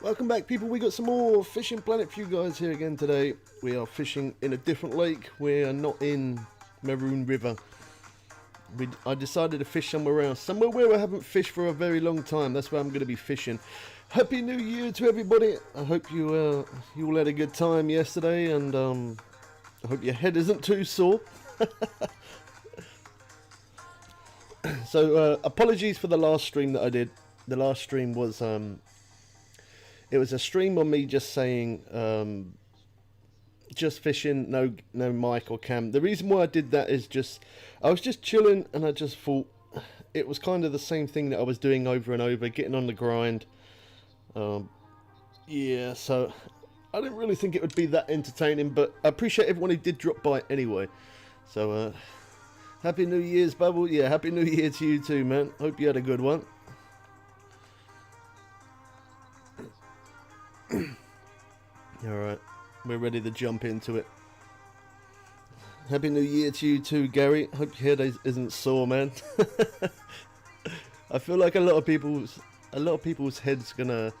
Welcome back, people. We got some more Fishing Planet for you guys here again today. We are fishing in a different lake. We are not in Maroon River. I decided to fish somewhere else, somewhere where I haven't fished for a very long time. That's where I'm going to be fishing. Happy New Year to everybody. I hope you all had a good time yesterday, and I hope your head isn't too sore. So apologies for the last stream that I did. The last stream was it was a stream on me just saying just fishing, no mic or cam. The reason why I did that is just I was just chilling, and I just thought it was kind of the same thing that I was doing over and over, getting on the grind. Yeah, so I didn't really think it would be that entertaining, but I appreciate everyone who did drop by anyway. So Happy New Year's, Bubble. Yeah, Happy New Year to you too, man. Hope you had a good one. Alright, we're ready to jump into it. Happy New Year to you too, Gary. Hope your head isn't sore, man. I feel like a lot of people's heads gonna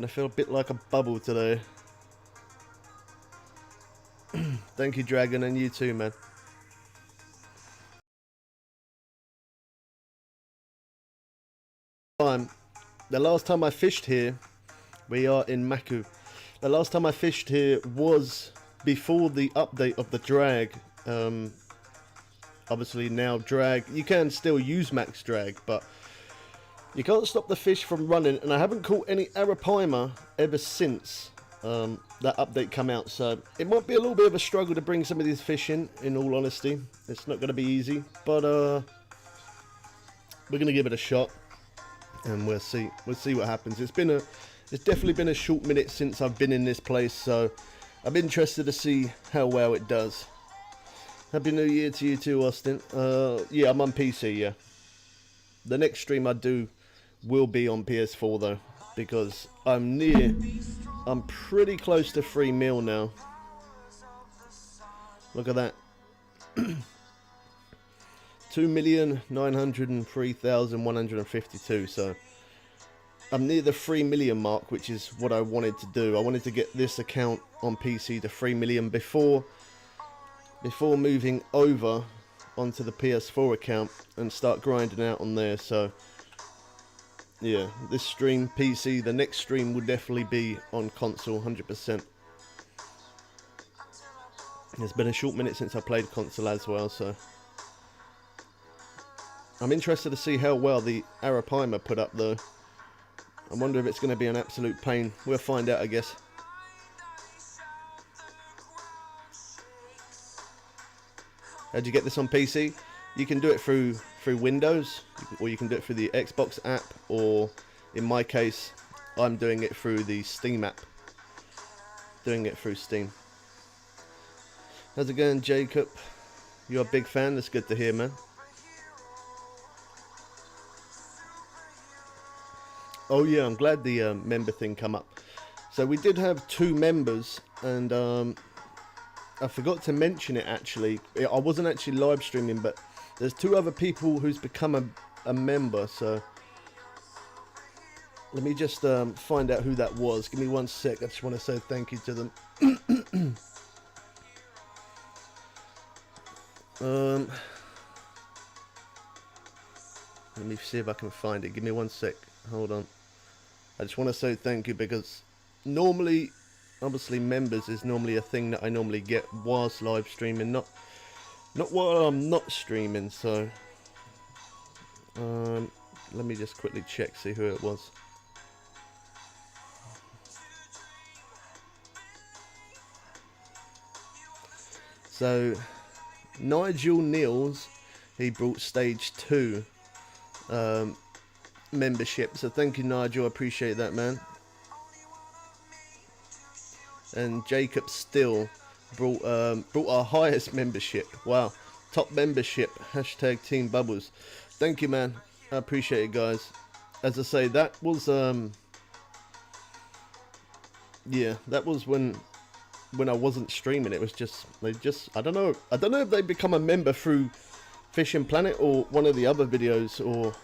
feel a bit like a bubble today. Thank you, Dragon, and you too, man. The last time I fished here, we are in Maku. The last time I fished here was before the update of the drag. Obviously now drag, you can still use max drag, but you can't stop the fish from running, and I haven't caught any arapaima ever since that update come out, so it might be a little bit of a struggle to bring some of these fish in all honesty. It's not going to be easy, but we're going to give it a shot, and we'll see what happens. It's definitely been a short minute since I've been in this place, so I'm interested to see how well it does. Happy New Year to you too, Austin. Yeah, I'm on PC, yeah. The next stream I do will be on PS4 though, because I'm pretty close to 3 mil now. Look at that. 2,903,152, so I'm near the 3 million mark, which is what I wanted to do. I wanted to get this account on PC to 3 million before moving over onto the PS4 account and start grinding out on there. So yeah, this stream PC, the next stream will definitely be on console 100%. It's been a short minute since I played console as well, so I'm interested to see how well the arapaima put up though. I wonder if it's going to be an absolute pain. We'll find out, I guess. How'd you get this on PC? You can do it through Windows, or you can do it through the Xbox app, or in my case, I'm doing it through the Steam app. Doing it through Steam. How's it going, Jacob? You're a big fan? That's good to hear, man. Oh yeah, I'm glad the member thing come up. So we did have 2 members, and I forgot to mention it actually. I wasn't actually live streaming, but there's 2 other people who's become a member. So let me just find out who that was. Give me 1 sec. I just want to say thank you to them. Let me see if I can find it. Give me 1 sec. Hold on. I just want to say thank you, because normally, obviously, members is normally a thing that I normally get whilst live streaming, not while I'm not streaming. So let me just quickly check, see who it was. So Nigel Niels, he brought stage 2 membership, so thank you, Nigel. I appreciate that, man. And Jacob still brought our highest membership. Wow, top membership, hashtag Team Bubbles. Thank you, man. I appreciate it, guys. As I say, that was yeah, that was when I wasn't streaming. It was just I don't know if they become a member through Fishing Planet or one of the other videos, or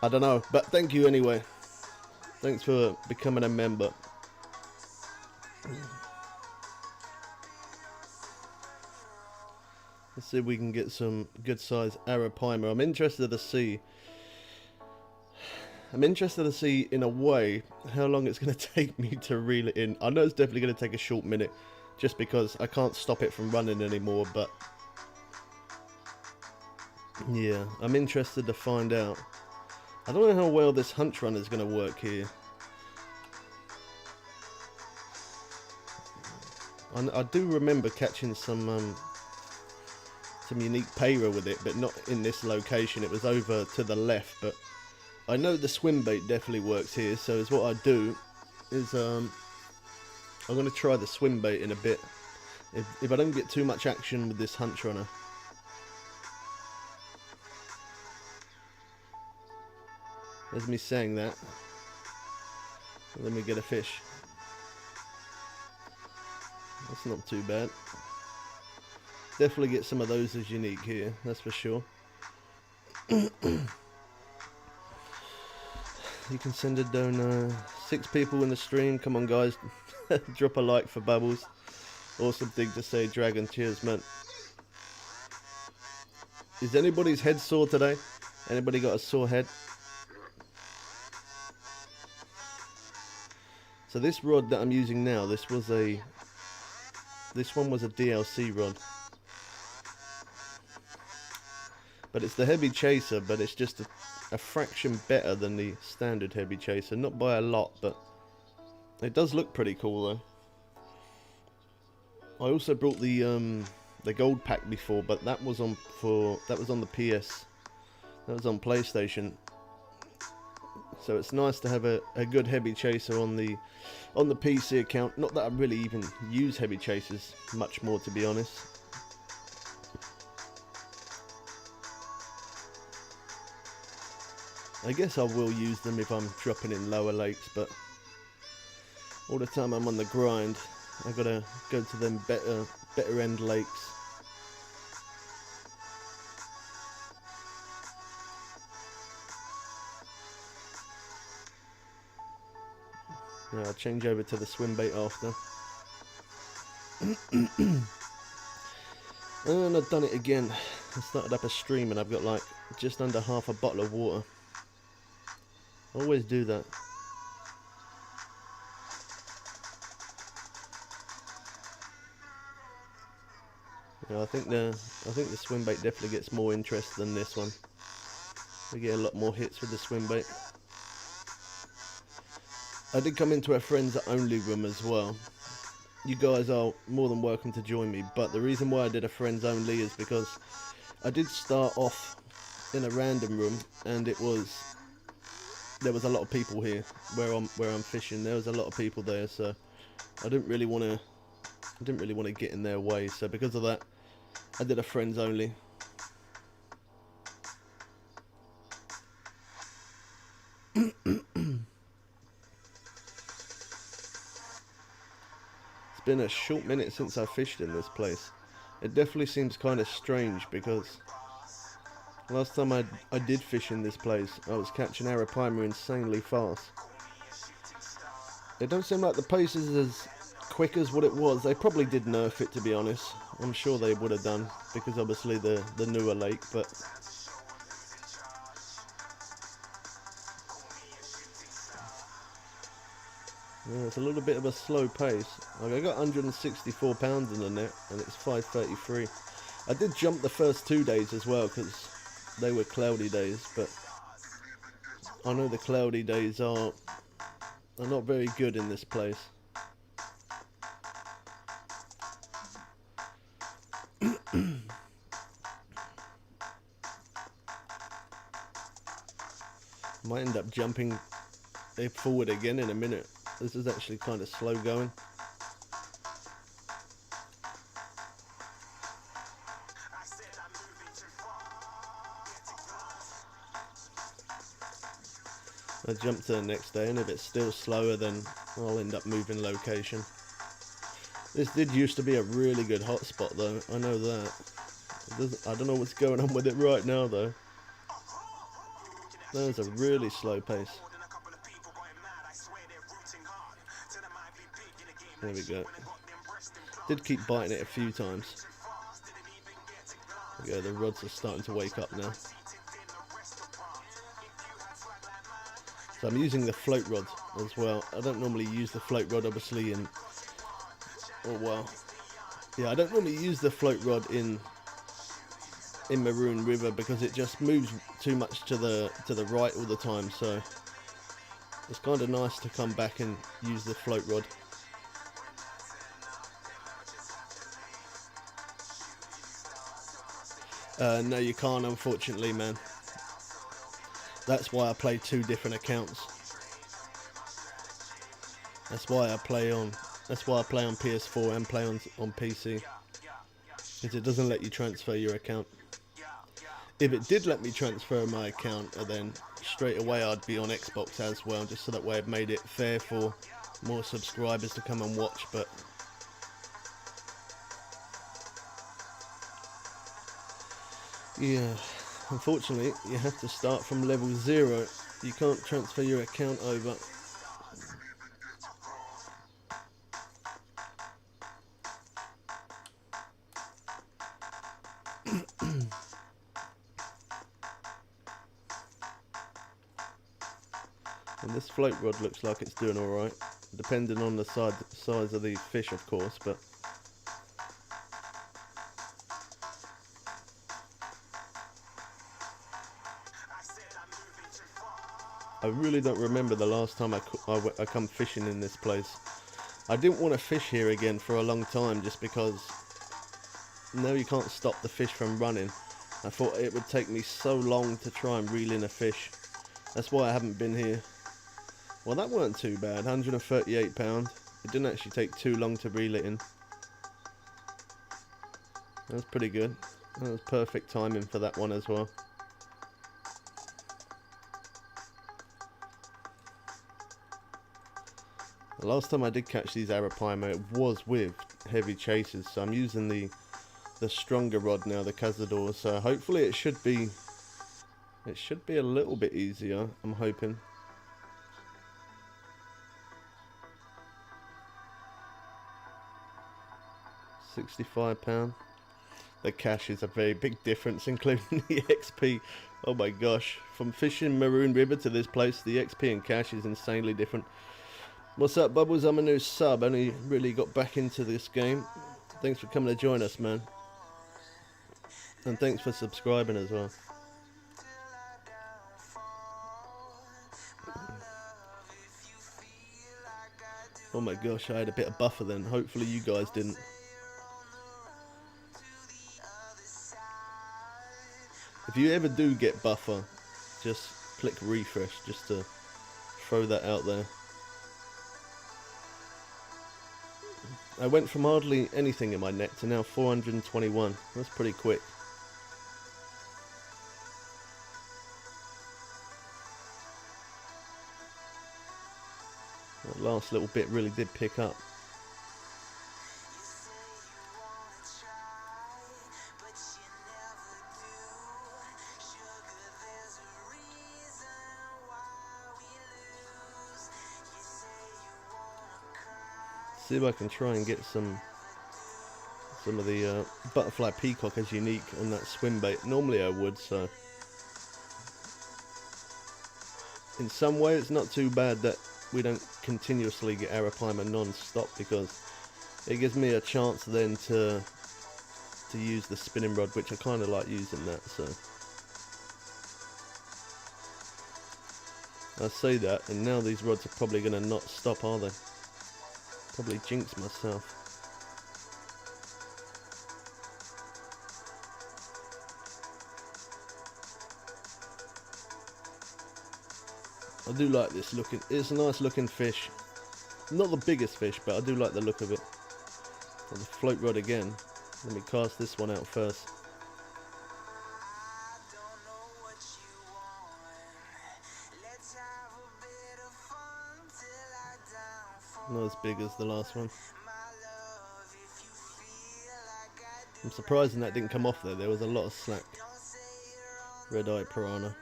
I don't know, but thank you anyway. Thanks for becoming a member. Let's see if we can get some good size arapaima. I'm interested to see in a way how long it's going to take me to reel it in. I know it's definitely going to take a short minute just because I can't stop it from running anymore, but yeah, I'm interested to find out. I don't know how well this hunch run is going to work here. I do remember catching some unique payra with it, but not in this location. It was over to the left, but I know the swim bait definitely works here, so is what I do is I'm going to try the swim bait in a bit if I don't get too much action with this hunch runner. There's me saying that. Let me get a fish. That's not too bad. Definitely get some of those as unique here, that's for sure. You can send a donor. 6 people in the stream. Come on, guys. Drop a like for Bubbles. Awesome thing to say, Dragon. Cheers, man. Is anybody's head sore today? Anybody got a sore head? So this rod that I'm using now, this one was a DLC rod. But it's the heavy chaser, but it's just a fraction better than the standard heavy chaser. Not by a lot, but it does look pretty cool though. I also brought the gold pack before, but that was on the PS. That was on PlayStation. So it's nice to have a good heavy chaser on the PC account. Not that I really even use heavy chasers much more, to be honest. I guess I will use them if I'm dropping in lower lakes, but all the time I'm on the grind, I gotta go to them better end lakes. Yeah, I'll change over to the swim bait after. And I've done it again. I started up a stream and I've got like just under half a bottle of water. Always do that. Yeah, I think the swim bait definitely gets more interest than this one. We get a lot more hits with the swim bait. I did come into a friends only room as well. You guys are more than welcome to join me, but the reason why I did a friends only is because I did start off in a random room and there was a lot of people here where I'm fishing. There was a lot of people there, so I didn't really want to get in their way. So because of that, I did a friends only. It's been a short minute since I fished in this place. It definitely seems kind of strange because last time I did fish in this place, I was catching arapaima insanely fast. It don't seem like the pace is as quick as what it was. They probably did nerf it, to be honest. I'm sure they would have done, because obviously the newer lake, but yeah, it's a little bit of a slow pace. Like, I got 164 pounds in the net and it's 5:33. I did jump the first 2 days as well because they were cloudy days, but I know the cloudy days are not very good in this place. Might end up jumping forward again in a minute. This is actually kind of slow going. I jump to the next day, and if it's still slower, then I'll end up moving location. This did used to be a really good hotspot, though. I know that. I don't know what's going on with it right now, though. That was a really slow pace. There we go. Did keep biting it a few times. There we go, the rods are starting to wake up now. So I'm using the float rod as well. I don't normally use the float rod obviously in... Oh wow. Yeah, I don't normally use the float rod in Maroon River because it just moves too much to the right all the time, so it's kind of nice to come back and use the float rod. No, you can't, unfortunately, man. That's why I play two different accounts. That's why I play on PS4 and play on PC. Because it doesn't let you transfer your account. If it did let me transfer my account, then straight away I'd be on Xbox as well, just so that way I've made it fair for more subscribers to come and watch. But yeah, unfortunately you have to start from level 0. You can't transfer your account over. And this float rod looks like it's doing alright, depending on the size of the fish, of course, but I really don't remember the last time I come fishing in this place. I didn't want to fish here again for a long time, just because now you can't stop the fish from running. I thought it would take me so long to try and reel in a fish. That's why I haven't been here. Well, that weren't too bad, £138. It didn't actually take too long to reel it in. That was pretty good. That was perfect timing for that one as well. The last time I did catch these arapaima, it was with heavy chasers, so I'm using the stronger rod now, the Cazador, so hopefully it should be a little bit easier, I'm hoping. £65. The cash is a very big difference, including the XP. Oh my gosh, from fishing Maroon River to this place, the XP and cash is insanely different. What's up, Bubbles? I'm a new sub, only really got back into this game. Thanks for coming to join us, man. And thanks for subscribing as well. Oh my gosh, I had a bit of buffer then. Hopefully you guys didn't. If you ever do get buffer, just click refresh, just to throw that out there. I went from hardly anything in my net to now 421. That's pretty quick. That last little bit really did pick up. See if I can try and get some of the butterfly peacock as unique on that swim bait. Normally I would, so in some way it's not too bad that we don't continuously get arapaima non-stop, because it gives me a chance then to use the spinning rod, which I kind of like using that. So I say that, and now these rods are probably going to not stop, are they? Probably jinx myself. I do like this looking, it's a nice looking fish. Not the biggest fish, but I do like the look of it. Got the float rod again. Let me cast this one out first. Not as big as the last one. I'm surprised that didn't come off there. There was a lot of slack. Red-eyed piranha.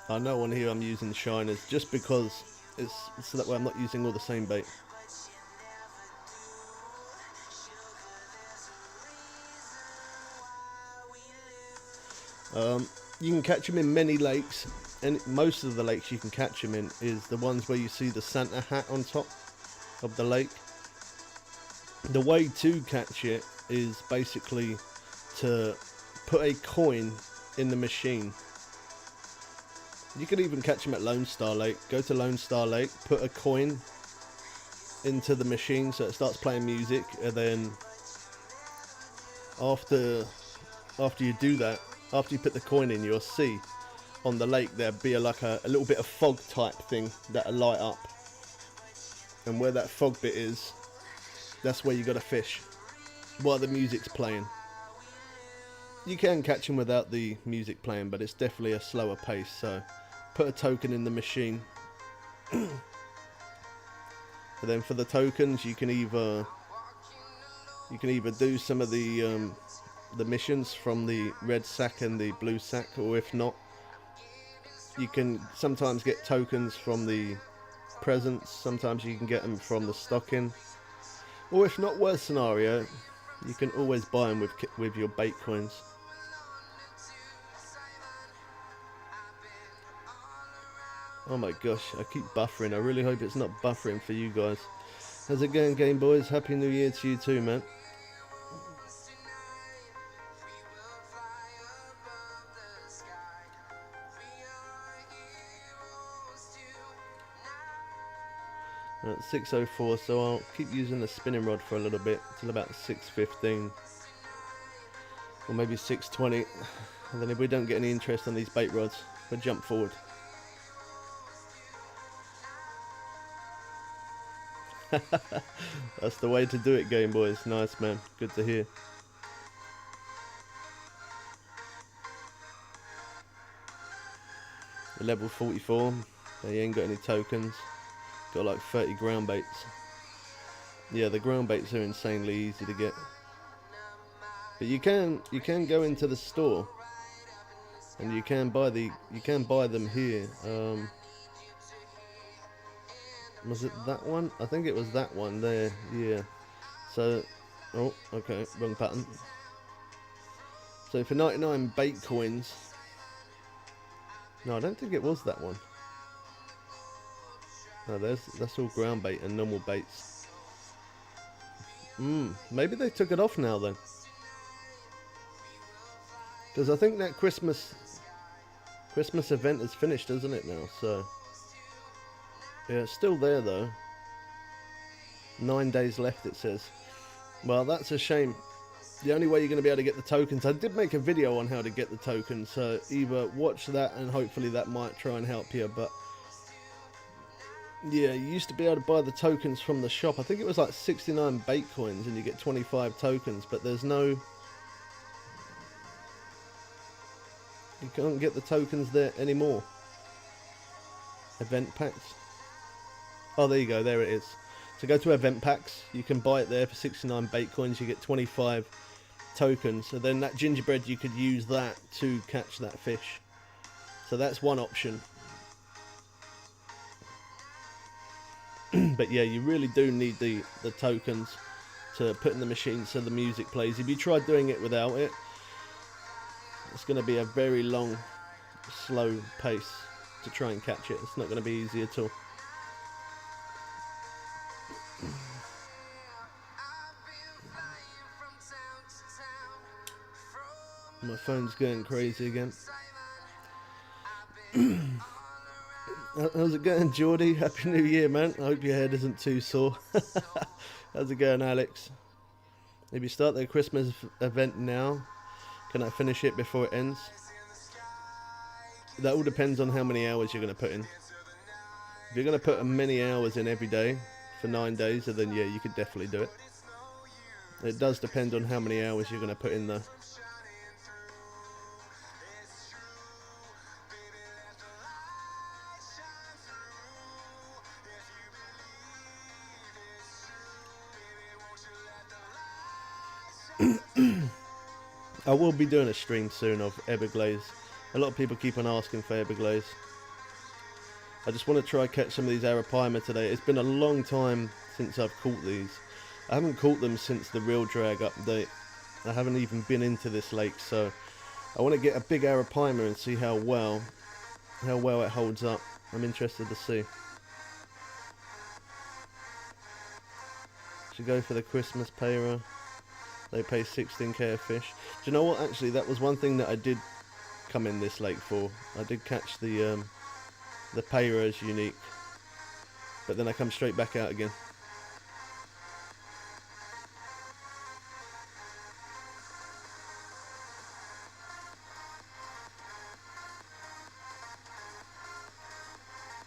I know on here I'm using shiners just because It's so that way I'm not using all the same bait. You can catch them in many lakes, and most of the lakes you can catch them in is the ones where you see the Santa hat on top of the lake. The way to catch it is basically to put a coin in the machine. You can even catch them at Lone Star Lake. Go to Lone Star Lake, put a coin into the machine so it starts playing music, and then after you do that, after you put the coin in, you'll see on the lake there'll be a little bit of fog type thing that'll light up, and where that fog bit is, that's where you got to fish while the music's playing. You can catch them without the music playing, but it's definitely a slower pace. So put a token in the machine. And then for the tokens, you can either do some of the missions from the red sack and the blue sack, or if not, you can sometimes get tokens from the presents. Sometimes you can get them from the stocking, or if not, worst scenario, you can always buy them with your bait coins. Oh my gosh, I keep buffering. I really hope it's not buffering for you guys. How's it going, Game Boys? Happy New Year to you too, man. At 6:04, so I'll keep using the spinning rod for a little bit till about 6:15, or maybe 6:20, and then if we don't get any interest on these bait rods, we'll jump forward. That's the way to do it, Game Boys. Nice, man. Good to hear. Level 44. They ain't got any tokens. Got like 30 ground baits. Yeah, the ground baits are insanely easy to get. But you can go into the store and you can buy them here. Was it that one? I think it was that one there. Yeah. So, oh, okay, wrong pattern. So for 99 bait coins. No, I don't think it was that one. No, that's all ground bait and normal baits. Maybe they took it off now then. Because I think that Christmas event is finished, isn't it now? So yeah, it's still there though. 9 days left, it says. Well, that's a shame. The only way you're going to be able to get the tokens, I did make a video on how to get the tokens, so either watch that and hopefully that might try and help you. But yeah, you used to be able to buy the tokens from the shop. I think it was like 69 bait coins and you get 25 tokens, but there's no... You can't get the tokens there anymore. Event packs. Oh, there you go, there it is. So go to event packs, you can buy it there for 69 bait coins, you get 25 tokens, so then that gingerbread, you could use that to catch that fish. So that's one option. But yeah, you really do need the tokens to put in the machine so the music plays. If you try doing it without it, it's going to be a very long, slow pace to try and catch it. It's not going to be easy at all. My phone's going crazy again. How's it going, Geordie? Happy New Year, man. I hope your head isn't too sore. How's it going, Alex? If you start the Christmas event now, can I finish it before it ends? That all depends on how many hours you're going to put in. If you're going to put many hours in every day for 9 days, then yeah, you could definitely do it. It does depend on how many hours you're going to put in though. I will be doing a stream soon of Everglaze. A lot of people keep on asking for Everglaze. I just want to try catch some of these arapaima today. It's been a long time since I've caught these. I haven't caught them since the Real Drag update. I haven't even been into this lake, so I want to get a big arapaima and see how well it holds up. I'm interested to see. Should go for the Christmas payra. They pay 16k a fish. Do you know what? Actually, that was one thing that I did come in this lake for. I did catch the payra as unique, but then I come straight back out again.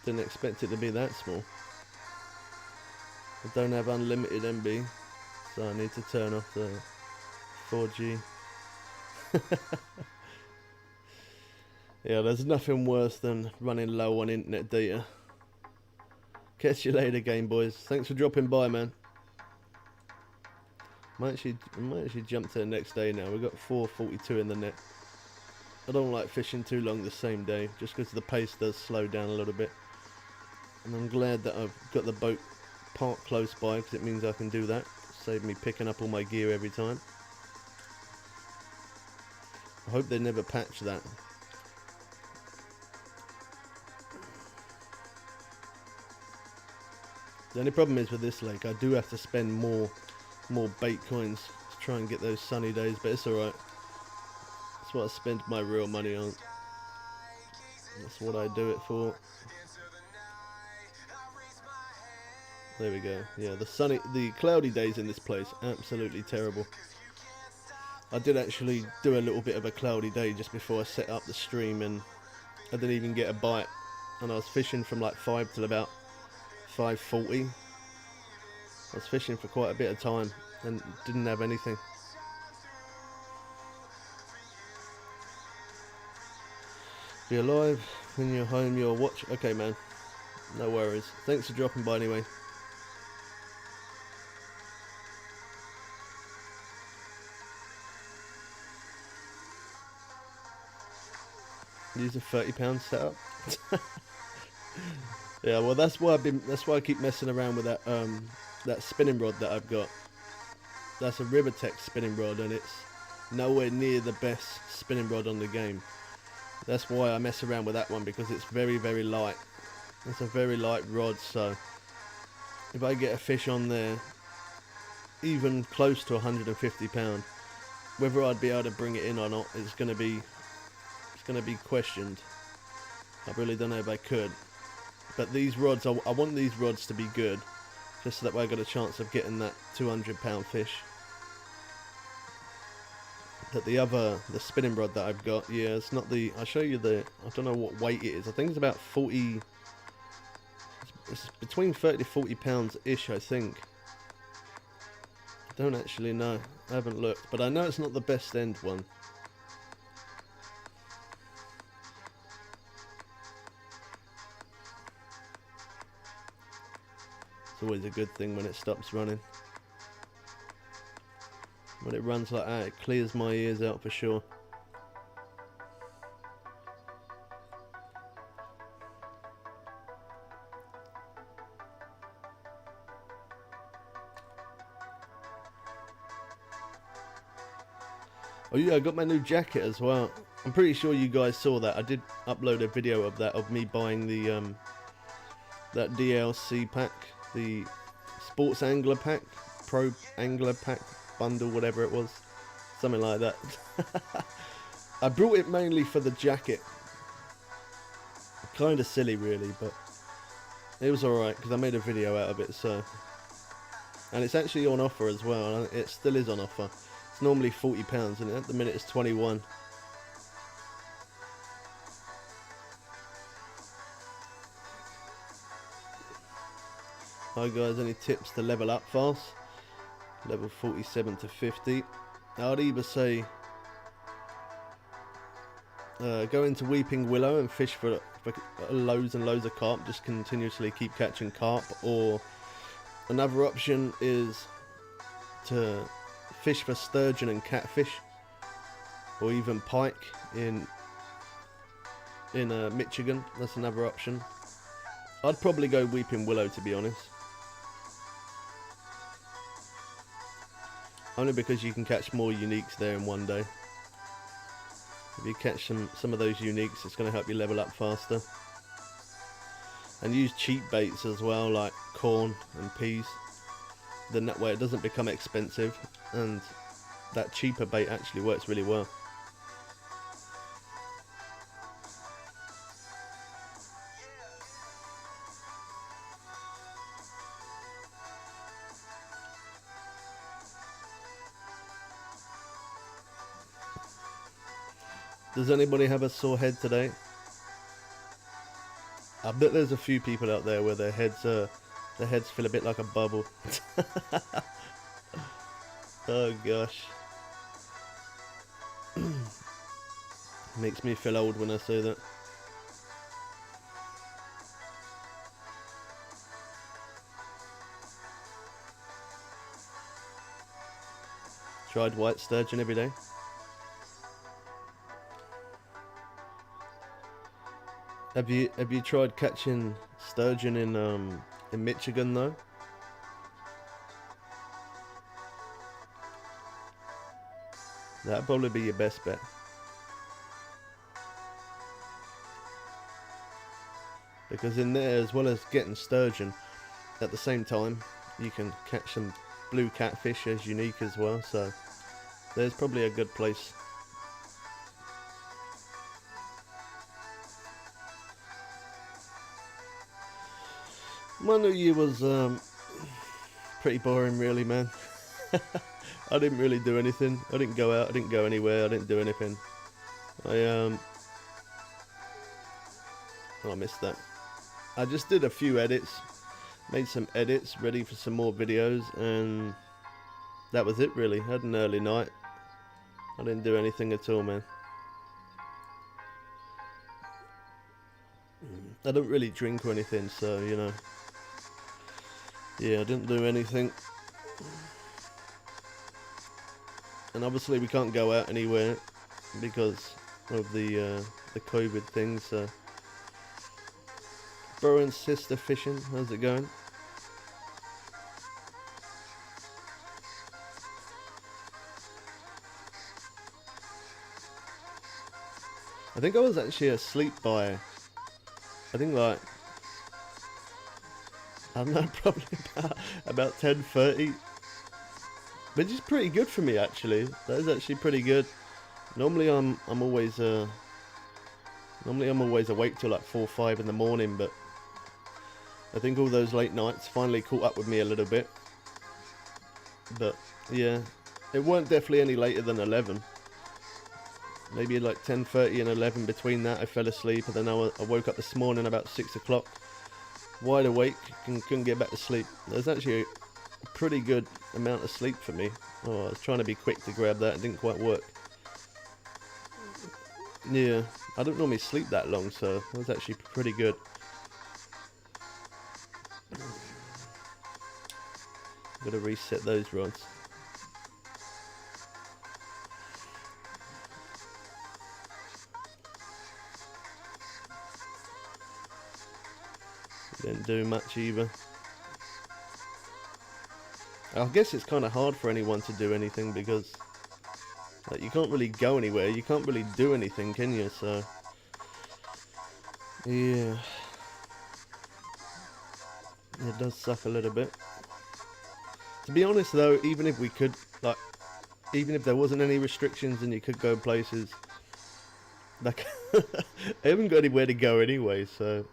Didn't expect it to be that small. I don't have unlimited MB, so I need to turn off the 4G. Yeah, there's nothing worse than running low on internet data. Catch you later, Game Boys. Thanks for dropping by, man. I might actually jump to the next day now. We've got 4:42 in the net. I don't like fishing too long the same day, just because the pace does slow down a little bit. And I'm glad that I've got the boat parked close by, because it means I can do that. Save me picking up all my gear every time. I hope they never patch that. The only problem is with this lake, I do have to spend more bait coins to try and get those sunny days, but it's alright. That's what I spend my real money on. That's what I do it for. There we go. Yeah, the cloudy days in this place, absolutely terrible. I did actually do a little bit of a cloudy day just before I set up the stream, and I didn't even get a bite. And I was fishing from like 5 till about 5:40. I was fishing for quite a bit of time and didn't have anything. Be alive when you're home, you'll watch. Okay, man. No worries. Thanks for dropping by anyway. Use a £30 setup. Yeah, well, that's why I keep messing around with that spinning rod that I've got. That's a Rivertech spinning rod, and it's nowhere near the best spinning rod on the game. That's why I mess around with that one, because it's very, very light. It's a very light rod, so if I get a fish on there, even close to £150, whether I'd be able to bring it in or not, it's gonna be questioned. I really don't know if I could. But these rods, I want these rods to be good, just so that way I got a chance of getting that £200 fish. But the spinning rod that I've got, yeah, it's not the, I'll show you I don't know what weight it is. I think it's about 40, it's between 30 to 40 pounds ish, I think. I don't actually know, I haven't looked, but I know it's not the best end one. It's always a good thing when it stops running. When it runs like that, it clears my ears out for sure. Oh yeah, I got my new jacket as well. I'm pretty sure you guys saw that. I did upload a video of that, of me buying the that DLC pack, the Sports Angler pack, Pro Angler pack bundle, whatever it was, something like that. I brought it mainly for the jacket. Kind of silly really, but it was alright because I made a video out of it. So, and it's actually on offer as well. It still is on offer. It's normally £40 and at the minute it's 21. Hi guys, any tips to level up fast? Level 47 to 50. I'd either say go into Weeping Willow and fish for loads and loads of carp, just continuously keep catching carp, or another option is to fish for sturgeon and catfish, or even pike in Michigan. That's another option. I'd probably go Weeping Willow, to be honest. Only because you can catch more uniques there in one day. If you catch some of those uniques, it's going to help you level up faster. And use cheap baits as well, like corn and peas. Then that way it doesn't become expensive, and that cheaper bait actually works really well. Does anybody have a sore head today? I bet there's a few people out there where their heads feel a bit like a bubble. Oh gosh. Makes me feel old when I say that. Tried white sturgeon every day. Have you tried catching sturgeon in Michigan though? That'd probably be your best bet. Because in there, as well as getting sturgeon, at the same time, you can catch some blue catfish as unique as well, so there's probably a good place. My New Year was pretty boring really, man. I didn't really do anything. I didn't go out, I didn't go anywhere, I didn't do anything. Oh, I missed that. I just did a few edits, made some edits ready for some more videos, and that was it really. I had an early night. I didn't do anything at all, man. I don't really drink or anything, so you know. Yeah, I didn't do anything. And obviously we can't go out anywhere because of the COVID thing, so. Bro and sister fishing, how's it going? I think I was actually asleep by, I think like, I don't know, probably about 10:30, which is pretty good for me actually. That is actually pretty good. Normally I'm always awake till like 4 or 5 in the morning, but I think all those late nights finally caught up with me a little bit. But yeah, it weren't definitely any later than 11. Maybe like 10:30 and 11, between that I fell asleep, and then I woke up this morning about 6 o'clock, wide awake, and couldn't get back to sleep. There's actually a pretty good amount of sleep for me. Oh, I was trying to be quick to grab that, it didn't quite work. Yeah, I don't normally sleep that long, so that was actually pretty good. Gotta reset those rods. Didn't do much either. I guess it's kind of hard for anyone to do anything because like, you can't really go anywhere, you can't really do anything, can you? So yeah, it does suck a little bit. To be honest though, even if we could, like, even if there wasn't any restrictions and you could go places, like, I haven't got anywhere to go anyway, so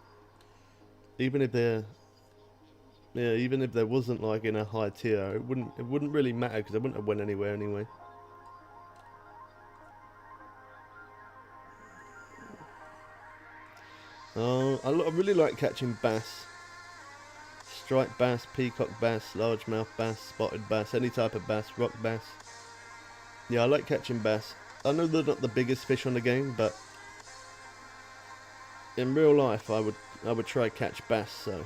even if there wasn't like in a high tier, it wouldn't really matter because I wouldn't have went anywhere anyway. I really like catching bass. Striped bass, peacock bass, largemouth bass, spotted bass, any type of bass, rock bass. Yeah, I like catching bass. I know they're not the biggest fish on the game, but in real life I would try catch bass, so.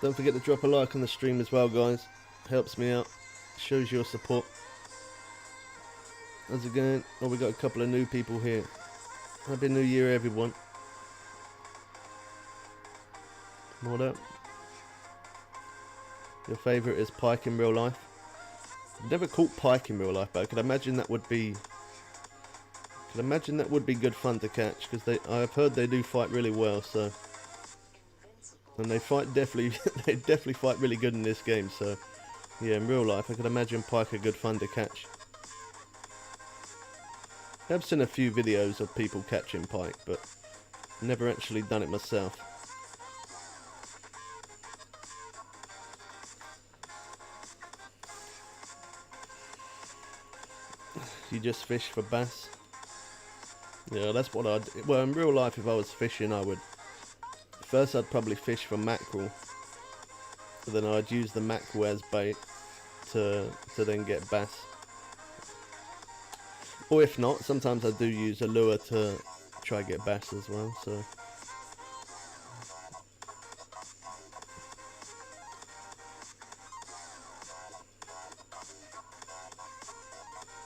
Don't forget to drop a like on the stream as well, guys. Helps me out. Shows your support. How's it going? Oh, we got a couple of new people here. Happy New Year, everyone. What up? Your favourite is pike in real life? I've never caught pike in real life, but I could imagine that would be good fun to catch, because I've heard they do fight really well. So, and they definitely fight really good in this game. So, yeah, in real life, I could imagine pike are good fun to catch. I've seen a few videos of people catching pike, but never actually done it myself. You just fish for bass? Yeah, that's what I'd... Well, in real life, if I was fishing, first I'd probably fish for mackerel. But then I'd use the mackerel as bait to then get bass. Or if not, sometimes I do use a lure to try to get bass as well, so...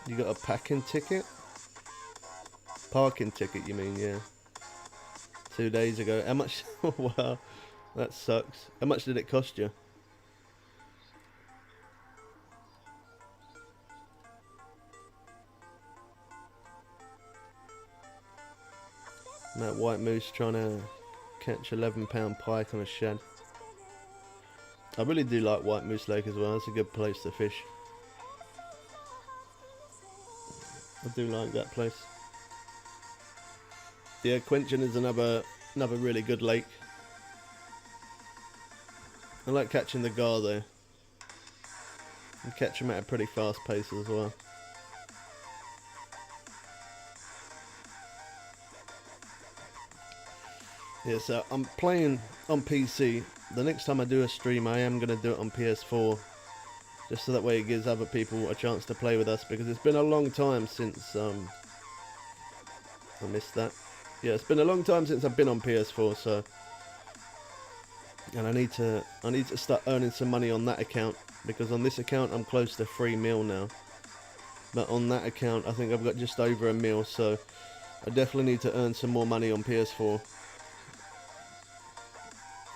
You got a packing ticket? Parking ticket, you mean, yeah. 2 days ago. How much? Wow, that sucks. How much did it cost you? That white moose trying to catch 11-pound pike on a shad. I really do like White Moose Lake as well. It's a good place to fish. I do like that place. Yeah, Quenchin is another really good lake. I like catching the gar there. And catch them at a pretty fast pace as well. Yeah, so I'm playing on PC. The next time I do a stream, I am going to do it on PS4. Just so that way it gives other people a chance to play with us. Because it's been a long time since... I missed that. Yeah, it's been a long time since I've been on PS4, so... And I need to start earning some money on that account. Because on this account, I'm close to 3 mil now. But on that account, I think I've got just over 1 mil, so... I definitely need to earn some more money on PS4.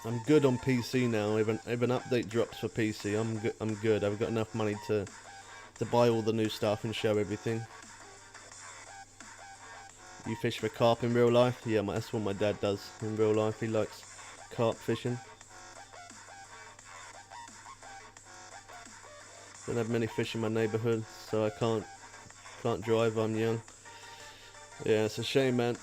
I'm good on PC now. If an update drops for PC, I'm good. I've got enough money to buy all the new stuff and show everything. You fish for carp in real life? Yeah, that's what my dad does in real life. He likes carp fishing. Don't have many fish in my neighbourhood, so I can't drive. I'm young. Yeah, it's a shame, man.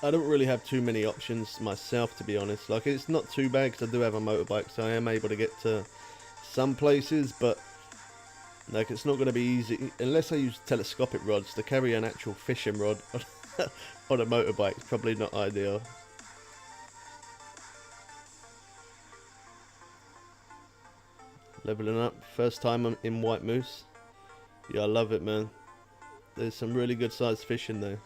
I don't really have too many options myself, to be honest. Like, it's not too bad because I do have a motorbike, so I am able to get to some places, but like, it's not going to be easy unless I use telescopic rods. To carry an actual fishing rod on a motorbike is probably not ideal. Leveling up, first time I'm in White Moose. Yeah, I love it, man. There's some really good sized fish in there.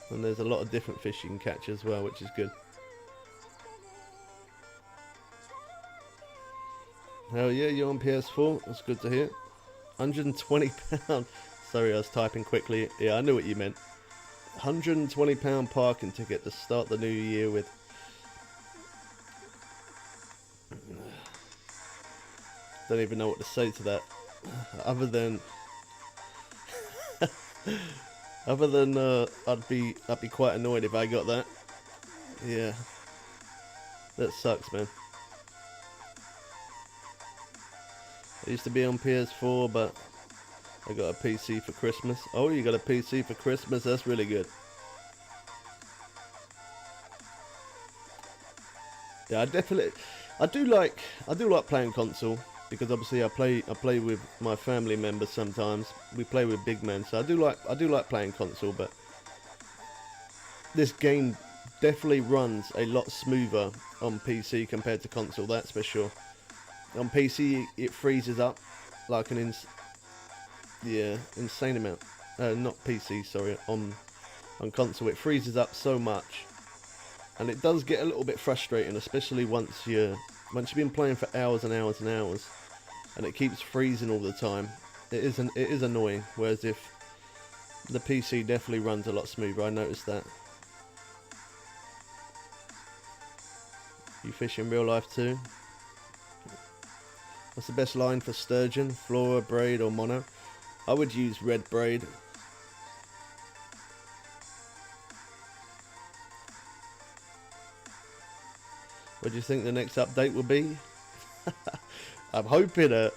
And there's a lot of different fish you can catch as well, which is good. Hell yeah, you're on PS4. That's good to hear. £120. Sorry, I was typing quickly. Yeah, I knew what you meant. £120 parking ticket to start the new year with. Don't even know what to say to that. Other than I'd be quite annoyed if I got that. Yeah, that sucks, man. I used to be on PS4, but I got a PC for Christmas. Oh, you got a PC for Christmas? That's really good. Yeah, I do like playing console. Because obviously I play with my family members sometimes. We play with big men, so I do like playing console, but this game definitely runs a lot smoother on PC compared to console, that's for sure. On PC it freezes up like an insane amount. Not PC, sorry, on console it freezes up so much. And it does get a little bit frustrating, especially once you're Once you've been playing for hours and hours and hours, and it keeps freezing all the time, it is annoying. Whereas if the PC definitely runs a lot smoother, I noticed that. You fish in real life too? What's the best line for sturgeon? Flora, braid, or mono? I would use red braid. What do you think the next update will be? I'm hoping a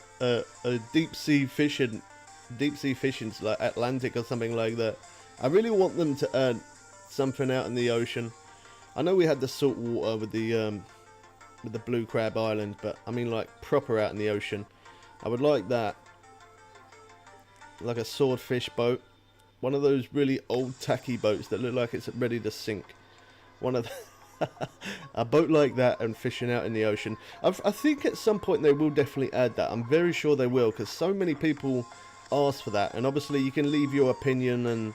deep sea fishing like Atlantic or something like that. I really want them to add something out in the ocean. I know we had the salt water with the Blue Crab Island, but I mean like proper out in the ocean. I would like that, like a swordfish boat, one of those really old tacky boats that look like it's ready to sink. One of a boat like that, and fishing out in the ocean. I think at some point they will definitely add that. I'm very sure they will, because so many people ask for that, and obviously you can leave your opinion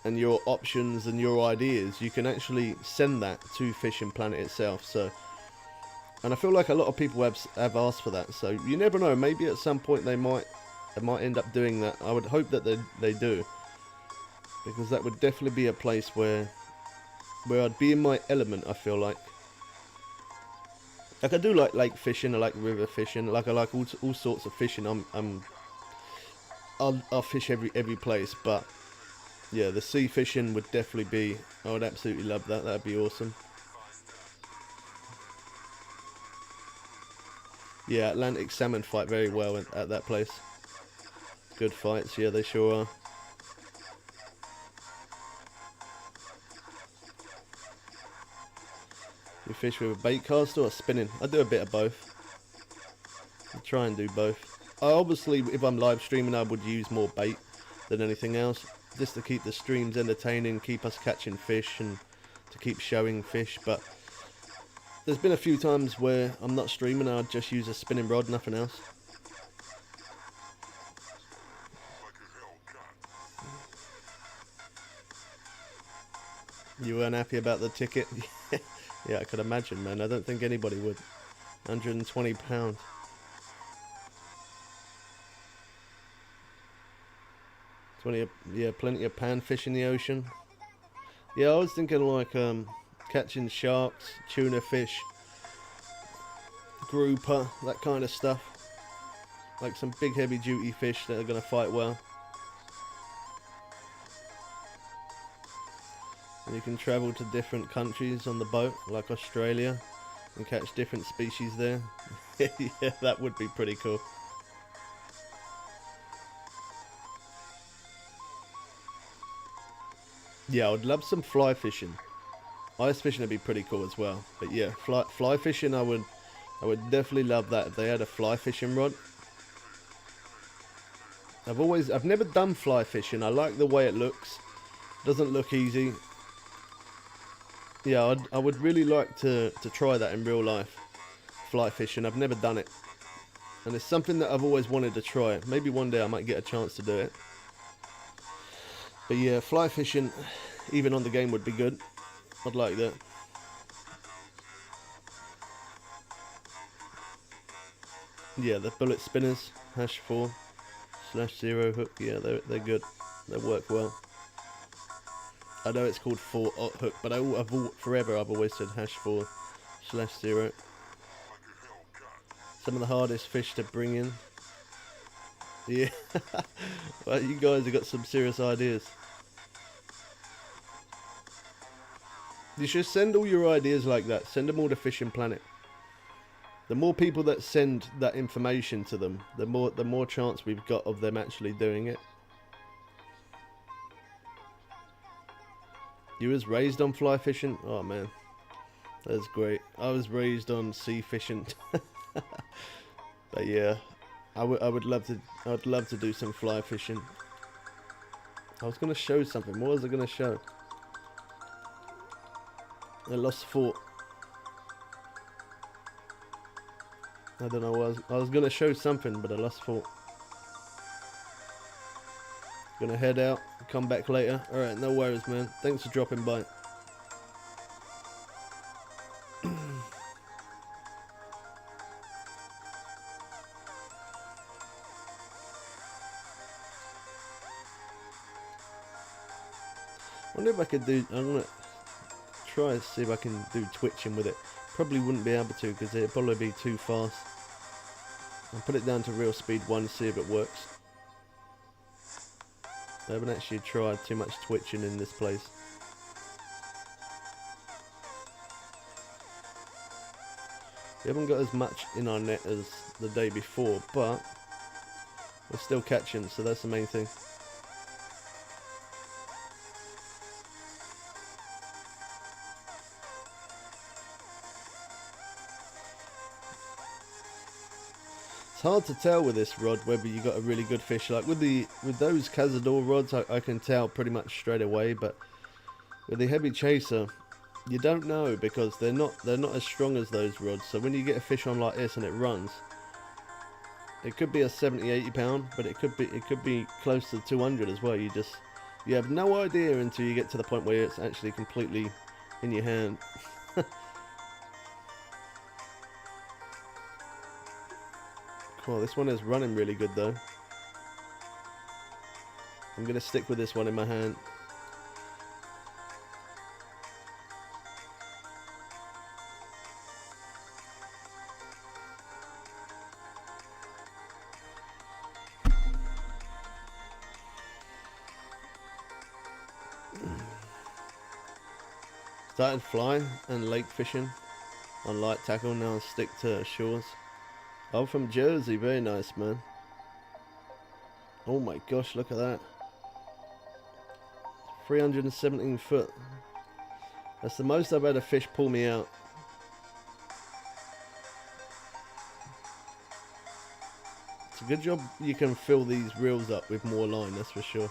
and your options and your ideas. You can actually send that to Fishing Planet itself. So, and I feel like a lot of people have asked for that. So you never know. Maybe at some point they might end up doing that. I would hope that they do, because that would definitely be a place where I'd be in my element. I feel like I do like lake fishing. I like river fishing. Like I like all sorts of fishing. I'll fish every place, but yeah, the sea fishing would definitely be. I would absolutely love that. That'd be awesome. Yeah, Atlantic salmon fight very well at that place. Good fights, yeah, they sure are. You fish with a bait cast or a spinning? I do a bit of both. I try and do both. Obviously, if I'm live streaming, I would use more bait than anything else, just to keep the streams entertaining, keep us catching fish, and to keep showing fish. But there's been a few times where I'm not streaming, I'd just use a spinning rod, nothing else. You weren't happy about the ticket? Yeah, I could imagine, man. I don't think anybody would. £120. Yeah, plenty of panfish in the ocean. Yeah, I was thinking like catching sharks, tuna fish, grouper, that kind of stuff. Like some big heavy duty fish that are going to fight well. And you can travel to different countries on the boat, like Australia, and catch different species there. Yeah, that would be pretty cool. Yeah, I would love some fly fishing. Ice fishing would be pretty cool as well. But yeah, fly fishing, I would definitely love that if they had a fly fishing rod. I've never done fly fishing. I like the way it looks. Doesn't look easy. Yeah, I would really like to try that in real life. Fly fishing. I've never done it, and it's something that I've always wanted to try. Maybe one day I might get a chance to do it. But yeah, fly fishing, even on the game, would be good. I'd like that. Yeah, the bullet spinners, #4/0 hook. Yeah, they're good. They work well. I know it's called 4/0 hook, but forever I've always said #4/0. Some of the hardest fish to bring in. Yeah. Well, you guys have got some serious ideas. You should send all your ideas like that. Send them all to Fishing Planet. The more people that send that information to them, the more chance we've got of them actually doing it. You was raised on fly fishing? Oh man, that's great. I was raised on sea fishing. But yeah, I would love to do some fly fishing. I was gonna show something. What was I gonna show? I lost fort. I don't know. I was gonna show something, but I lost fort. Gonna head out, come back later. Alright, no worries, man. Thanks for dropping by. wonder if I could do, I'm gonna try to see if I can do twitching with it. Probably wouldn't be able to because it'd probably be too fast. I'll put it down to real speed 1, see if it works. I haven't actually tried too much twitching in this place. We haven't got as much in our net as the day before, but we're still catching, so that's the main thing. It's hard to tell with this rod whether you got a really good fish. Like with those Cazador rods, I can tell pretty much straight away, but with the heavy chaser, you don't know because they're not as strong as those rods. So when you get a fish on like this and it runs, it could be a 70-80 pound, but it could be close to 200 as well. You have no idea until you get to the point where it's actually completely in your hand. Cool, this one is running really good though. I'm gonna stick with this one in my hand. Started fly and lake fishing on light tackle, now I'll stick to shores. Oh, from Jersey, very nice, man. Oh my gosh, look at that. 317 foot. That's the most I've had a fish pull me out. It's a good job you can fill these reels up with more line, that's for sure.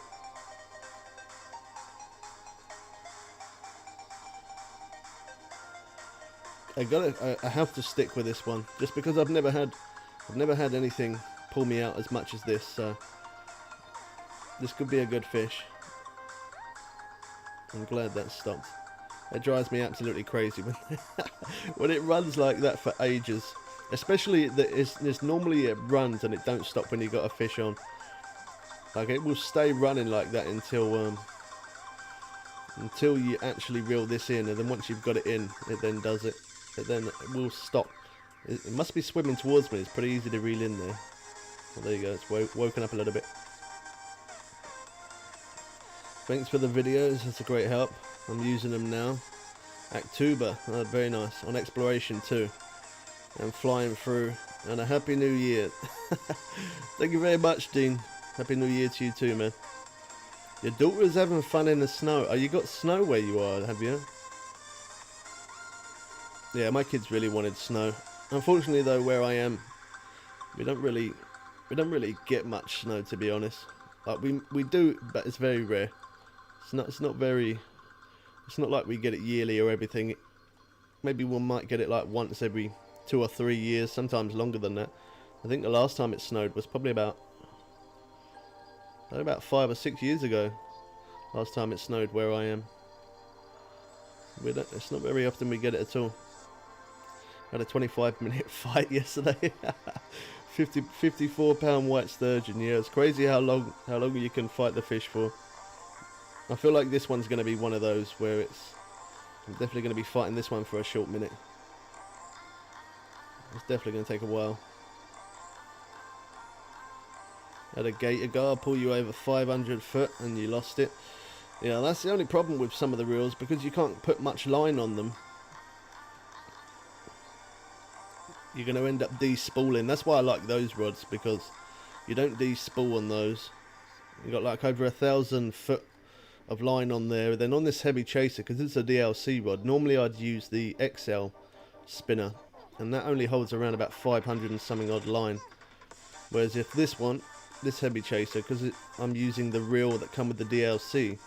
I have to stick with this one just because I've never had anything pull me out as much as this, so this could be a good fish. I'm glad that stopped. It drives me absolutely crazy when when it runs like that for ages, especially that it's normally it runs and it don't stop when you got a fish on. Like it will stay running like that until you actually reel this in, and then once you've got it in, it then does it. Then it will stop. It must be swimming towards me. It's pretty easy to reel in there. Well, there you go. It's woken up a little bit. Thanks for the videos. That's a great help. I'm using them now. Actuba, very nice. On exploration too. And flying through. And a happy new year. Thank you very much, Dean. Happy new year to you too, man. Your daughter's having fun in the snow. Oh, you got snow where you are, have you? Yeah, my kids really wanted snow. Unfortunately, though, where I am, we don't really get much snow, to be honest. Like we do, but it's very rare. It's not like we get it yearly or everything. Maybe we might get it like once every 2 or 3 years, sometimes longer than that. I think the last time it snowed was probably about 5 or 6 years ago. Last time it snowed where I am. It's not very often we get it at all. Had a 25-minute fight yesterday. 54-pound white sturgeon. Yeah, it's crazy how long you can fight the fish for. I feel like this one's going to be one of those where I'm definitely going to be fighting this one for a short minute. It's definitely going to take a while. Had a gator gar pull you over 500 foot and you lost it. Yeah, that's the only problem with some of the reels, because you can't put much line on them. You're going to end up de-spooling. That's why I like those rods, because you don't de-spool on those. You got like over 1,000 foot of line on there. Then on this heavy chaser, because it's a DLC rod, normally I'd use the XL spinner, and that only holds around about 500 and something odd line. Whereas if this heavy chaser, because I'm using the reel that come with the DLC,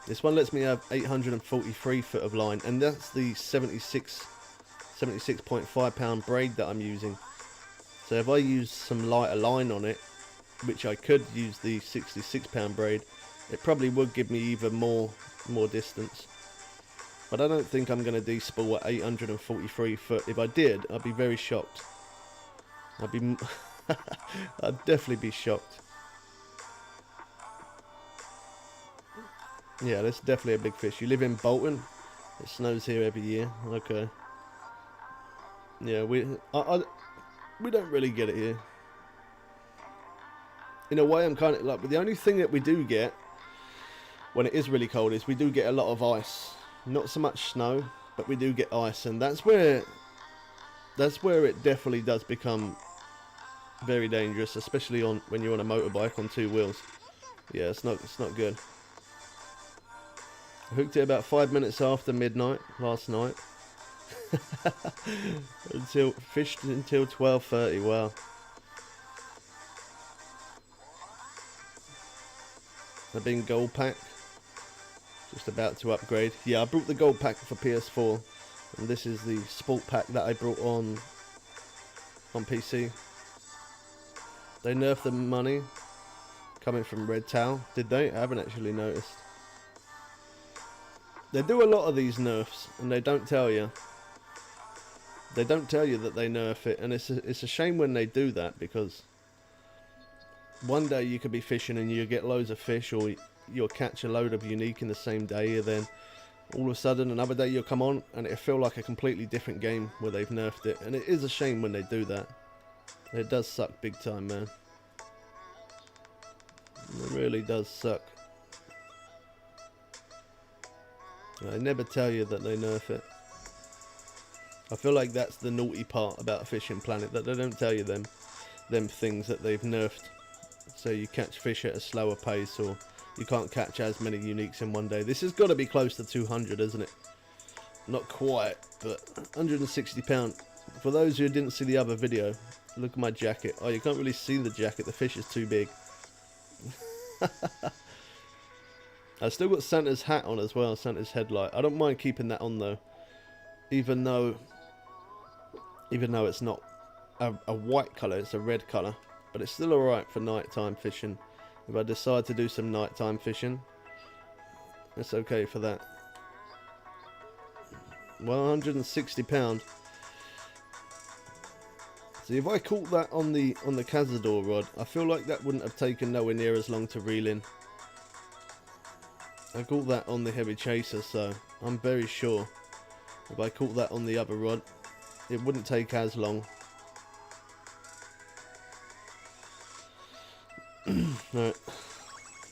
this one lets me have 843 foot of line, and that's the 76.5 pound braid that I'm using. So if I use some lighter line on it, which I could use the 66 pound braid, it probably would give me even more distance. But I don't think I'm going to de-spool at 843 foot. If I did, I'd be very shocked. I'd definitely be shocked. Yeah, that's definitely a big fish. You live in Bolton? It snows here every year. Okay. Yeah, we don't really get it here. In a way, I'm kind of like, but the only thing that we do get when it is really cold is we do get a lot of ice. Not so much snow, but we do get ice, and that's where it definitely does become very dangerous, especially on when you're on a motorbike on 2 wheels. Yeah, it's not good. I hooked it about 5 minutes after midnight last night. Fished until 12:30. Wow. I've been gold pack. Just about to upgrade. Yeah, I brought the gold pack for PS4, and this is the sport pack that I brought on PC. They nerfed the money coming from Red Towel, did they? I haven't actually noticed. They do a lot of these nerfs, and they don't tell you. They don't tell you that they nerf it, and it's a shame when they do that, because one day you could be fishing and you get loads of fish, or you'll catch a load of unique in the same day, and then all of a sudden another day you'll come on and it'll feel like a completely different game where they've nerfed it, and it is a shame when they do that. It does suck big time, man. It really does suck. They never tell you that they nerf it. I feel like that's the naughty part about Fishing Planet, that they don't tell you them things that they've nerfed. So you catch fish at a slower pace, or you can't catch as many uniques in one day. This has got to be close to 200, isn't it? Not quite, but 160 pound. For those who didn't see the other video, look at my jacket. Oh, you can't really see the jacket. The fish is too big. I still got Santa's hat on as well, Santa's headlight. I don't mind keeping that on though, even though it's not a white colour, it's a red colour, but it's still alright for nighttime fishing. If I decide to do some nighttime fishing, it's okay for that. Well, 160 pound. See, if I caught that on the Cazador rod, I feel like that wouldn't have taken nowhere near as long to reel in. I caught that on the heavy chaser, so I'm very sure if I caught that on the other rod, it wouldn't take as long. Right,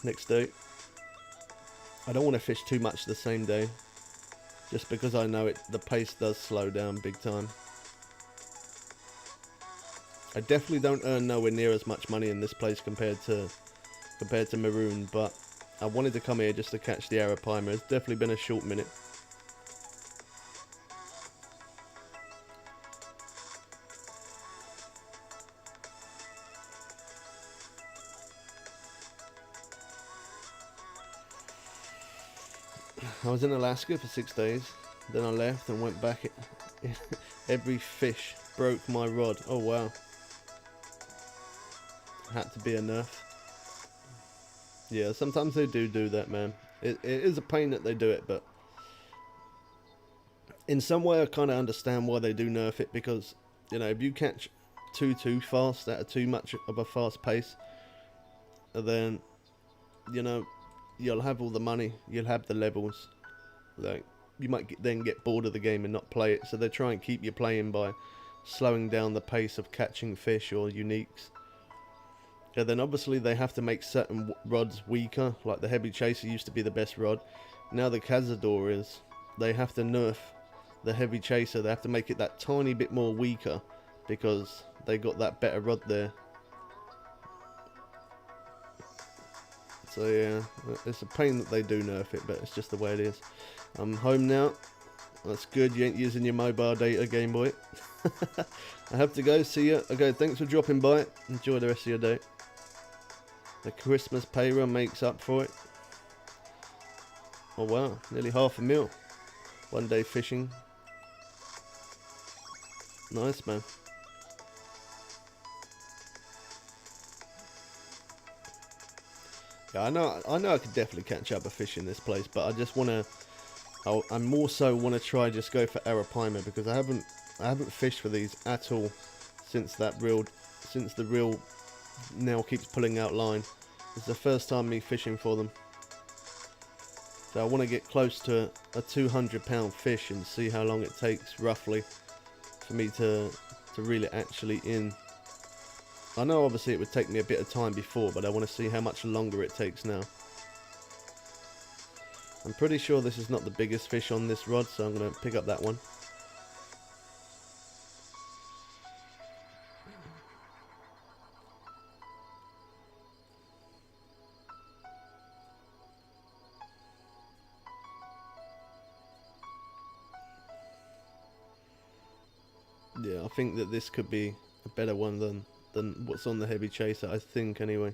next day. I don't want to fish too much the same day, just because I know the pace does slow down big time. I definitely don't earn nowhere near as much money in this place compared to Maroon, but I wanted to come here just to catch the arapaima. It's definitely been a short minute. I was in Alaska for 6 days, then I left and went back. Every fish broke my rod. Oh wow. Had to be a nerf. Yeah, sometimes they do that, man. It is a pain that they do it, but in some way I kind of understand why they do nerf it, because, you know, if you catch too fast at too much of a fast pace, then, you know, you'll have all the money, you'll have the levels, like you might then get bored of the game and not play it, so they try and keep you playing by slowing down the pace of catching fish or uniques. And then obviously they have to make certain rods weaker, like the heavy chaser used to be the best rod. Now the Cazador is, they have to nerf the heavy chaser, they have to make it that tiny bit more weaker, because they got that better rod there. So yeah, it's a pain that they do nerf it, but it's just the way it is. I'm home now. That's good, you ain't using your mobile data, Game Boy. I have to go, see ya. Okay, thanks for dropping by. Enjoy the rest of your day. The Christmas pay run makes up for it. Oh wow, nearly $500,000. 1 day fishing. Nice, man. Yeah, I know I could definitely catch up a fish in this place, but I just want to, I more so want to try just go for arapaima, because I haven't fished for these at all since the reel now keeps pulling out line. It's the first time me fishing for them. So I want to get close to a 200-pound fish and see how long it takes roughly for me to reel it actually in. I know obviously it would take me a bit of time before, but I want to see how much longer it takes now. I'm pretty sure this is not the biggest fish on this rod, so I'm going to pick up that one. Yeah, I think that this could be a better one than what's on the heavy chaser, I think anyway.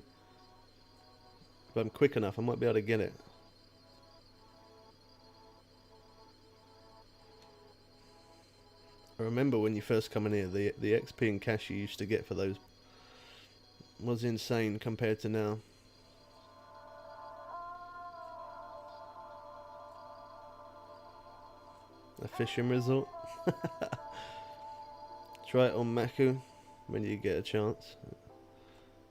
If I'm quick enough, I might be able to get it. I remember when you first come in here, the XP and cash you used to get for those was insane compared to now. A fishing resort. Try it on Maku when you get a chance.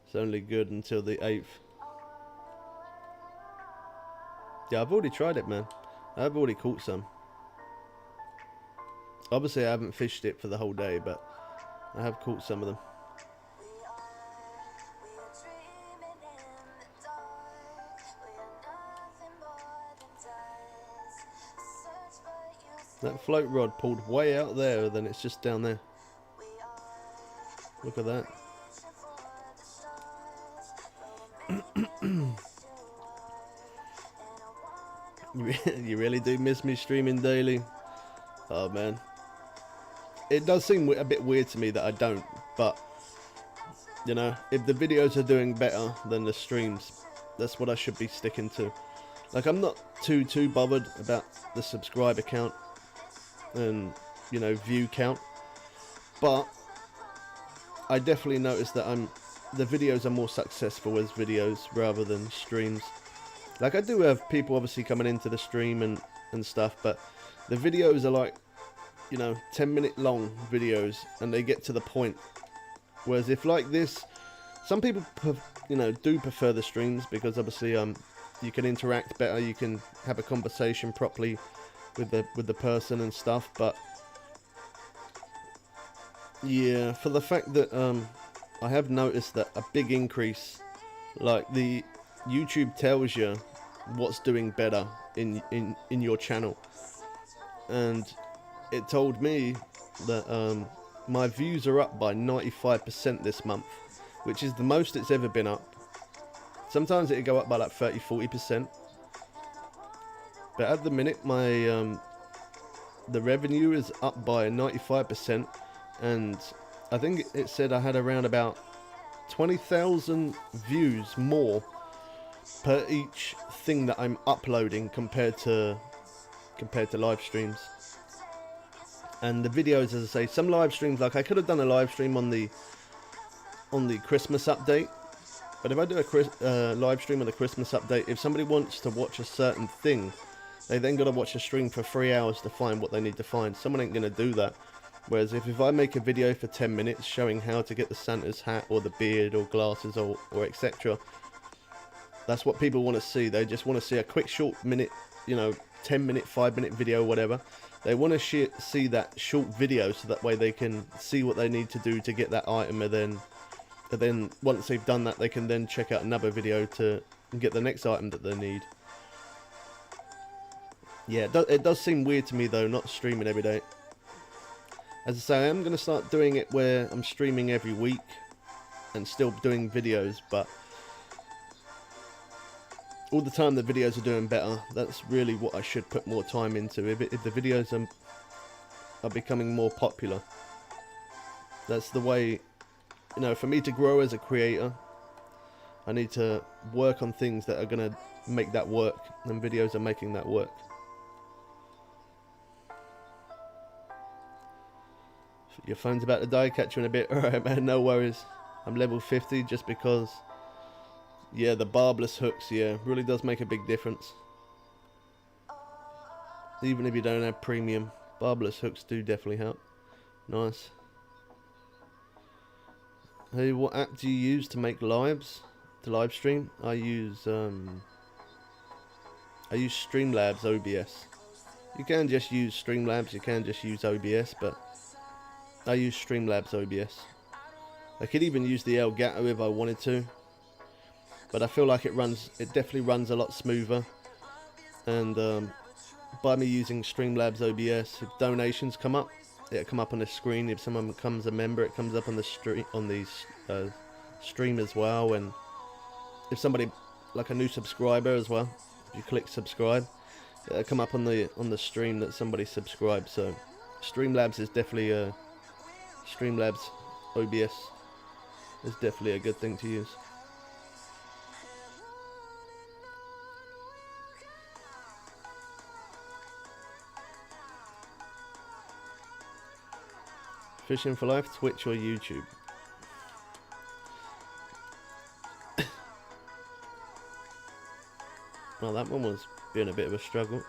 It's only good until the 8th. Yeah, I've already tried it, man. I've already caught some. Obviously I haven't fished it for the whole day, but I have caught some of them. That float rod pulled way out there, then it's just down there. Look at that. You really do miss me streaming daily? Oh man. It does seem a bit weird to me that I don't, but you know, if the videos are doing better than the streams, that's what I should be sticking to. Like, I'm not too bothered about the subscriber count and, you know, view count, but I definitely notice that the videos are more successful as videos rather than streams. Like, I do have people obviously coming into the stream and stuff, but the videos are like, you know, 10-minute long videos and they get to the point. Whereas if like this, some people you know, do prefer the streams because obviously you can interact better, you can have a conversation properly with the person and stuff. But yeah, for the fact that I have noticed that a big increase, like the YouTube tells you what's doing better in your channel, and it told me that my views are up by 95% this month, which is the most it's ever been up. Sometimes it'll go up by like 30-40%, but at the minute my the revenue is up by 95%, and I think it said I had around about 20,000 views more per each thing that I'm uploading compared to live streams. And the videos, as I say, some live streams, like I could have done a live stream on the Christmas update, but if I do a live stream on the Christmas update, if somebody wants to watch a certain thing, they then got to watch a stream for 3 hours to find what they need to find. Someone ain't going to do that. Whereas if I make a video for 10 minutes showing how to get the Santa's hat or the beard or glasses or etc., that's what people want to see. They just want to see a quick short minute, you know, 10-minute, 5-minute video, whatever. They want to see that short video so that way they can see what they need to do to get that item, and then once they've done that, they can then check out another video to get the next item that they need. Yeah, it does seem weird to me though, not streaming every day. As I say, I am going to start doing it where I'm streaming every week and still doing videos, but all the time the videos are doing better. That's really what I should put more time into. If the videos are becoming more popular, that's the way, you know, for me to grow as a creator, I need to work on things that are going to make that work, and videos are making that work. Your phone's about to die, catch you in a bit. Alright man, no worries. I'm level 50 just because, yeah, the barbless hooks, yeah, really does make a big difference. Even if you don't have premium, barbless hooks do definitely help. Nice. Hey, what app do you use to make lives? To live stream? I use I use Streamlabs OBS. You can just use Streamlabs, you can just use OBS, but I use Streamlabs OBS. I could even use the Elgato if I wanted to, but I feel like it definitely runs a lot smoother. And by me using Streamlabs OBS, if donations come up, it'll come up on the screen. If someone becomes a member, it comes up on the stream as well. And if somebody, like a new subscriber as well, if you click subscribe, it'll come up on the stream that somebody subscribed. So Streamlabs is definitely Streamlabs OBS is definitely a good thing to use. Fishing for Life, Twitch or YouTube? Well, that one was being a bit of a struggle.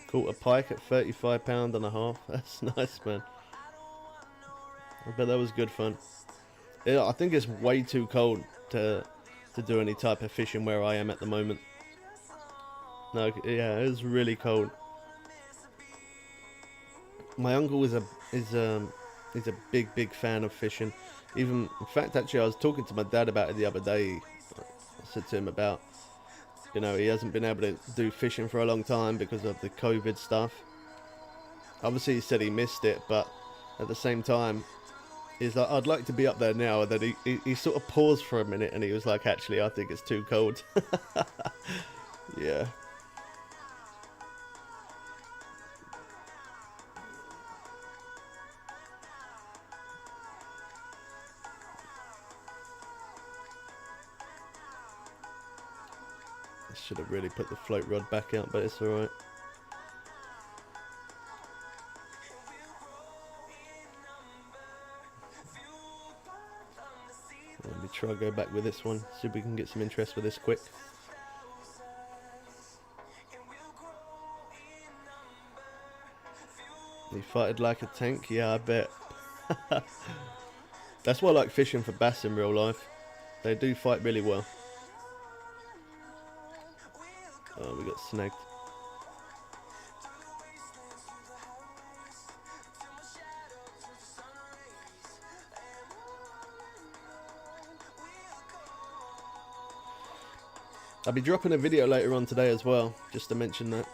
Caught a pike at 35.5 £. That's nice, man. I bet that was good fun. Yeah, I think it's way too cold to do any type of fishing where I am at the moment. No, yeah, it was really cold. My uncle is a big fan of fishing. Even, in fact, actually, I was talking to my dad about it the other day. I said to him about, you know, he hasn't been able to do fishing for a long time because of the COVID stuff. Obviously, he said he missed it, but at the same time, he's like, I'd like to be up there now. And then he sort of paused for a minute and he was like, actually, I think it's too cold. Yeah. I should have really put the float rod back out, but it's alright. Let me try to go back with this one, see if we can get some interest with this quick. He fighted like a tank, yeah, I bet. That's why I like fishing for bass in real life. They do fight really well. Oh, we got snagged. I'll be dropping a video later on today as well, just to mention that.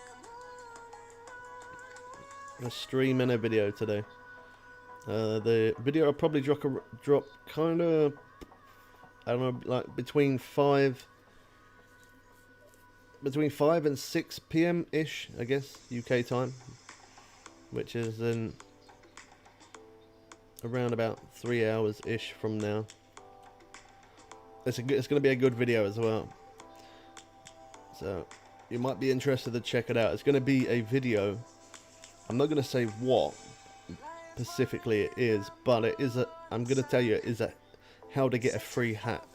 A stream and a video today. The video I'll probably drop kind of, I don't know, like between 5 and 6 p.m. ish, I guess, UK time, which is in around about 3 hours ish from now. It's going to be a good video as well, so you might be interested to check it out. It's going to be a video. I'm not going to say what specifically it is, but it is I'm going to tell you it is how to get a free hat,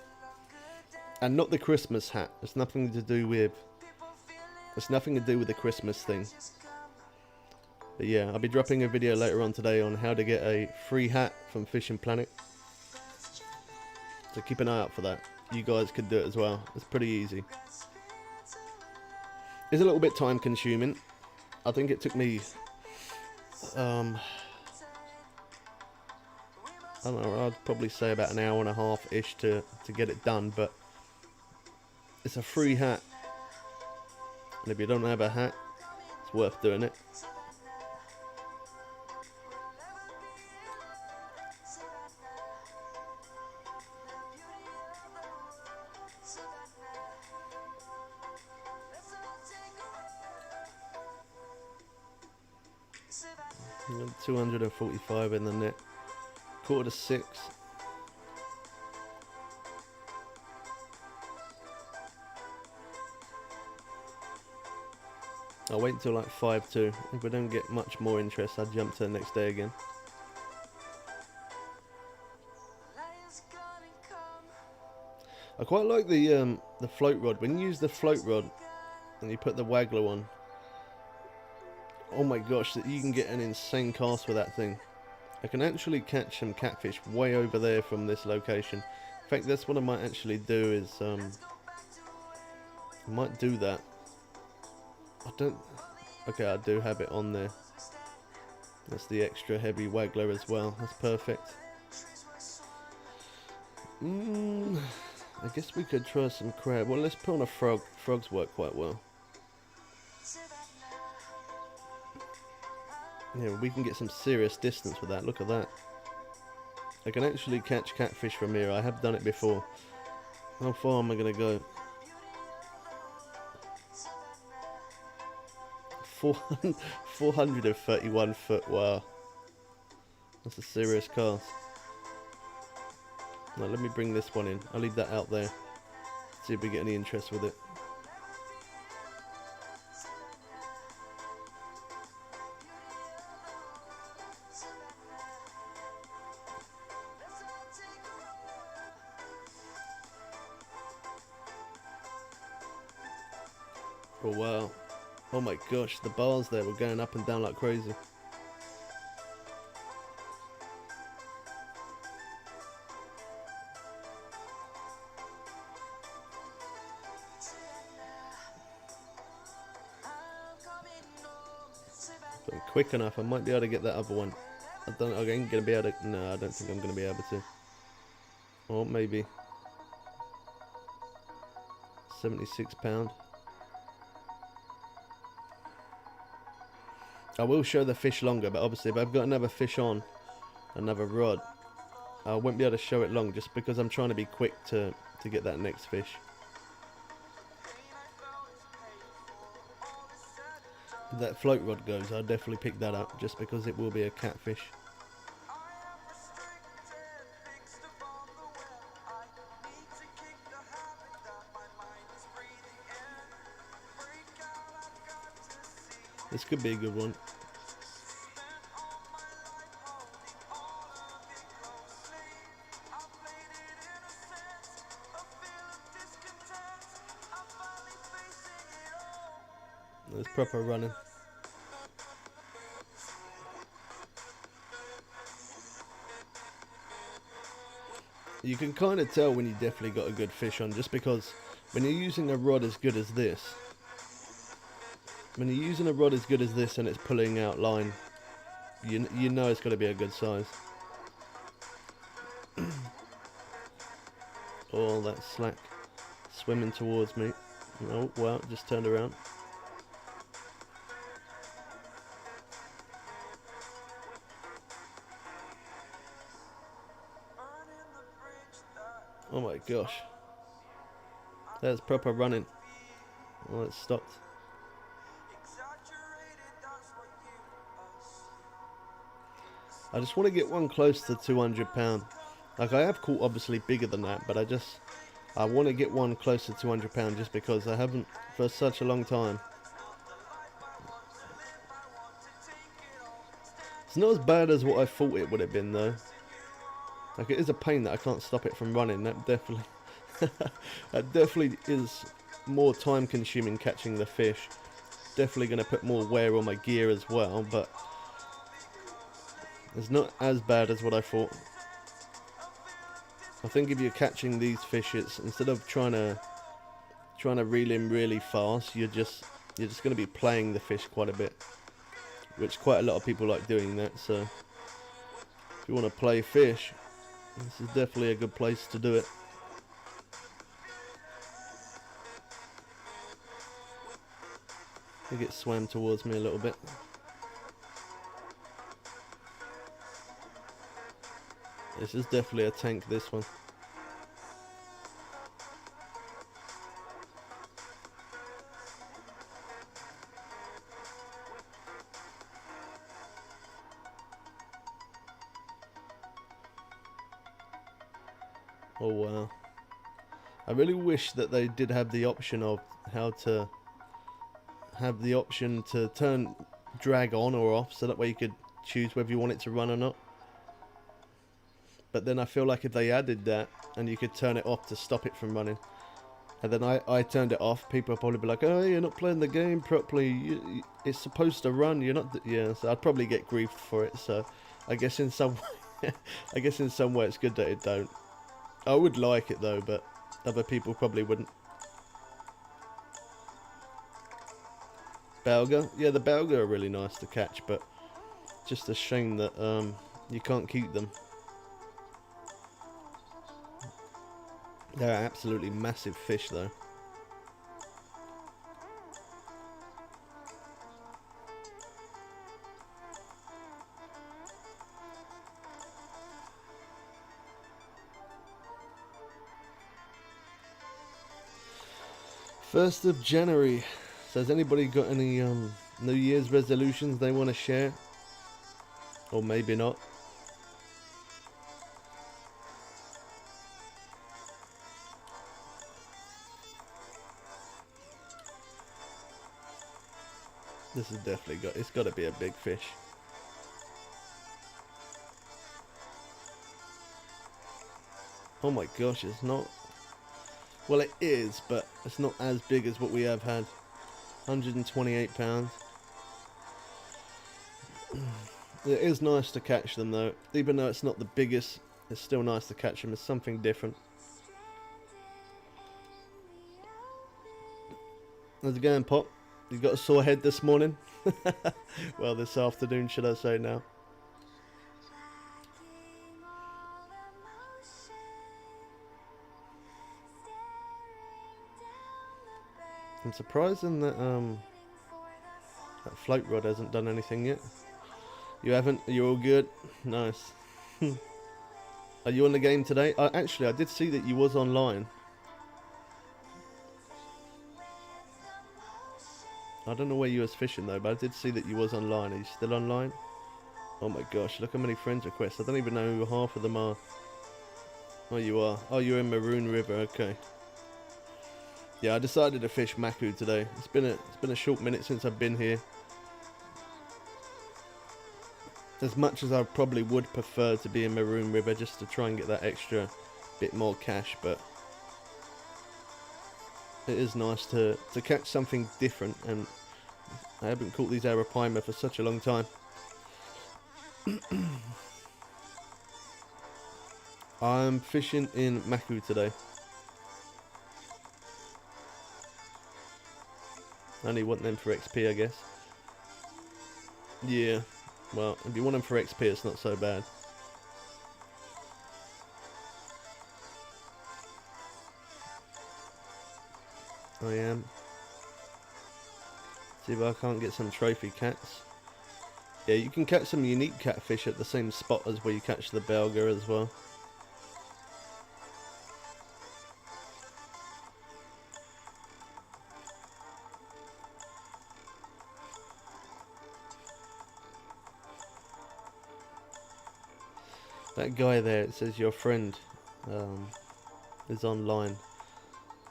and not the Christmas hat. It's nothing to do with the Christmas thing. But yeah, I'll be dropping a video later on today on how to get a free hat from Fishing Planet. So keep an eye out for that. You guys could do it as well. It's pretty easy. It's a little bit time consuming. I think it took me I don't know, I'd probably say about an hour and a half ish to get it done, but it's a free hat. And if you don't have a hat, it's worth doing it. And 245 in the net. 5:45. I'll wait until like 5:02. If we don't get much more interest, I'll jump to the next day again. I quite like the float rod. When you use the float rod and you put the waggler on, Oh my gosh, that you can get an insane cast with that thing. I can actually catch some catfish way over there from this location. In fact, that's what I might actually do is, I might do that. I don't, okay, I do have it on there. That's the extra heavy waggler as well. That's perfect. I guess we could try some crab. Well, let's put on a frog. Frogs work quite well. Yeah, we can get some serious distance with that. Look at that. I can actually catch catfish from here. I have done it before. How far am I going to go? 431 foot. Wow. That's a serious cast. Now let me bring this one in. I'll leave that out there. See if we get any interest with it. Oh wow. Oh my gosh, the bars there were going up and down like crazy. If I'm quick enough, I might be able to get that other one. I ain't gonna be able to. No, I don't think I'm gonna be able to. Or maybe. £76. I will show the fish longer, but obviously if I've got another fish on, another rod, I won't be able to show it long just because I'm trying to be quick to get that next fish. If that float rod goes, I'll definitely pick that up just because it will be a catfish. This could be a good one. It's proper running. You can kind of tell when you definitely got a good fish on, just because when you're using a rod as good as this, and it's pulling out line, you know it's got to be a good size. Oh, that slack swimming towards me. Oh, well, just turned around. Oh my gosh. That's proper running. Oh, it stopped. I just want to get one close to £200. Like, I have caught obviously bigger than that, but I want to get one close to £200 just because I haven't for such a long time. It's not as bad as what I thought it would have been though. Like, it is a pain that I can't stop it from running. That definitely that definitely is more time consuming catching the fish. Definitely going to put more wear on my gear as well, but it's not as bad as what I thought. I think if you're catching these fish, it's instead of trying to reel in really fast, you're just going to be playing the fish quite a bit, which quite a lot of people like doing that. So if you want to play fish, this is definitely a good place to do it. I think it swam towards me a little bit. This is definitely a tank, this one. Oh wow. I really wish that they did have the option of how to have the option to turn drag on or off, so that way you could choose whether you want it to run or not. But then I feel like if they added that and you could turn it off to stop it from running, and then I turned it off, people are probably be like, oh, you're not playing the game properly, it's supposed to run, you're not, yeah, so I'd probably get griefed for it, so I guess in some way, I guess in some way it's good that it don't. I would like it though, but other people probably wouldn't. Belga, yeah, the Belga are really nice to catch, but just a shame that you can't keep them. They're absolutely massive fish though. First of January. So has anybody got any New Year's resolutions they want to share? Or maybe not. This has definitely got, it's got to be a big fish. Oh my gosh, it's not. Well, it is, but it's not as big as what we have had. 128 pounds. It is nice to catch them though. Even though it's not the biggest, it's still nice to catch them. It's something different. How's it going, Pop? You got a sore head this morning? Well, this afternoon, should I say now. I'm surprised that that float rod hasn't done anything yet. You haven't? Are you all good? Nice. Are you on the game today? Actually, I did see that you was online. I don't know where you was fishing though, but I did see that you was online. Are you still online? Oh my gosh, look how many friends requests. I don't even know who half of them are. Oh, you are. Oh, you're in Maroon River. Okay. Yeah, I decided to fish Maku today. It's been a short minute since I've been here. As much as I probably would prefer to be in Maroon River just to try and get that extra bit more cash, but it is nice to catch something different, and I haven't caught these arapaima for such a long time. I'm fishing in Maku today. I only want them for XP, I guess. Yeah, well, if you want them for XP, it's not so bad. I am. See if I can't get some trophy cats. Yeah, you can catch some unique catfish at the same spot as where you catch the Belga as well. That guy there, it says your friend is online.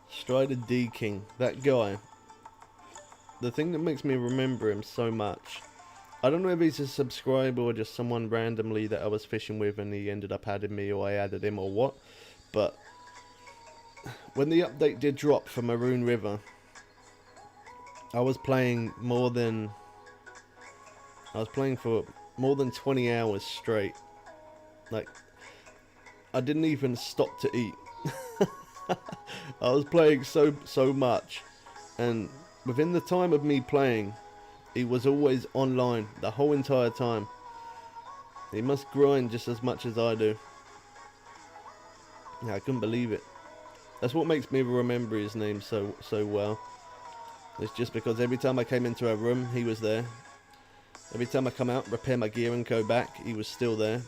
Strider D King, that guy. The thing that makes me remember him so much, I don't know if he's a subscriber or just someone randomly that I was fishing with and he ended up adding me or I added him or what, but when the update did drop for Maroon River, I was playing for more than 20 hours straight. Like, I didn't even stop to eat. I was playing so much, and within the time of me playing, he was always online the whole entire time. He must grind just as much as I do. Yeah, I couldn't believe it. That's what makes me remember his name so well. It's just because every time I came into a room, he was there. Every time I come out, repair my gear and go back, he was still there.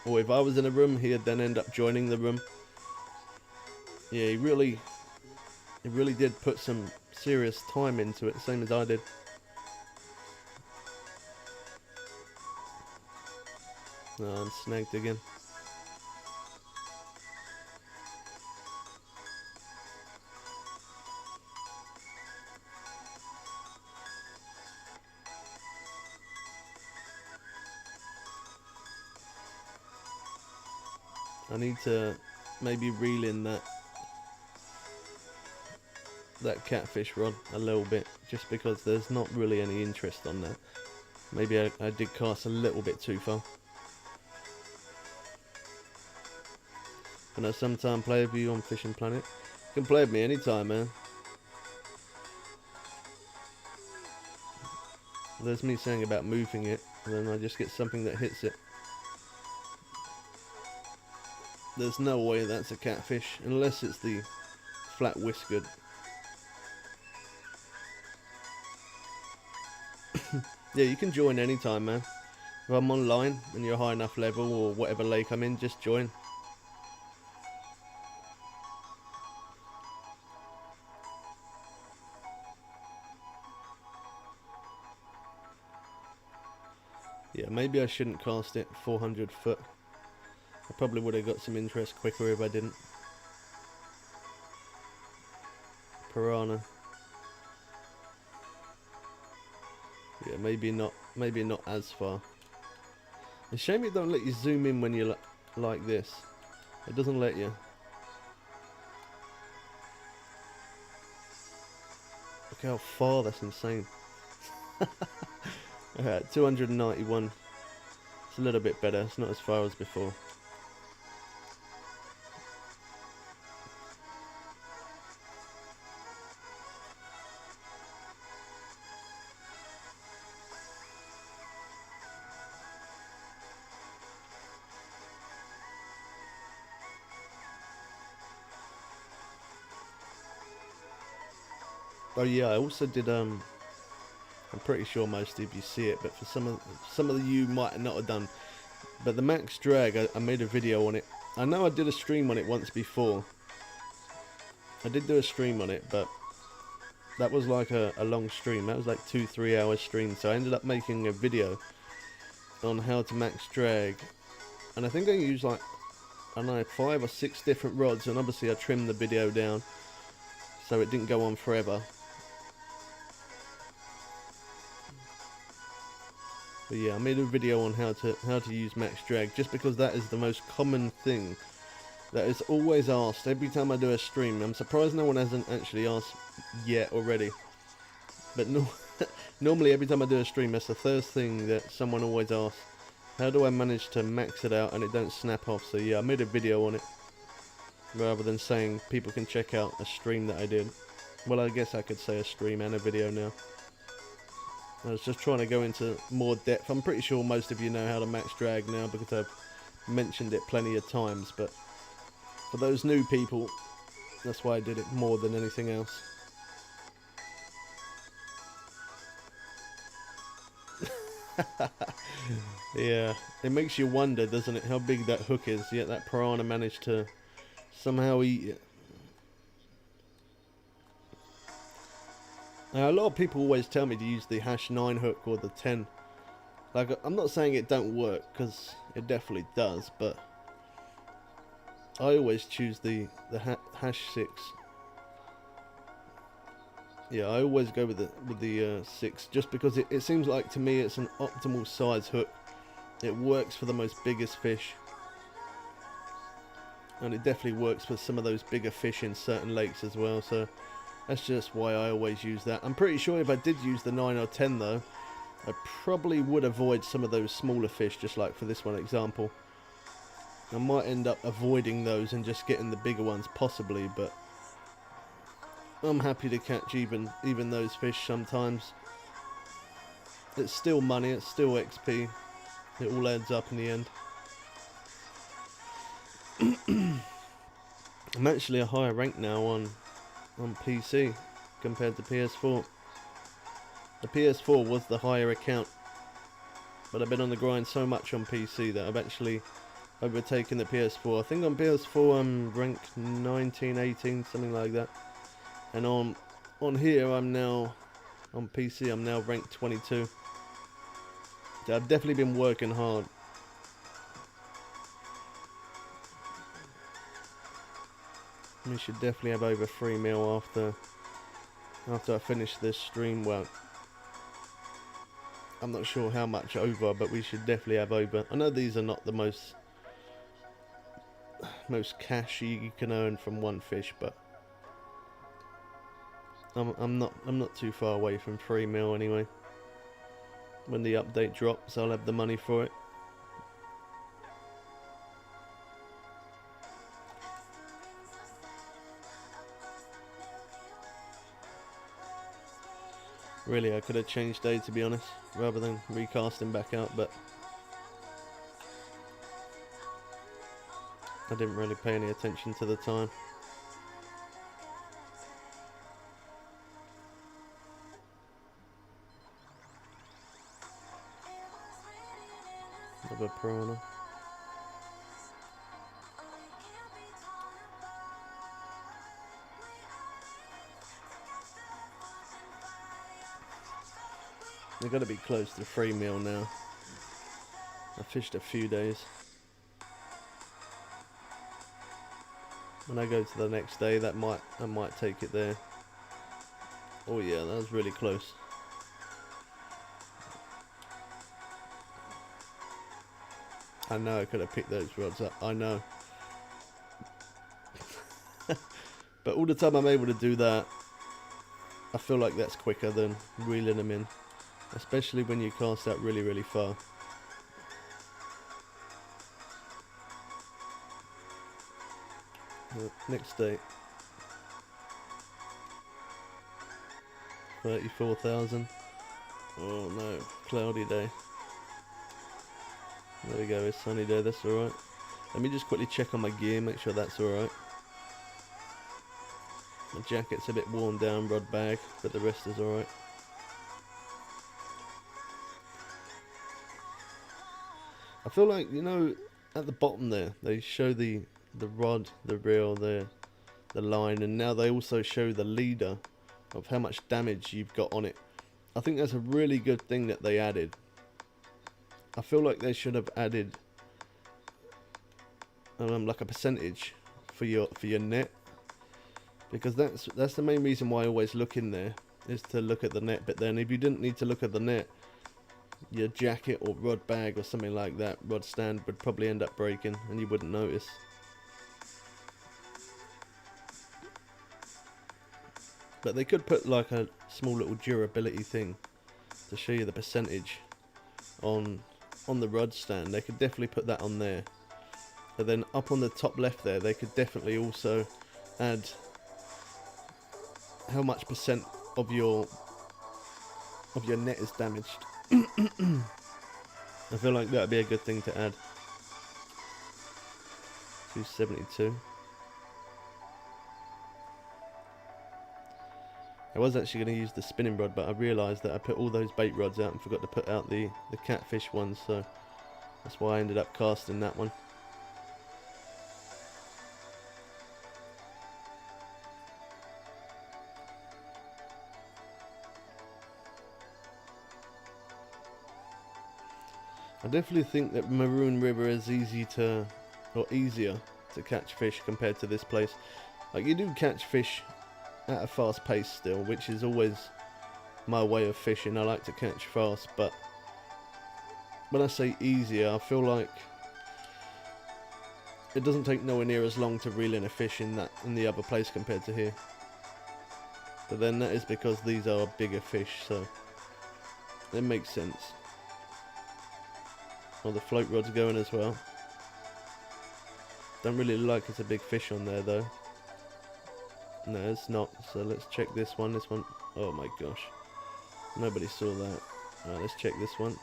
Or if I was in a room, he'd then end up joining the room. Yeah, he really did put some serious time into it, same as I did. Oh, I'm snagged again. I need to maybe reel in that. that catfish rod a little bit, just because there's not really any interest on that. Maybe I did cast a little bit too far. Can I sometime play with you on Fishing Planet? You can play with me anytime, man. There's me saying about moving it, and then I just get something that hits it. There's no way that's a catfish, unless it's the flat whiskered. Yeah, you can join anytime, man. If I'm online and you're high enough level, or whatever lake I'm in, just join. Yeah, maybe I shouldn't cast it 400 foot. I probably would have got some interest quicker if I didn't. Piranha. Yeah, maybe not as far. It's a shame it don't let you zoom in when you're like this. It doesn't let you. Look how far, that's insane. Alright, 291. It's a little bit better, it's not as far as before. Oh yeah, I also did I'm pretty sure most of you see it, but for some of you might not have done. But the max drag, I made a video on it. I know I did a stream on it once before. I did do a stream on it, but that was like a long stream. That was like 2-3 hour stream. So I ended up making a video on how to max drag, and I think I used like, I don't know, 5 or 6 different rods, and obviously I trimmed the video down so it didn't go on forever. But yeah, I made a video on how to use max drag, just because that is the most common thing that is always asked every time I do a stream. I'm surprised no one hasn't actually asked yet already. But no, normally every time I do a stream, that's the first thing that someone always asks. How do I manage to max it out and it don't snap off? So yeah, I made a video on it, rather than saying people can check out a stream that I did. Well, I guess I could say a stream and a video now. I was just trying to go into more depth. I'm pretty sure most of you know how to max drag now, because I've mentioned it plenty of times, but for those new people, that's why I did it more than anything else. Yeah, it makes you wonder, doesn't it, how big that hook is, yet that piranha managed to somehow eat it. Now, a lot of people always tell me to use the #9 hook or the 10. Like, I'm not saying it don't work, because it definitely does, but I always choose the #6. Yeah, I always go with the 6, just because it seems like, to me, it's an optimal size hook. It works for the most biggest fish, and it definitely works for some of those bigger fish in certain lakes as well. So that's just why I always use that. I'm pretty sure if I did use the 9 or 10 though, I probably would avoid some of those smaller fish, just like for this one example. I might end up avoiding those and just getting the bigger ones possibly, but I'm happy to catch even those fish sometimes. It's still money, it's still XP. It all adds up in the end. I'm actually a higher rank now on PC compared to PS4. The PS4 was the higher account, but I've been on the grind so much on PC that I've actually overtaken the PS4. I think on PS4 I'm ranked 19, 18, something like that. And on here I'm now, on PC I'm now ranked 22. So I've definitely been working hard. We should definitely have over 3 mil after I finish this stream. Well, I'm not sure how much over, but we should definitely have over. I know these are not the most cash you can earn from one fish, but I'm not too far away from 3 mil anyway. When the update drops, I'll have the money for it. Really, I could have changed day, to be honest, rather than recasting back out, but I didn't really pay any attention to the time. Another piranha. They've got to be close to 3 mil now. I fished a few days. When I go to the next day, I might take it there. Oh yeah, that was really close. I know I could have picked those rods up. I know. But all the time I'm able to do that, I feel like that's quicker than reeling them in. Especially when you cast out really, really far. Next day. 34,000. Oh no, cloudy day. There we go, it's sunny day, that's alright. Let me just quickly check on my gear, make sure that's alright. My jacket's a bit worn down, rod bag, but the rest is alright. I feel like, you know, at the bottom there, they show the rod, the reel, the line, and now they also show the leader of how much damage you've got on it. I think that's a really good thing that they added. I feel like they should have added like a percentage for your net, because that's the main reason why I always look in there, is to look at the net. But then if you didn't need to look at the net, your jacket or rod bag or something like that, rod stand, would probably end up breaking and you wouldn't notice. But they could put like a small little durability thing to show you the percentage on the rod stand. They could definitely put that on there. But then up on the top left there, they could definitely also add how much percent of your net is damaged. I feel like that'd be a good thing to add. 272. I was actually going to use the spinning rod, but I realised that I put all those bait rods out and forgot to put out the catfish ones, so that's why I ended up casting that one. I definitely think that Maroon River is easier to catch fish compared to this place. Like, you do catch fish at a fast pace still, which is always my way of fishing. I like to catch fast, but when I say easier, I feel like it doesn't take nowhere near as long to reel in a fish in the other place compared to here. But then that is because these are bigger fish, so it makes sense. Oh, the float rod's going as well. Don't really look like it's a big fish on there though. No, it's not. So let's check this one. This one, oh my gosh, nobody saw that. Alright, let's check this one.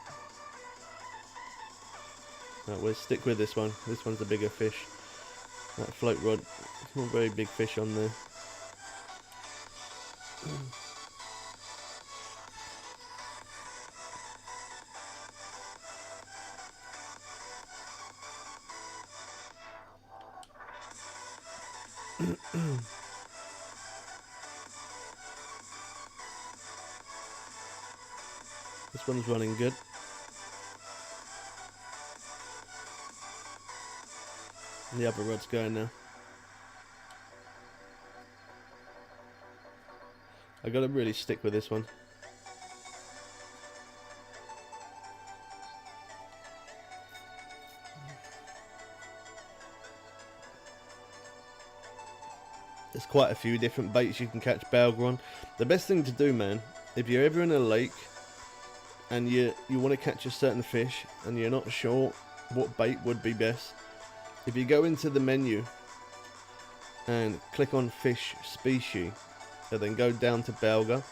Alright, we'll stick with this one. This one's a bigger fish. That float rod, not very big fish on there. This one's running good. The other rod's going now. I gotta really stick with this one. There's quite a few different baits you can catch belga on. The best thing to do, man, if you're ever in a lake and you want to catch a certain fish and you're not sure what bait would be best, if you go into the menu and click on fish species and then go down to belga,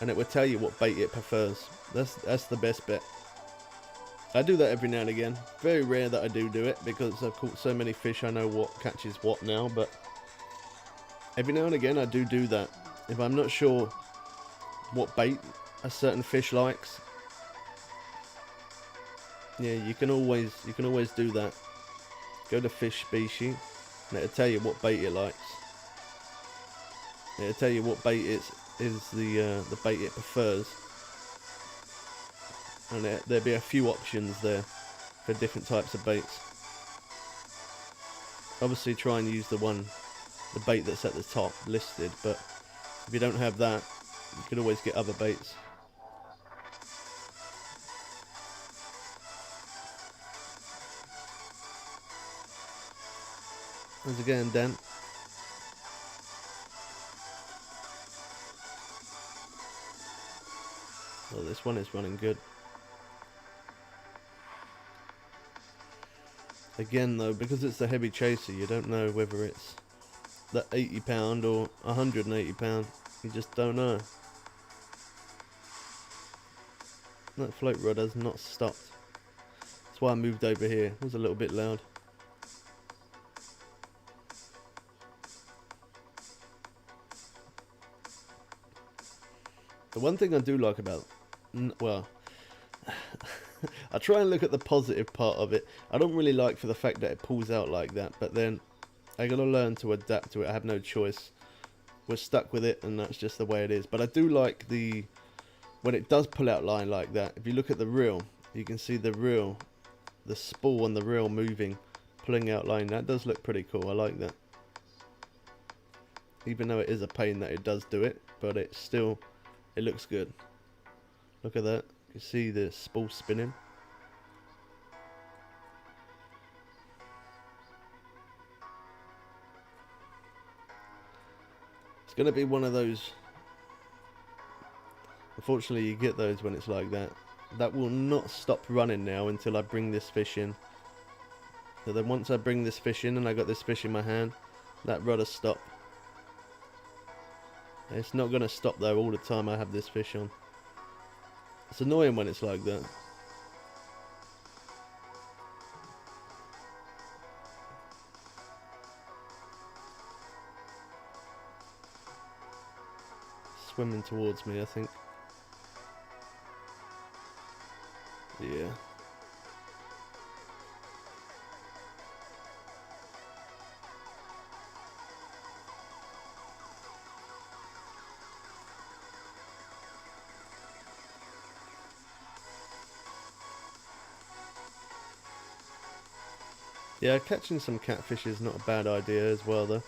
and it will tell you what bait it prefers. That's the best bet. I do that every now and again. Very rare that I do it because I've caught so many fish I know what catches what now, but every now and again I do that. If I'm not sure what bait a certain fish likes, yeah, you can always do that. Go to fish species and it'll tell you what bait it likes. It'll tell you what bait is the bait it prefers. And there'll be a few options there for different types of baits. Obviously try and use the bait that's at the top listed, but if you don't have that, you can always get other baits. How's it going, Dan? Well, this one is running good. Again though, because it's a heavy chaser, you don't know whether it's that 80 pound or 180 pound. You just don't know. That float rod has not stopped. That's why I moved over here. It was a little bit loud. The one thing I do like about, well, I try and look at the positive part of it. I don't really like for the fact that it pulls out like that, but then I gotta learn to adapt to it. I have no choice. We're stuck with it, and that's just the way it is. But I do like when it does pull out line like that. If you look at the reel, you can see the spool on the reel moving, pulling out line. That does look pretty cool. I like that. Even though it is a pain that it does do it, but it looks good. Look at that. You can see the spool spinning. It's going to be one of those. Unfortunately, you get those when it's like that. That will not stop running now until I bring this fish in. So then once I bring this fish in and I got this fish in my hand, that rudder stop. It's not going to stop though all the time I have this fish on. It's annoying when it's like that. Swimming towards me, I think. Yeah. Yeah, catching some catfish is not a bad idea as well though.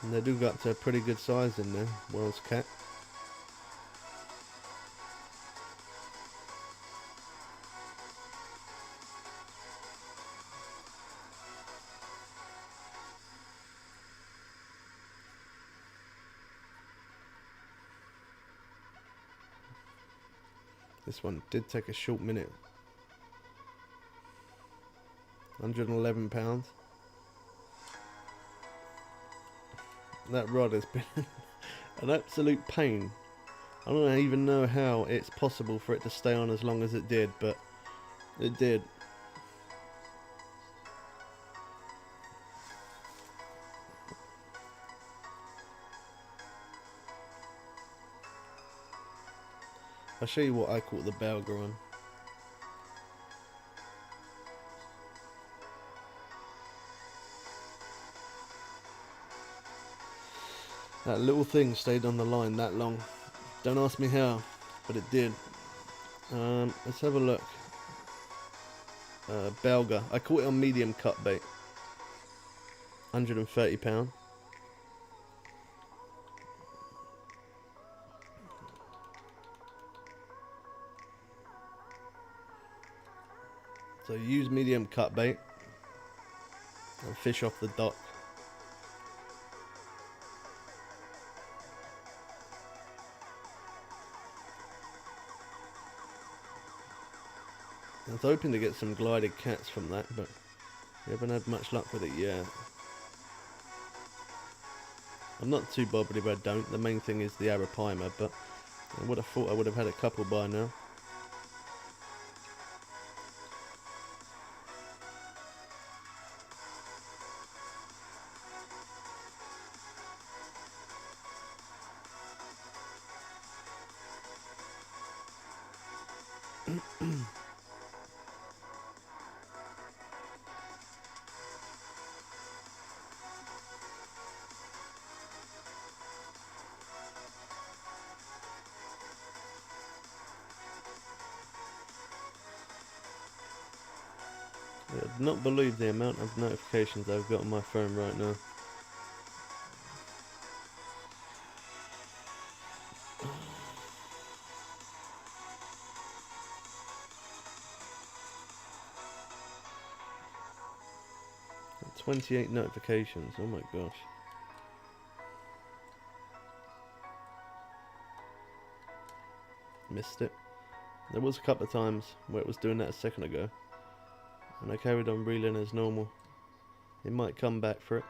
And they do got to a pretty good size in there, Wells cat. This one did take a short minute. 111 pounds. That rod has been an absolute pain. I don't even know how it's possible for it to stay on as long as it did, but it did. I'll show you what I caught the belga on. That little thing stayed on the line that long. Don't ask me how, but it did. Let's have a look. Belga. I caught it on medium cut bait. 130 pound. So use medium cut bait and fish off the dock. I was hoping to get some glided cats from that, but we haven't had much luck with it yet. I'm not too bothered if I don't. The main thing is the arapaima, but I would have thought I would have had a couple by now. I do not believe the amount of notifications I've got on my phone right now. Got 28 notifications, oh my gosh. Missed it. There was a couple of times where it was doing that a second ago, and I carried on reeling as normal. It might come back for it.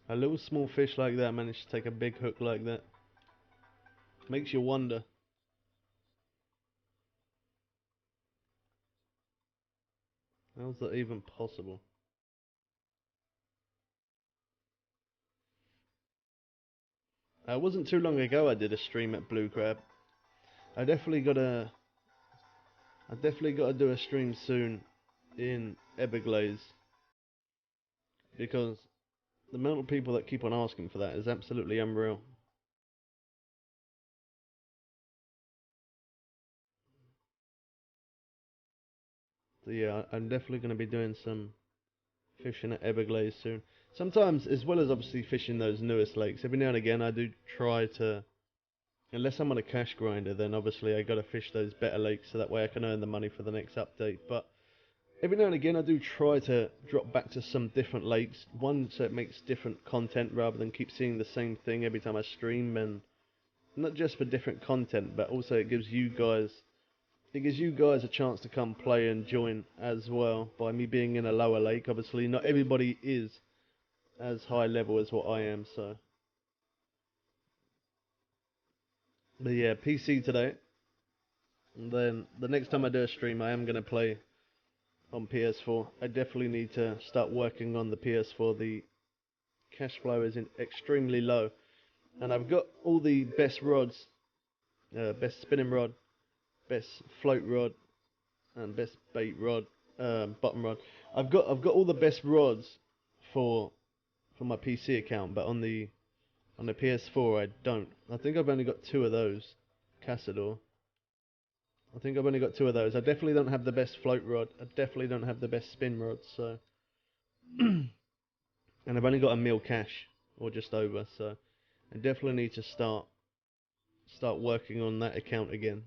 A little small fish like that managed to take a big hook like that. Makes you wonder. How's that even possible? It wasn't too long ago I did a stream at Blue Crab. I definitely gotta do a stream soon in Everglades, because the amount of people that keep on asking for that is absolutely unreal. So yeah, I'm definitely going to be doing some fishing at Everglades soon. Sometimes, as well as obviously fishing those newest lakes, every now and again I do try to, unless I'm on a cash grinder, then obviously I got to fish those better lakes so that way I can earn the money for the next update. But every now and again I do try to drop back to some different lakes, one so it makes different content rather than keep seeing the same thing every time I stream, and not just for different content, but also it gives you guys a chance to come play and join as well. By me being in a lower lake, obviously not everybody is as high level as what I am, so. But yeah, PC today. And then the next time I do a stream, I am going to play on PS4. I definitely need to start working on the PS4. The cash flow is extremely low. And I've got all the best rods, best spinning rod, best float rod, and best bait rod, bottom rod. I've got all the best rods for my PC account, but on the PS4 I don't. I think I've only got two of those, Casador. I think I've only got two of those. I definitely don't have the best float rod. I definitely don't have the best spin rod. So, and I've only got a mil cash or just over. So, I definitely need to start working on that account again.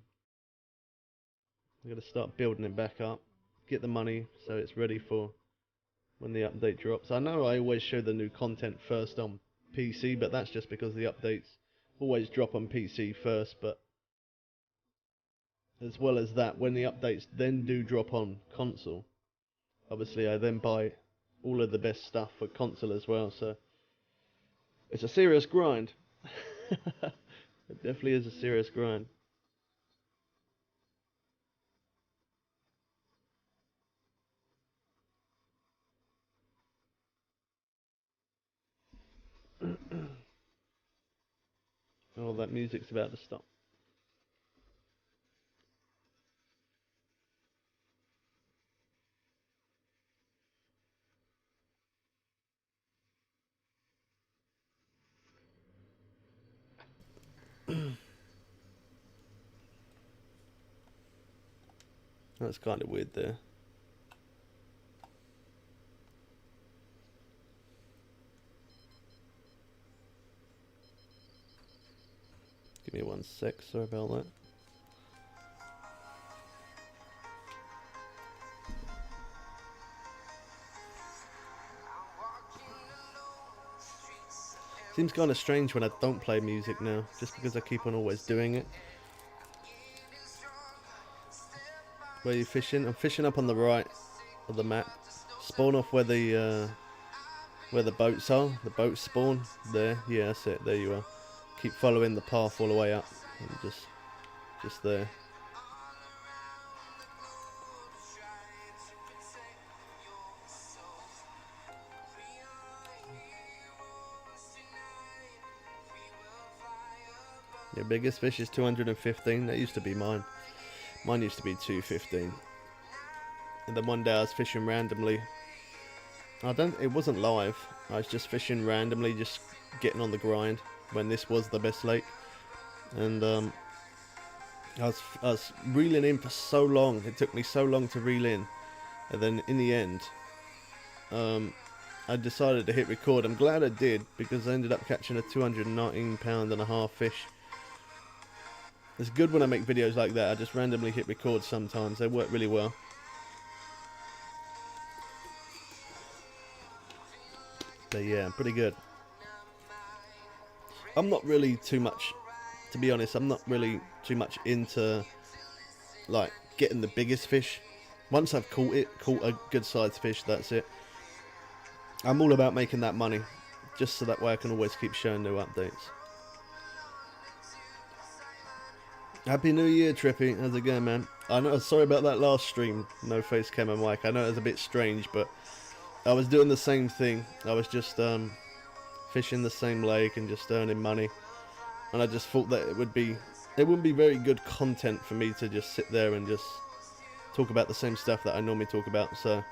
I'm gonna start building it back up, get the money so it's ready for when the update drops. I know I always show the new content first on PC, but that's just because the updates always drop on PC first. But as well as that, when the updates then do drop on console, obviously I then buy all of the best stuff for console as well. So it's a serious grind. It definitely is a serious grind. Oh, that music's about to stop. That's kind of weird there. Give me 1 sec, sorry about that. Seems kind of strange when I don't play music now, just because I keep on always doing it. Where are you fishing? I'm fishing up on the right of the map. Spawn off where the boats are. The boats spawn there. Yeah, that's it. There you are. Keep following the path all the way up. And just there. Your biggest fish is 215. That used to be mine. Mine used to be 215. And then one day I was fishing randomly. It wasn't live. I was just fishing randomly, just getting on the grind when this was the best lake. And I was reeling in for so long. It took me so long to reel in. And then in the end, I decided to hit record. I'm glad I did, because I ended up catching a 219.5 fish. It's good when I make videos like that. I just randomly hit record sometimes. They work really well. But yeah, pretty good. I'm not really too much, to be honest, I'm not really too much into like getting the biggest fish. Once I've caught a good sized fish, that's it. I'm all about making that money, just so that way I can always keep showing new updates. Happy New Year, Trippy. How's it going, man? I know. Sorry about that last stream. No face cam and mic. I know it was a bit strange, but I was doing the same thing. I was just fishing the same lake and just earning money, and I just thought that it wouldn't be very good content for me to just sit there and just talk about the same stuff that I normally talk about. So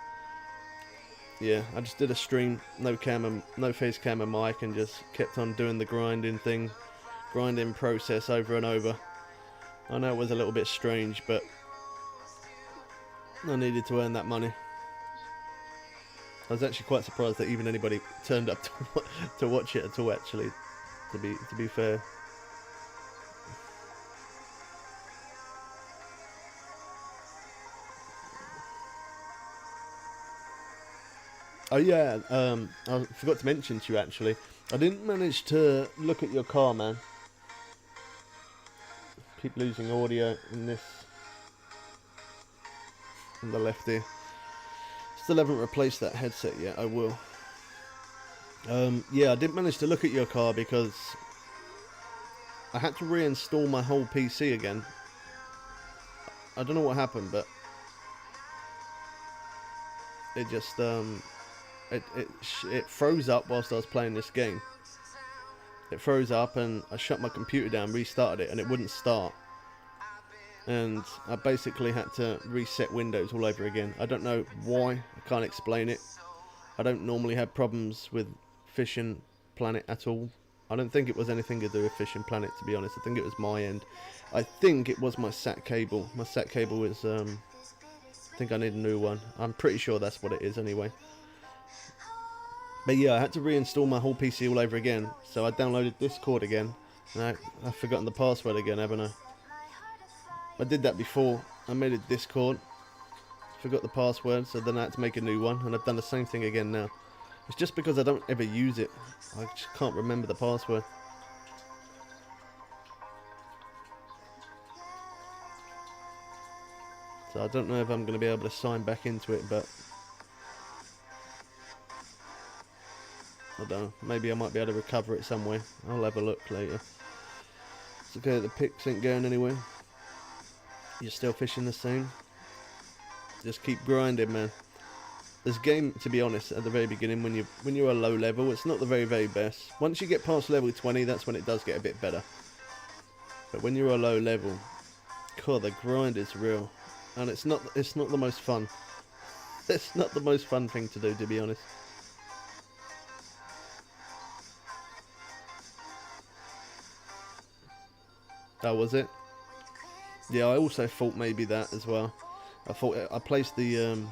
yeah, I just did a stream, no face cam and mic, and just kept on doing the grinding process over and over. I know it was a little bit strange, but I needed to earn that money. I was actually quite surprised that even anybody turned up to watch it at all, actually, to be fair. Oh yeah, I forgot to mention to you, actually, I didn't manage to look at your car, man. Keep losing audio in this, on the left here. Still haven't replaced that headset yet. I will. Yeah, I didn't manage to look at your car because I had to reinstall my whole PC again. I don't know what happened, but it just it froze up whilst I was playing this game. It froze up, and I shut my computer down, restarted it, and it wouldn't start. And I basically had to reset Windows all over again. I don't know why. I can't explain it. I don't normally have problems with Fishing Planet at all. I don't think it was anything to do with Fishing Planet, to be honest. I think it was my end. I think it was my SAT cable. My SAT cable is, I think I need a new one. I'm pretty sure that's what it is anyway. But yeah, I had to reinstall my whole PC all over again. So I downloaded Discord again. And I've forgotten the password again, haven't I? I did that before. I made a Discord. Forgot the password, so then I had to make a new one. And I've done the same thing again now. It's just because I don't ever use it. I just can't remember the password. So I don't know if I'm going to be able to sign back into it, but I don't know. Maybe I might be able to recover it somewhere. I'll have a look later. It's okay, the pics ain't going anywhere. You're still fishing the same. Just keep grinding, man. This game, to be honest, at the very beginning, when you're a low level, it's not the very best. Once you get past level 20, that's when it does get a bit better. But when you're a low level, God, the grind is real, and it's not the most fun. It's not the most fun thing to do, to be honest. Oh, was it? Yeah, I also thought maybe that as well. I thought I replaced the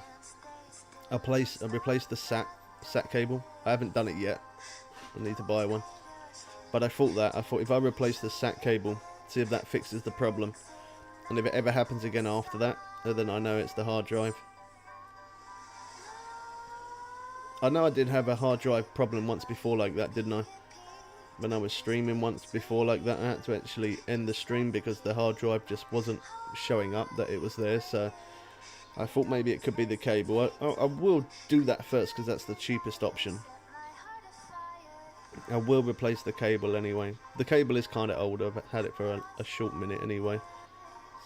SAT cable. I haven't done it yet. I need to buy one. But I thought if I replace the SAT cable, see if that fixes the problem. And if it ever happens again after that, then I know it's the hard drive. I know I did have a hard drive problem once before like that, didn't I? When I was streaming once before like that, I had to actually end the stream because the hard drive just wasn't showing up that it was there. So I thought maybe it could be the cable. I will do that first because that's the cheapest option. I will replace the cable anyway. The cable is kind of old. I've had it for a short minute anyway.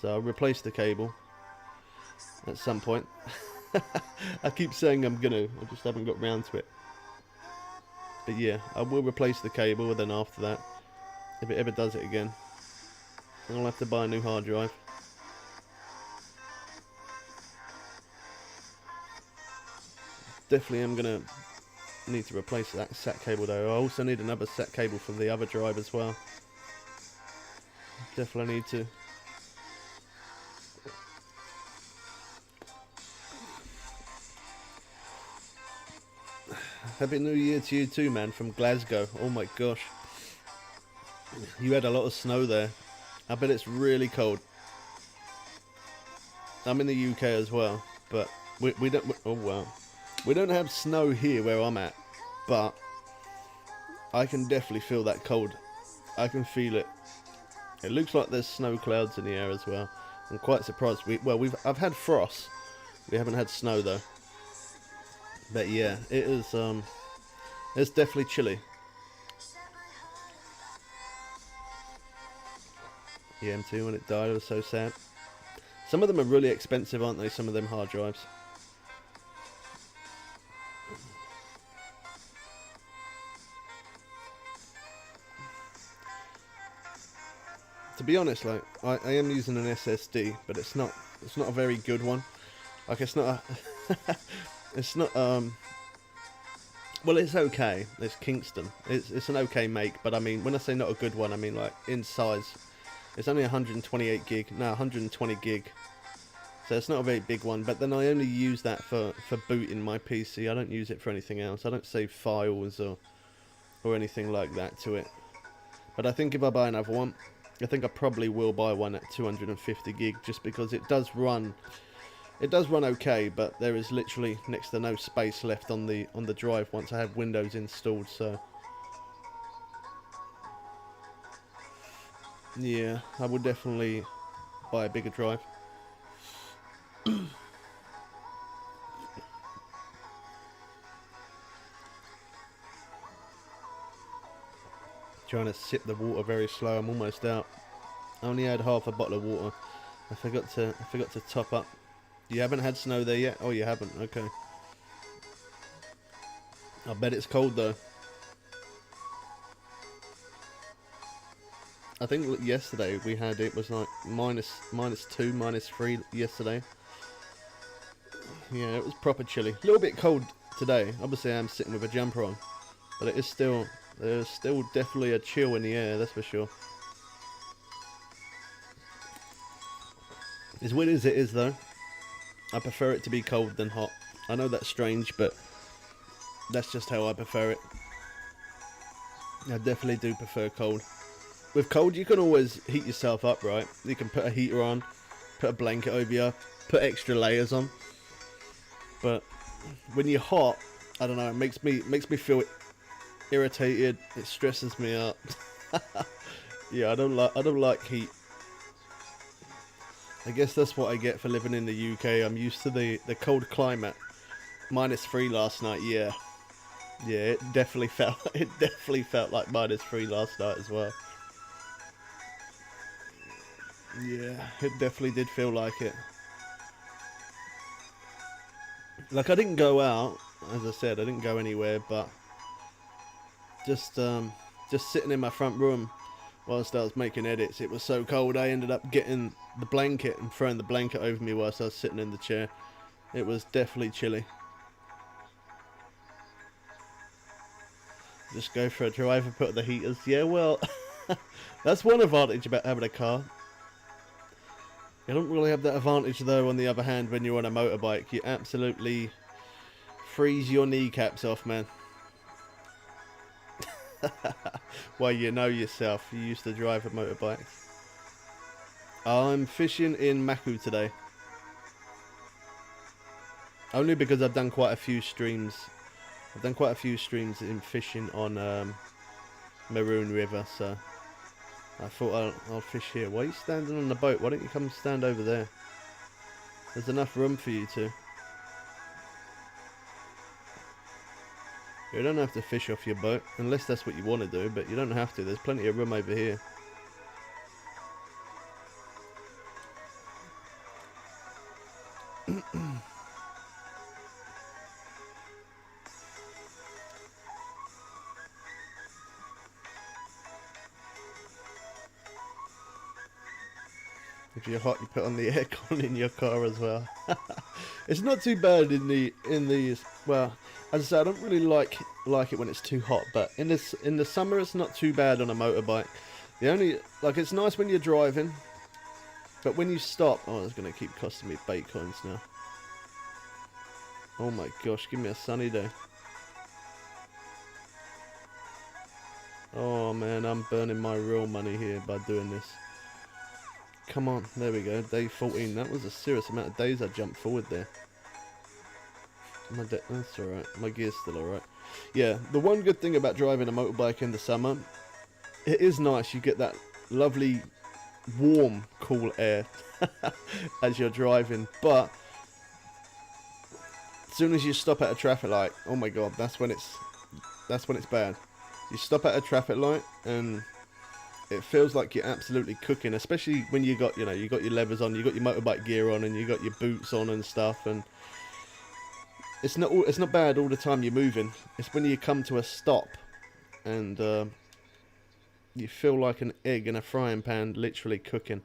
So I'll replace the cable at some point. I keep saying I'm gonna. I just haven't got round to it. But yeah, I will replace the cable, and then after that, if it ever does it again, I'll have to buy a new hard drive. Definitely am going to need to replace that SAT cable though. I also need another SAT cable for the other drive as well. Definitely need to. Happy New Year to you too, man, from Glasgow. Oh my gosh. You had a lot of snow there. I bet it's really cold. I'm in the UK as well, but we don't... Oh, wow. We don't have snow here where I'm at, but I can definitely feel that cold. I can feel it. It looks like there's snow clouds in the air as well. I'm quite surprised. I've had frost. We haven't had snow though. But yeah, it is It's definitely chilly. The M2 when it died, I was so sad. Some of them are really expensive, aren't they? Some of them hard drives. To be honest, like I am using an SSD, but it's not a very good one. Like it's not a it's not well, it's okay. It's Kingston. It's an okay make, but I mean, when I say not a good one, I mean like in size. It's only 128 gig. No, 120 gig. So it's not a very big one, but then I only use that for booting my PC. I don't use it for anything else. I don't save files or anything like that to it. But I think if I buy another one, I think I probably will buy one at 250 gig, just because it does run okay, but there is literally next to no space left on the drive once I have Windows installed. So yeah, I would definitely buy a bigger drive. Trying to sip the water very slow. I'm almost out. I only had half a bottle of water. I forgot to top up. You haven't had snow there yet? Oh, you haven't. Okay. I bet it's cold though. I think yesterday we had, it was like minus 2, minus 3 yesterday. Yeah, it was proper chilly. A little bit cold today. Obviously, I'm sitting with a jumper on, but it is still, there's still definitely a chill in the air. That's for sure. As weird as it is, though, I prefer it to be cold than hot. I know that's strange, but that's just how I prefer it. I definitely do prefer cold. With cold, you can always heat yourself up, right? You can put a heater on, put a blanket over you, put extra layers on. But when you're hot, I don't know, it makes me feel irritated. It stresses me out. Yeah, I don't like heat. I guess that's what I get for living in the UK. I'm used to the cold climate. Minus 3 last night, yeah. Yeah, it definitely felt like minus 3 last night as well. Yeah, it definitely did feel like it. Like, I didn't go out, as I said, I didn't go anywhere, but just sitting in my front room whilst I was making edits. It was so cold, I ended up getting the blanket and throwing the blanket over me whilst I was sitting in the chair. It was definitely chilly. Just go for a drive and put the heaters. Yeah, well, that's one advantage about having a car. You don't really have that advantage though, on the other hand, when you're on a motorbike. You absolutely freeze your kneecaps off, man. Well, you know yourself, you used to drive a motorbike. I'm fishing in Maku today. Only because I've done quite a few streams. I've done quite a few streams in fishing on Maroon River, so I thought I'll fish here. Why are you standing on the boat? Why don't you come stand over there? There's enough room for you two. You don't have to fish off your boat, unless that's what you want to do, but you don't have to. There's plenty of room over here. If you're hot, you put on the aircon in your car as well. It's not too bad in the well, as I said, I don't really like it when it's too hot, but in the summer it's not too bad on a motorbike. The only, like, it's nice when you're driving, but when you stop, oh, it's gonna keep costing me coins now. Oh my gosh, give me a sunny day. Oh man, I'm burning my real money here by doing this. Come on, there we go, day 14. That was a serious amount of days I jumped forward there. That's alright, my gear's still alright. Yeah, the one good thing about driving a motorbike in the summer, it is nice, you get that lovely, warm, cool air as you're driving, but as soon as you stop at a traffic light, oh my god, that's when That's when it's bad. You stop at a traffic light and it feels like you're absolutely cooking, especially when you got, you got your levers on, you got your motorbike gear on, and you got your boots on and stuff. And it's not bad all the time you're moving. It's when you come to a stop and you feel like an egg in a frying pan, literally cooking.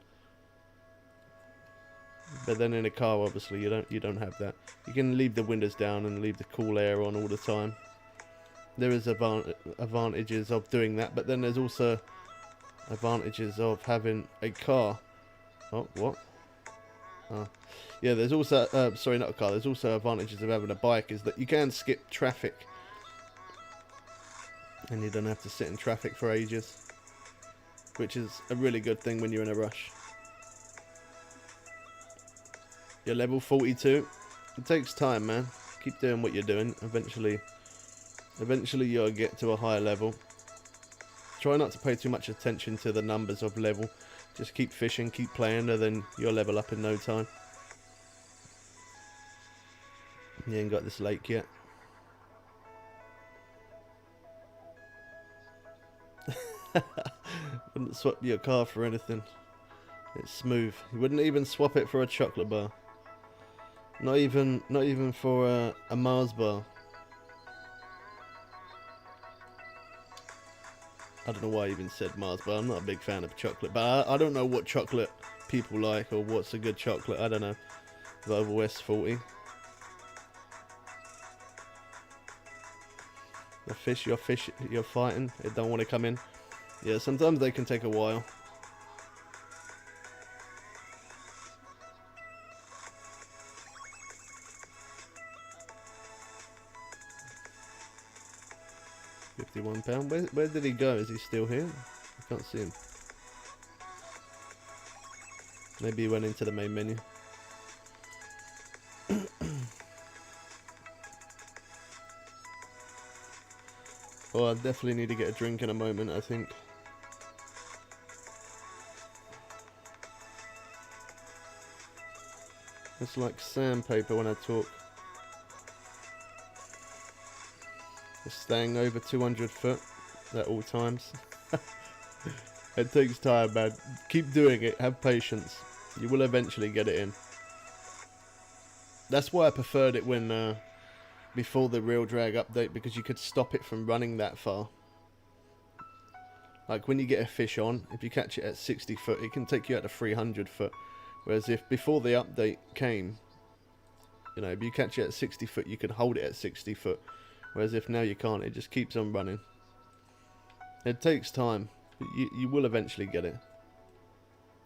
But then in a car, obviously, you don't have that. You can leave the windows down and leave the cool air on all the time. There is advantages of doing that, but then there's also advantages of having a car. Oh, what? Oh, yeah. There's also sorry, not a car. There's also advantages of having a bike, is that you can skip traffic, and you don't have to sit in traffic for ages, which is a really good thing when you're in a rush. You're level 42. It takes time, man. Keep doing what you're doing. Eventually you'll get to a higher level. Try not to pay too much attention to the numbers of level. Just keep fishing, keep playing, and then you'll level up in no time. You ain't got this lake yet. Wouldn't swap your car for anything. It's smooth. You wouldn't even swap it for a chocolate bar. Not even for a Mars bar. I don't know why I even said Mars bar. I'm not a big fan of chocolate, but I don't know what chocolate people like or what's a good chocolate. I don't know. Volvo S40. The fish you're fighting, it don't want to come in. Yeah, sometimes they can take a while. £51. Where did he go? Is he still here? I can't see him. Maybe he went into the main menu. Oh, I definitely need to get a drink in a moment, I think. It's like sandpaper when I talk. Just staying over 200 foot at all times. It takes time, man. Keep doing it. Have patience. You will eventually get it in. That's why I preferred it when before the real drag update, because you could stop it from running that far. Like when you get a fish on, if you catch it at 60 foot, it can take you out to 300 foot. Whereas if before the update came, if you catch it at 60 foot, you could hold it at 60 foot. Whereas if now you can't, it just keeps on running. It takes time. You will eventually get it.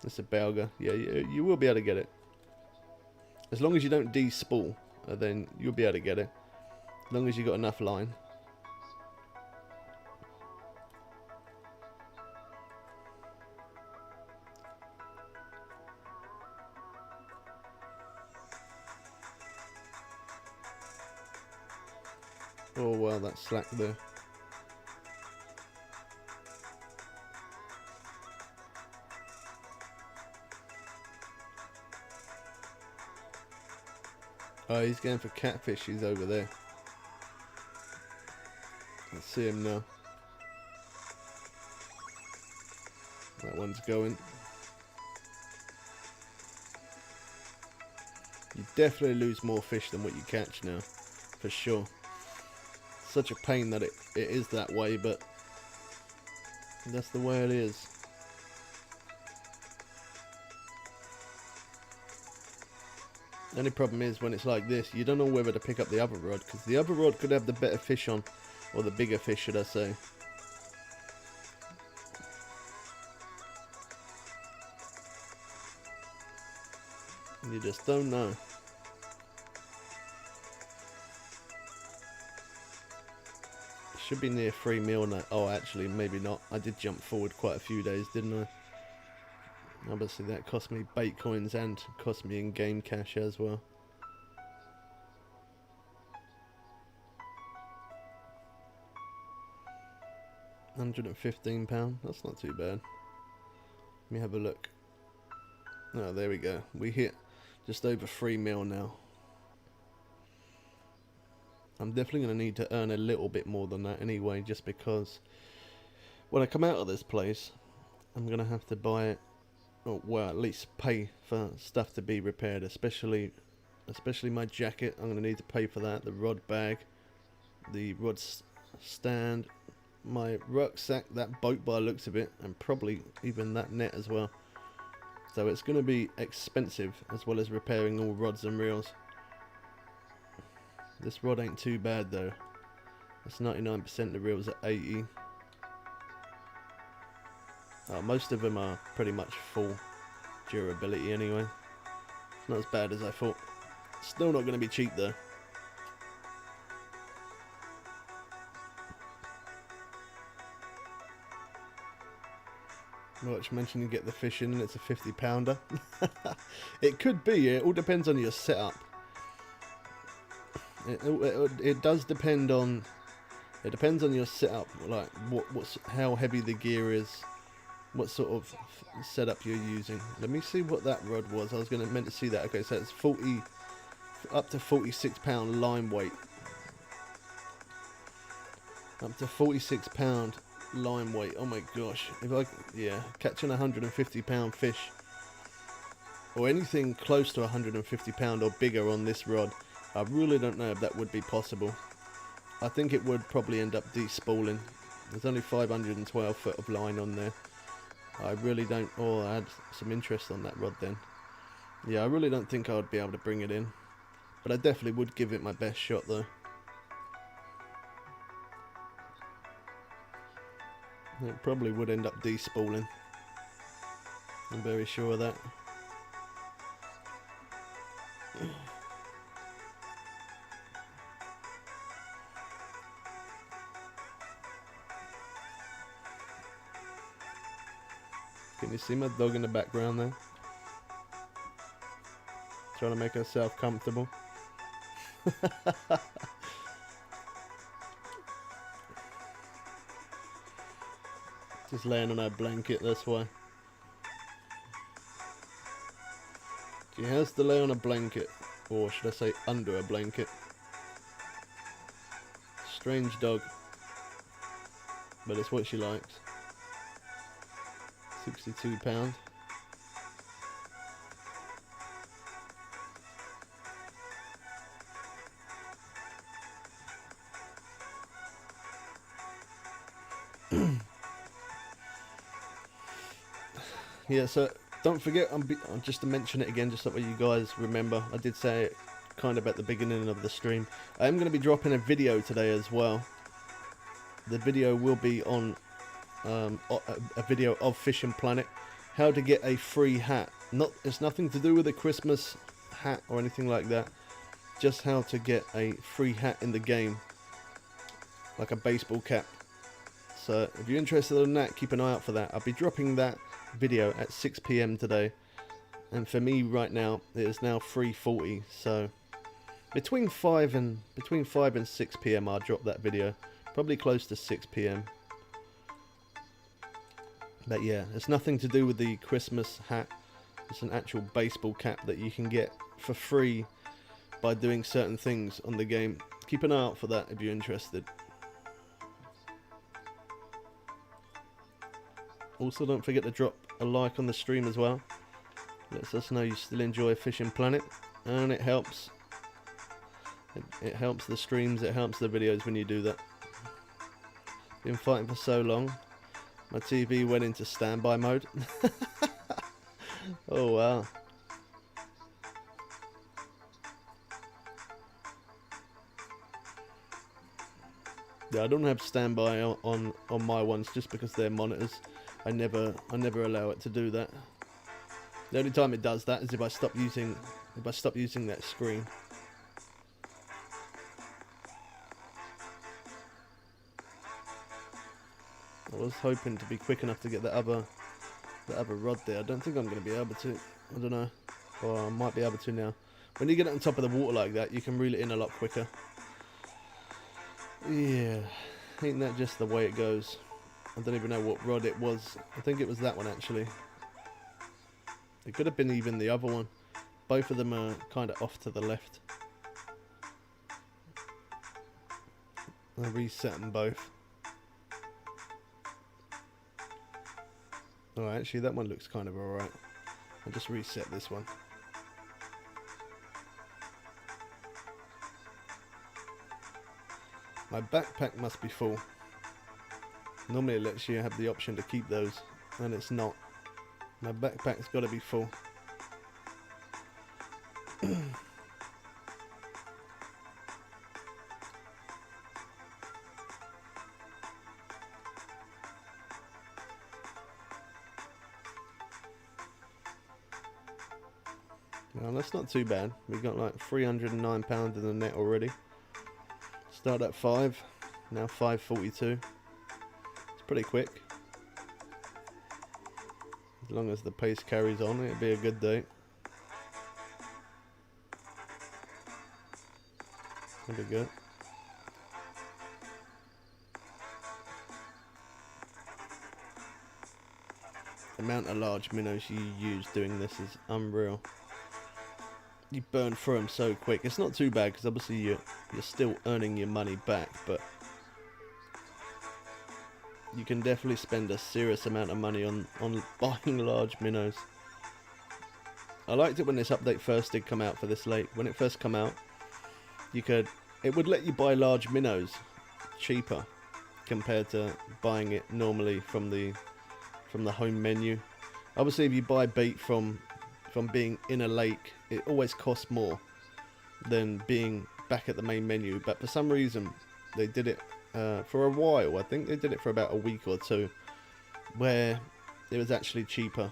It's a belga. Yeah, you will be able to get it. As long as you don't de-spool, then you'll be able to get it. As long as you got enough line. Oh well, that's slack there. Oh, he's going for catfish. He's over there. Let's see him now. That one's going. You definitely lose more fish than what you catch now, for sure. Such a pain that it is that way, but that's the way it is. The only problem is when it's like this, you don't know whether to pick up the other rod, because the other rod could have the better fish on, or the bigger fish, should I say. You just don't know. Should be near 3 mil now. Oh, actually, maybe not. I did jump forward quite a few days, didn't I? Obviously, that cost me bait coins and cost me in-game cash as well. £115. That's not too bad. Let me have a look. Oh, there we go. We hit just over 3 mil now. I'm definitely going to need to earn a little bit more than that anyway, just because when I come out of this place, I'm going to have to buy it, or well, at least pay for stuff to be repaired, especially my jacket. I'm going to need to pay for that, the rod bag, the rod stand, my rucksack, that boat by the looks of it, and probably even that net as well. So it's going to be expensive, as well as repairing all rods and reels. This rod ain't too bad though. It's 99%, the reel's at 80. Most of them are pretty much full durability anyway. It's not as bad as I thought. Still not going to be cheap though. Watch mention you get the fish in and it's a 50 pounder. It could be, it all depends on your setup. It does depend on, it depends on your setup, like how heavy the gear is, what sort of setup you're using. Let me see what that rod was. I was meant to see that. Okay, so it's 40 up to 46 pound line weight. Up to 46 pound line weight. Oh my gosh, catching a 150 pound fish or anything close to 150 pound or bigger on this rod, I really don't know if that would be possible. I think it would probably end up despooling. There's only 512 foot of line on there. I really don't. Oh, I had some interest on that rod then. Yeah, I really don't think I would be able to bring it in, but I definitely would give it my best shot though. It probably would end up despooling. I'm very sure of that. Can you see my dog in the background there? Trying to make herself comfortable. Just laying on her blanket, that's why. She has to lay on a blanket, or should I say under a blanket. Strange dog, but it's what she likes. 62 pound. Yeah, so don't forget, just to mention it again, just so that you guys remember, I did say it kind of at the beginning of the stream. I am going to be dropping a video today as well. The video will be on a video of Fishing Planet, how to get a free hat. It's nothing to do with a Christmas hat or anything like that, just how to get a free hat in the game, like a baseball cap. So if you're interested in that, keep an eye out for that. I'll be dropping that video at 6 PM today, and for me right now it is now 3:40, so between 5 and 6 PM I'll drop that video, probably close to 6 PM. But yeah, it's nothing to do with the Christmas hat. It's an actual baseball cap that you can get for free by doing certain things on the game. Keep an eye out for that if you're interested. Also, don't forget to drop a like on the stream as well. Lets us know you still enjoy Fishing Planet, and it helps. It helps the streams, it helps the videos when you do that. Been fighting for so long. My TV went into standby mode. Oh wow. Yeah, I don't have standby on my ones just because they're monitors. I never allow it to do that. The only time it does that is if I stop using that screen. I was hoping to be quick enough to get the other rod there. I don't think I'm going to be able to. I don't know. Or I might be able to now. When you get it on top of the water like that, you can reel it in a lot quicker. Yeah, ain't that just the way it goes? I don't even know what rod it was. I think it was that one actually. It could have been even the other one. Both of them are kind of off to the left. I'll reset them both. Oh, actually, that one looks kind of alright. I'll just reset this one. My backpack must be full. Normally it lets you have the option to keep those, and it's not. My backpack's got to be full. Well, that's not too bad. We got like £309 in the net already. Start at 5, now 5.42. It's pretty quick. As long as the pace carries on, it'll be a good day. That'll be good. The amount of large minnows you use doing this is unreal. You burn through them so quick. It's not too bad because obviously you're still earning your money back, but you can definitely spend a serious amount of money on buying large minnows. I liked it when this update first did come out for this lake. When it first come out, it would let you buy large minnows cheaper compared to buying it normally from the home menu. Obviously, if you buy bait from being in a lake, it always costs more than being back at the main menu. But for some reason, they did it for a while. I think they did it for about a week or two, where it was actually cheaper.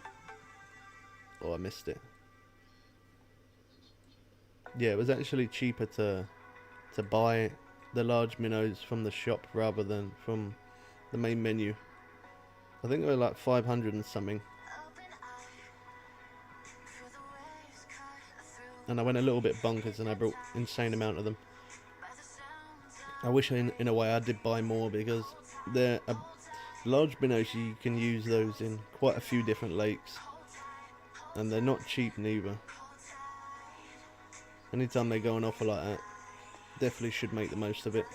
Oh, I missed it. Yeah, it was actually cheaper to buy the large minnows from the shop rather than from the main menu. I think they were like 500 and something. And I went a little bit bonkers and I brought insane amount of them. I wish in a way I did buy more, because they're large minnows. You can use those in quite a few different lakes, and they're not cheap neither. Anytime they go on offer like that, definitely should make the most of it.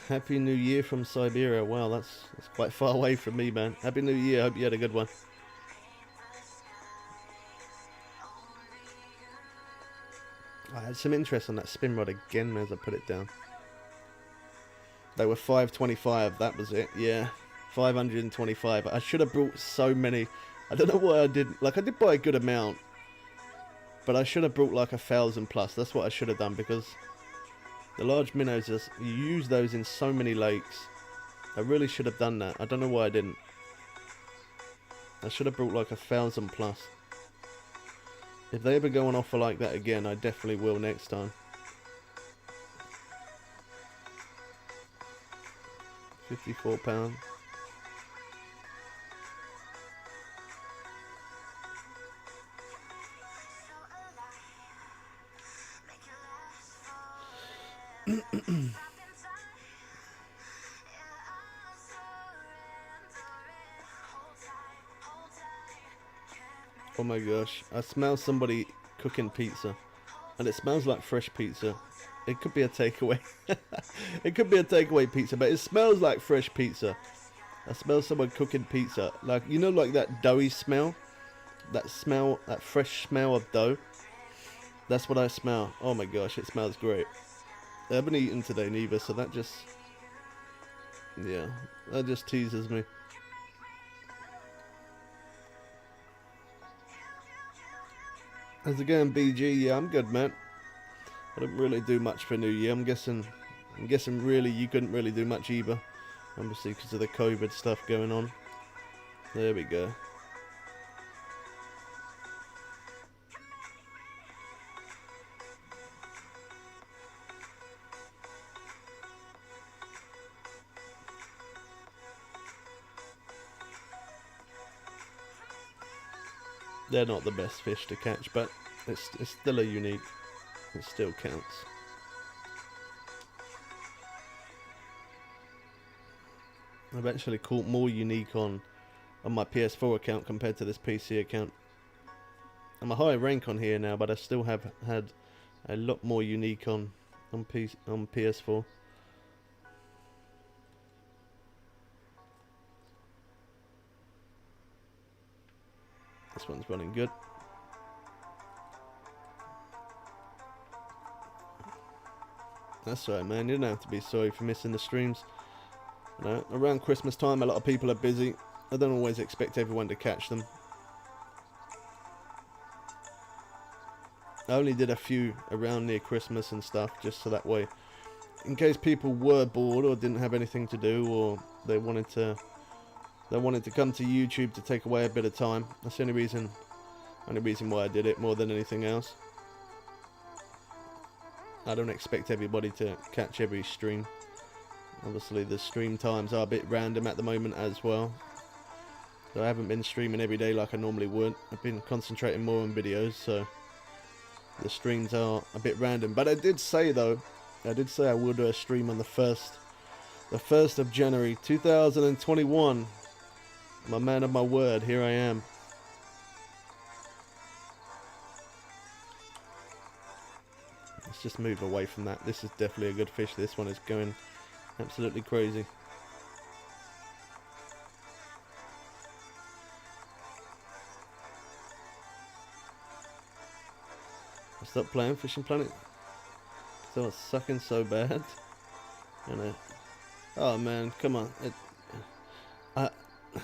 Happy New Year from Siberia. Wow, that's quite far away from me, man. Happy New Year. Hope you had a good one. I had some interest on that spin rod again as I put it down. They were 525, that was it, yeah. 525. I should have brought so many. I don't know why I didn't. Like, I did buy a good amount, but I should have brought like 1,000 plus. That's what I should have done, because the large minnows, you use those in so many lakes. I really should have done that. I don't know why I didn't. I should have brought like 1,000 plus. If they ever go on offer like that again, I definitely will next time. 54 pounds. Oh my gosh, I smell somebody cooking pizza, and it smells like fresh pizza. It could be a takeaway. It could be a takeaway pizza, but it smells like fresh pizza. I smell someone cooking pizza. Like, you know, like that doughy smell? That smell, that fresh smell of dough? That's what I smell. Oh my gosh, it smells great. I haven't eaten today neither, so that just... yeah, that just teases me. How's it going, BG? Yeah, I'm good, man. I didn't really do much for New Year. I'm guessing really you couldn't really do much either. Obviously because of the COVID stuff going on. There we go. They're not the best fish to catch, but it's still a unique. It still counts. I've actually caught more unique on my PS4 account compared to this PC account. I'm a higher rank on here now, but I still have had a lot more unique on on PS4. This one's running good. That's right, man. You don't have to be sorry for missing the streams. You know, around Christmas time, a lot of people are busy. I don't always expect everyone to catch them. I only did a few around near Christmas and stuff, just so that way, in case people were bored or didn't have anything to do, or they wanted to come to YouTube to take away a bit of time. That's the only reason why I did it, more than anything else. I don't expect everybody to catch every stream. Obviously the stream times are a bit random at the moment as well. So I haven't been streaming every day like I normally would. I've been concentrating more on videos, so the streams are a bit random. But I did say though, I will do a stream on the 1st of January 2021. My man of my word, here I am. Let's just move away from that. This is definitely a good fish. This one is going absolutely crazy. I stopped playing Fishing Planet because I was sucking so bad. You know. Oh man, come on.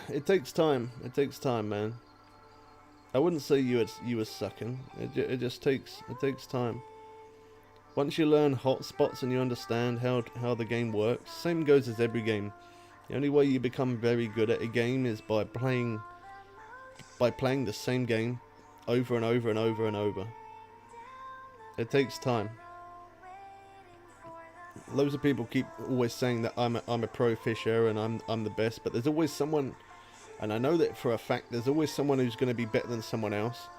It takes time. It takes time, man. I wouldn't say you were sucking. It just takes time. Once you learn hotspots and you understand how the game works, same goes as every game. The only way you become very good at a game is by playing the same game over and over and over and over. It takes time. Loads of people keep always saying that I'm a pro fisher and I'm the best, but there's always someone, and I know that for a fact, there's always someone who's going to be better than someone else.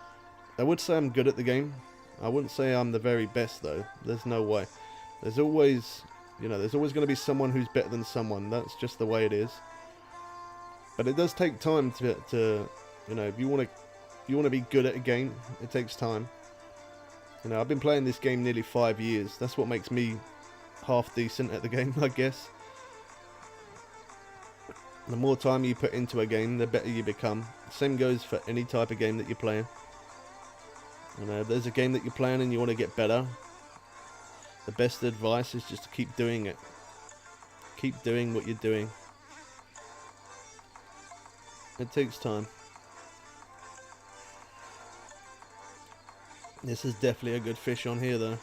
I would say I'm good at the game. I wouldn't say I'm the very best though. There's no way. There's always, there's always going to be someone who's better than someone. That's just the way it is. But it does take time to if you want to be good at a game, it takes time. I've been playing this game nearly 5 years. That's what makes me half decent at the game, I guess. The more time you put into a game, the better you become. Same goes for any type of game that you're playing. If there's a game that you're playing and you want to get better, the best advice is just to keep doing it. Keep doing what you're doing. It takes time. This is definitely a good fish on here though.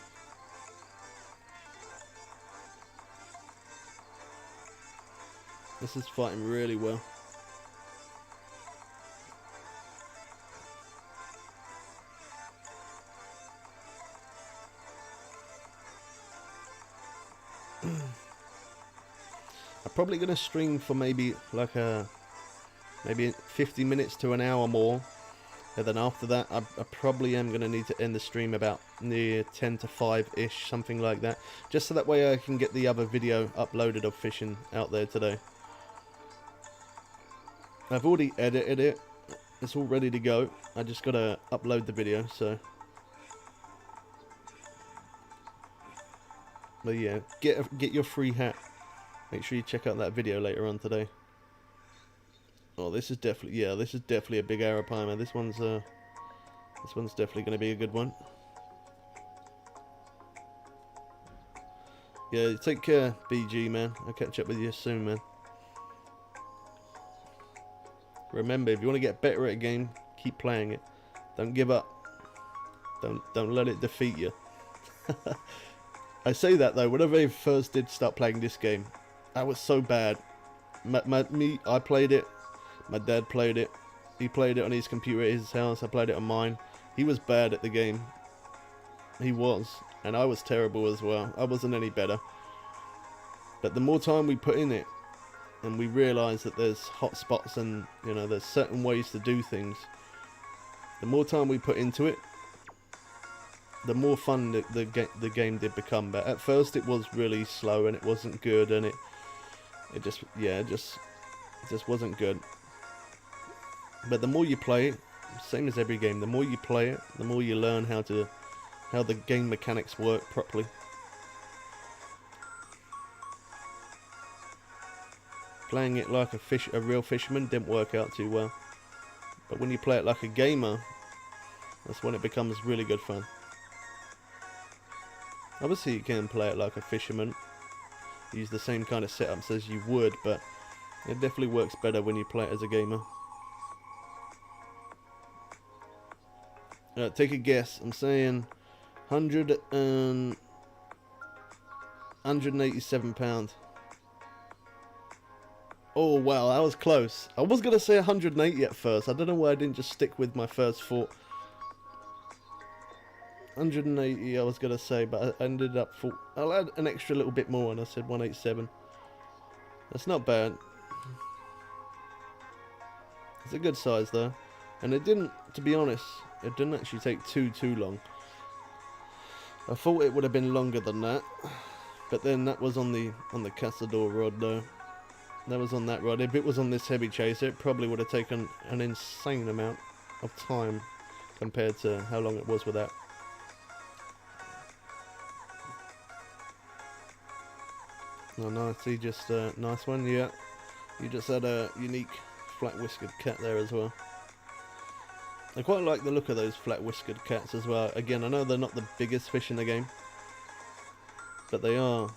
This is fighting really well. I'm probably going to stream for maybe 50 minutes to an hour more, and then after that I probably am going to need to end the stream about near 10 to 5-ish, something like that, just so that way I can get the other video uploaded of fishing out there today. I've already edited it, it's all ready to go, I just got to upload the video, so. But yeah, get your free hat. Make sure you check out that video later on today. Oh, this is definitely a big arapaima. This one's definitely going to be a good one. Yeah, take care, BG man. I'll catch up with you soon, man. Remember, if you want to get better at a game, keep playing it. Don't give up. Don't let it defeat you. I say that though, whenever I first did start playing this game, I was so bad. I played it, my dad played it, he played it on his computer at his house, I played it on mine. He was bad at the game. He was, and I was terrible as well. I wasn't any better. But the more time we put in it, and we realise that there's hot spots and, there's certain ways to do things, the more time we put into it, the more fun the game did become. But at first it was really slow and it wasn't good, and it just wasn't good. But the more you play it, same as every game, the more you play it, the more you learn how the game mechanics work properly. playing it like a real fisherman didn't work out too well. But when you play it like a gamer, that's when it becomes really good fun. Obviously you can play it like a fisherman, use the same kind of setups as you would, but it definitely works better when you play it as a gamer. Take a guess. I'm saying 187 pounds. Oh wow, that was close. I was gonna say 180 at first. I don't know why I didn't just stick with my first thought. 180 I was gonna say, but I ended up I'll add an extra little bit more and I said 187. That's not bad. It's a good size though. And it didn't, to be honest, it didn't actually take too long. I thought it would have been longer than that. But then that was on the Cazador rod though. That was on that rod. If it was on this heavy chaser, it probably would have taken an insane amount of time compared to how long it was with that. Oh nice, he just, nice one, yeah. You just had a unique flat whiskered cat there as well. I quite like the look of those flat whiskered cats as well. Again, I know they're not the biggest fish in the game, but they are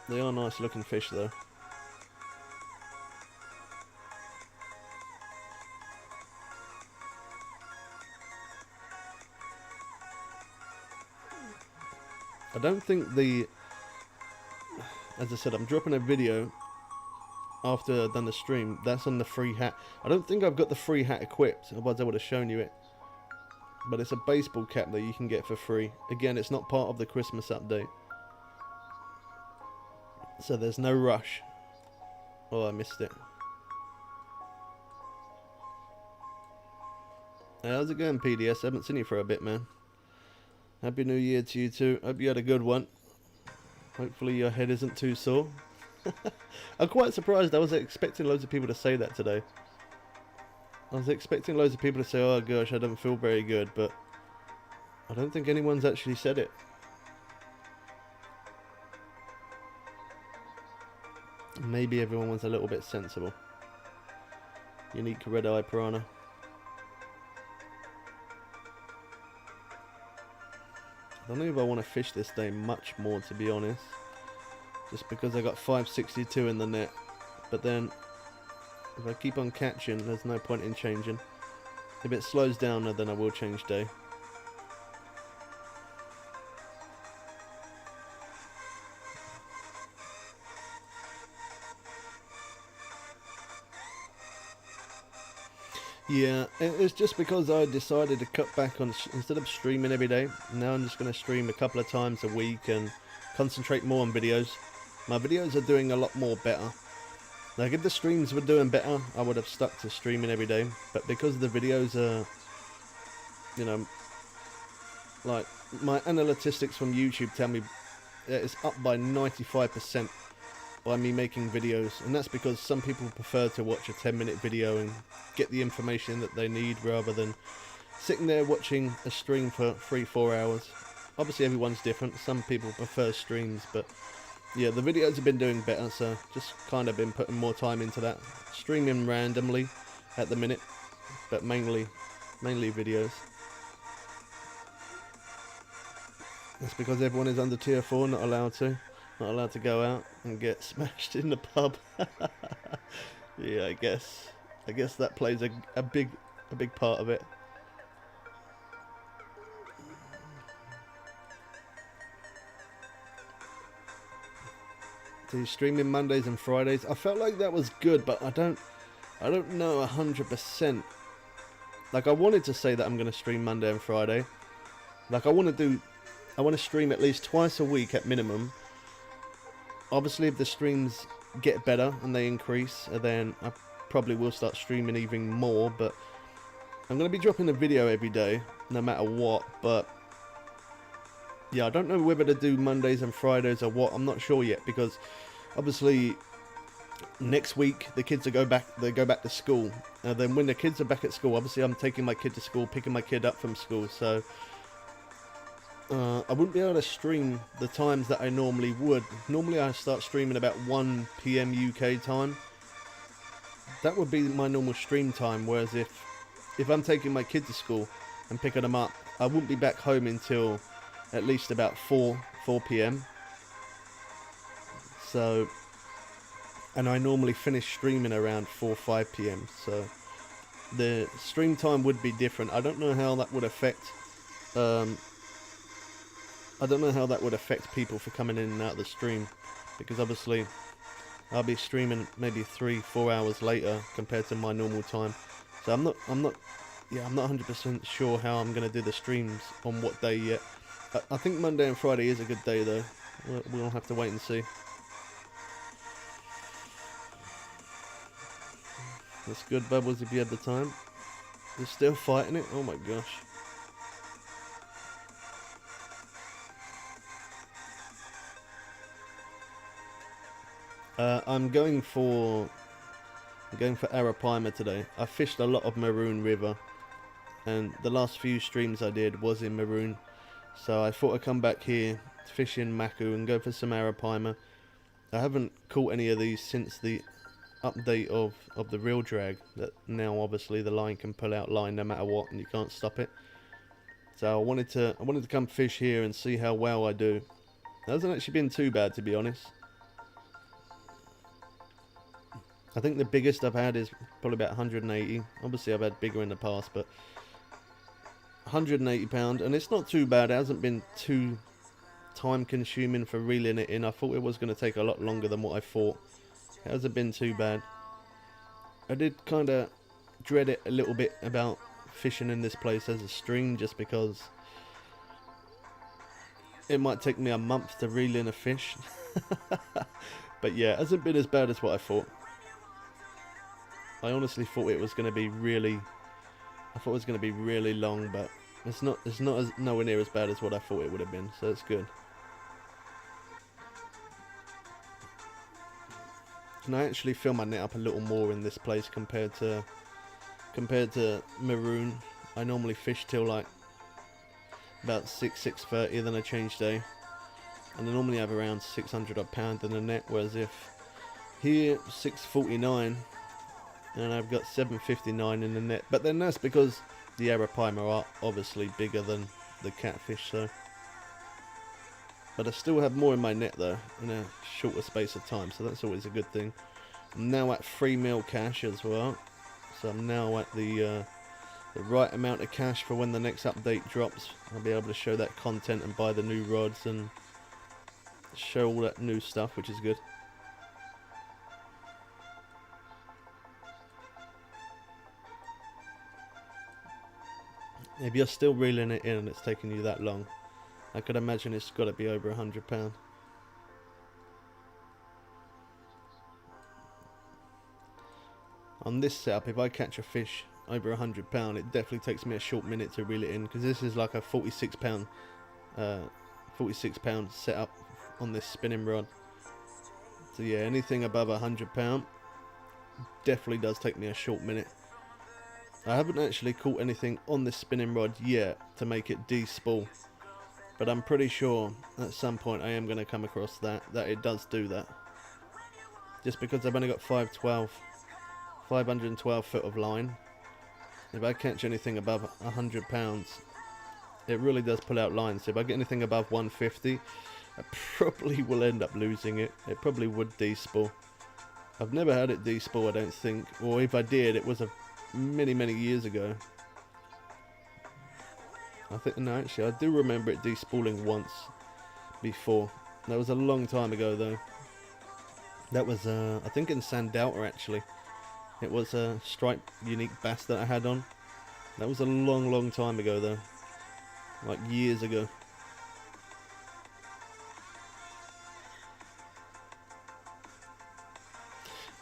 nice looking fish though. I don't think as I said, I'm dropping a video after I've done the stream. That's on the free hat. I don't think I've got the free hat equipped, otherwise I would have shown you it. But it's a baseball cap that you can get for free. Again, it's not part of the Christmas update, so there's no rush. Oh, I missed it. How's it going, PDS? I haven't seen you for a bit, man. Happy New Year to you too. Hope you had a good one. Hopefully your head isn't too sore. I'm quite surprised. I was expecting loads of people to say that today. I was expecting loads of people to say, oh gosh, I don't feel very good, but I don't think anyone's actually said it. Maybe everyone was a little bit sensible. Unique red-eye piranha. I don't know if I want to fish this day much more, to be honest. Just because I got 562 in the net. But then, if I keep on catching, there's no point in changing. If it slows down, then I will change day. Yeah, it's just because I decided to cut back on, instead of streaming every day, now I'm just going to stream a couple of times a week and concentrate more on videos. My videos are doing a lot more better. Like if the streams were doing better, I would have stuck to streaming every day. But because the videos are, you know, like my analytics from YouTube tell me it's up by 95% by me making videos, and that's because some people prefer to watch a 10-minute video and get the information that they need rather than sitting there watching a stream for 3-4 hours. Obviously everyone's different. Some people prefer streams, but yeah, the videos have been doing better, so just kind of been putting more time into that. Streaming randomly at the minute, but mainly videos. That's because everyone is under tier 4, not allowed to go out and get smashed in the pub. Yeah, I guess that plays a big part of it. So streaming Mondays and Fridays. I felt like that was good, but I don't know 100%. Like I wanted to say that I'm going to stream Monday and Friday. Like I want to stream at least twice a week at minimum. Obviously, if the streams get better and they increase, then I probably will start streaming even more. But I'm going to be dropping a video every day, no matter what. But yeah, I don't know whether to do Mondays and Fridays or what. I'm not sure yet, because obviously next week the kids go back to school. And then when the kids are back at school, obviously I'm taking my kid to school, picking my kid up from school. So I wouldn't be able to stream the times that I normally would. Normally I start streaming about 1 PM UK time. That would be my normal stream time, whereas if I'm taking my kid to school and picking them up, I wouldn't be back home until at least about 4 PM. So, and I normally finish streaming around 5 PM. So the stream time would be different. I don't know how that would affect people for coming in and out of the stream, because obviously I'll be streaming maybe 3-4 hours later compared to my normal time. So I'm not 100% sure how I'm gonna do the streams on what day yet. I think Monday and Friday is a good day though. We'll have to wait and see. That's good, Bubbles, if you had the time. You're still fighting it? Oh my gosh. I'm going for Arapaima today. I fished a lot of Maroon River, and the last few streams I did was in Maroon, so I thought I'd come back here, fish in Maku and go for some Arapaima. I haven't caught any of these since the update of the reel drag, that now obviously the line can pull out line no matter what and you can't stop it. So I wanted to come fish here and see how well I do. It hasn't actually been too bad, to be honest. I think the biggest I've had is probably about 180. Obviously I've had bigger in the past, but 180 pound, and it's not too bad. It hasn't been too time consuming for reeling it in. I thought it was going to take a lot longer than what I thought. It hasn't been too bad. I did kind of dread it a little bit about fishing in this place as a stream, just because it might take me a month to reel in a fish. But yeah, it hasn't been as bad as what I thought. I honestly thought it was going to be really long, but it's not nowhere near as bad as what I thought it would have been, so it's good. And I actually fill my net up a little more in this place compared to Maroon. I normally fish till like about 6:30, then I change day, and I normally have around 600 odd pound in the net, whereas if here 649 and I've got 759 in the net. But then that's because the Arapaima are obviously bigger than the catfish, so. But I still have more in my net though, in a shorter space of time, so that's always a good thing. I'm now at 3 mil cash as well, so I'm now at the right amount of cash for when the next update drops. I'll be able to show that content and buy the new rods and show all that new stuff, which is good. If you're still reeling it in and it's taking you that long, I could imagine it's got to be over £100. On this setup, if I catch a fish over £100, it definitely takes me a short minute to reel it in, because this is like a 46 pound setup on this spinning rod. So yeah, anything above £100 definitely does take me a short minute. I haven't actually caught anything on this spinning rod yet to make it de-spool, but I'm pretty sure at some point I am going to come across that it does do that. Just because I've only got 512 foot of line. If I catch anything above £100, it really does pull out line. So if I get anything above 150, I probably will end up losing it. It probably would de-spool. I've never had it de-spool, I don't think, or if I did, it was a many years ago. I think, no, actually I do remember it de-spooling once before. That was a long time ago though. That was I think in Sandalta actually. It was a striped unique bass that I had on. That was a long time ago though, like years ago.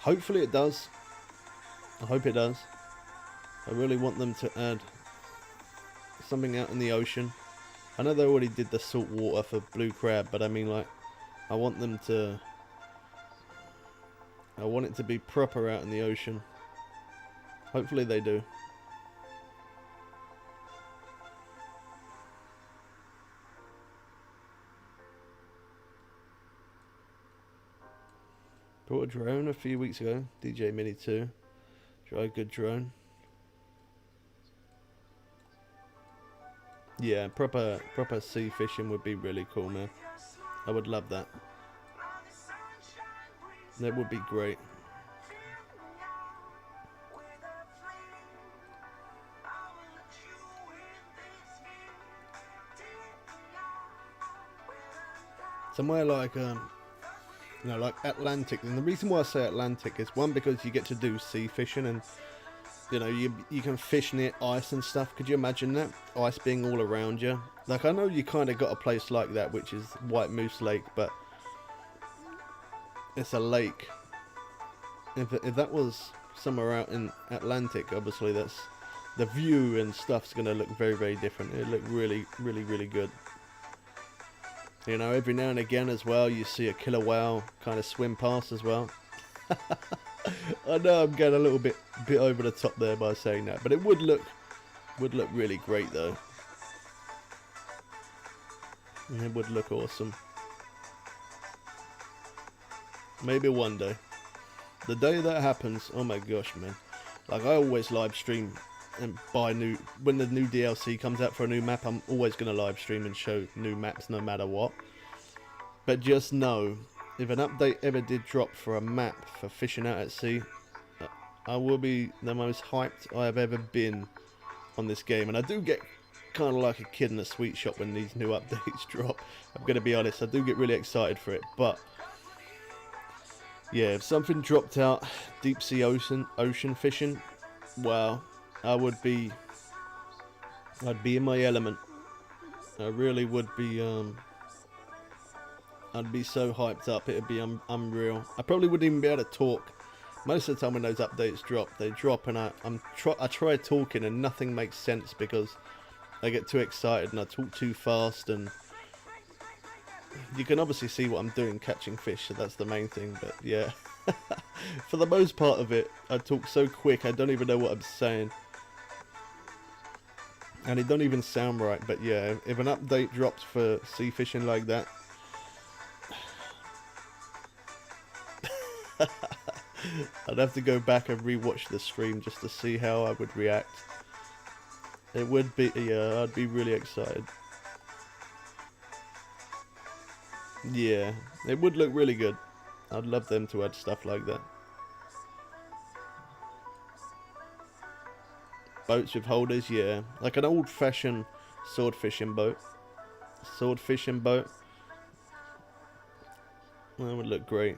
Hopefully it does. I hope it does. I really want them to add something out in the ocean. I know they already did the salt water for blue crab, but I mean, like, I want it to be proper out in the ocean. Hopefully they do. Bought a drone a few weeks ago. DJ Mini 2. Try a good drone. Yeah, proper sea fishing would be really cool, man. I would love that. That would be great. Somewhere like you know, like Atlantic. And the reason why I say Atlantic is, one, because you get to do sea fishing, and you know, you can fish near ice and stuff. Could you imagine that? Ice being all around you. Like, I know you kind of got a place like that, which is White Moose Lake, but it's a lake. If that was somewhere out in Atlantic, obviously that's the view and stuff's gonna look very, very different. It'll look really, really, really good. You know, every now and again as well, you see a killer whale kind of swim past as well. I know I'm getting a little bit over the top there by saying that, but it would look really great though. And it would look awesome. Maybe one day. The day that happens, oh my gosh, man. Like, I always live stream and when the new DLC comes out for a new map, I'm always going to live stream and show new maps no matter what. But just know, if an update ever did drop for a map for fishing out at sea, I will be the most hyped I have ever been on this game. And I do get kind of like a kid in a sweet shop when these new updates drop. I'm going to be honest, I do get really excited for it. But yeah, if something dropped out deep sea ocean fishing, wow, I'd be in my element. I really would be. I'd be so hyped up, it'd be unreal. I probably wouldn't even be able to talk. Most of the time when those updates drop, they drop and I try talking and nothing makes sense because I get too excited and I talk too fast, and you can obviously see what I'm doing catching fish, so that's the main thing. But yeah, for the most part of it, I talk so quick I don't even know what I'm saying. And it don't even sound right. But yeah, if an update drops for sea fishing like that, I'd have to go back and rewatch the stream just to see how I would react. It would be, yeah, I'd be really excited. Yeah, it would look really good. I'd love them to add stuff like that. Boats with holders, yeah. Like an old-fashioned sword fishing boat. Sword fishing boat. That would look great.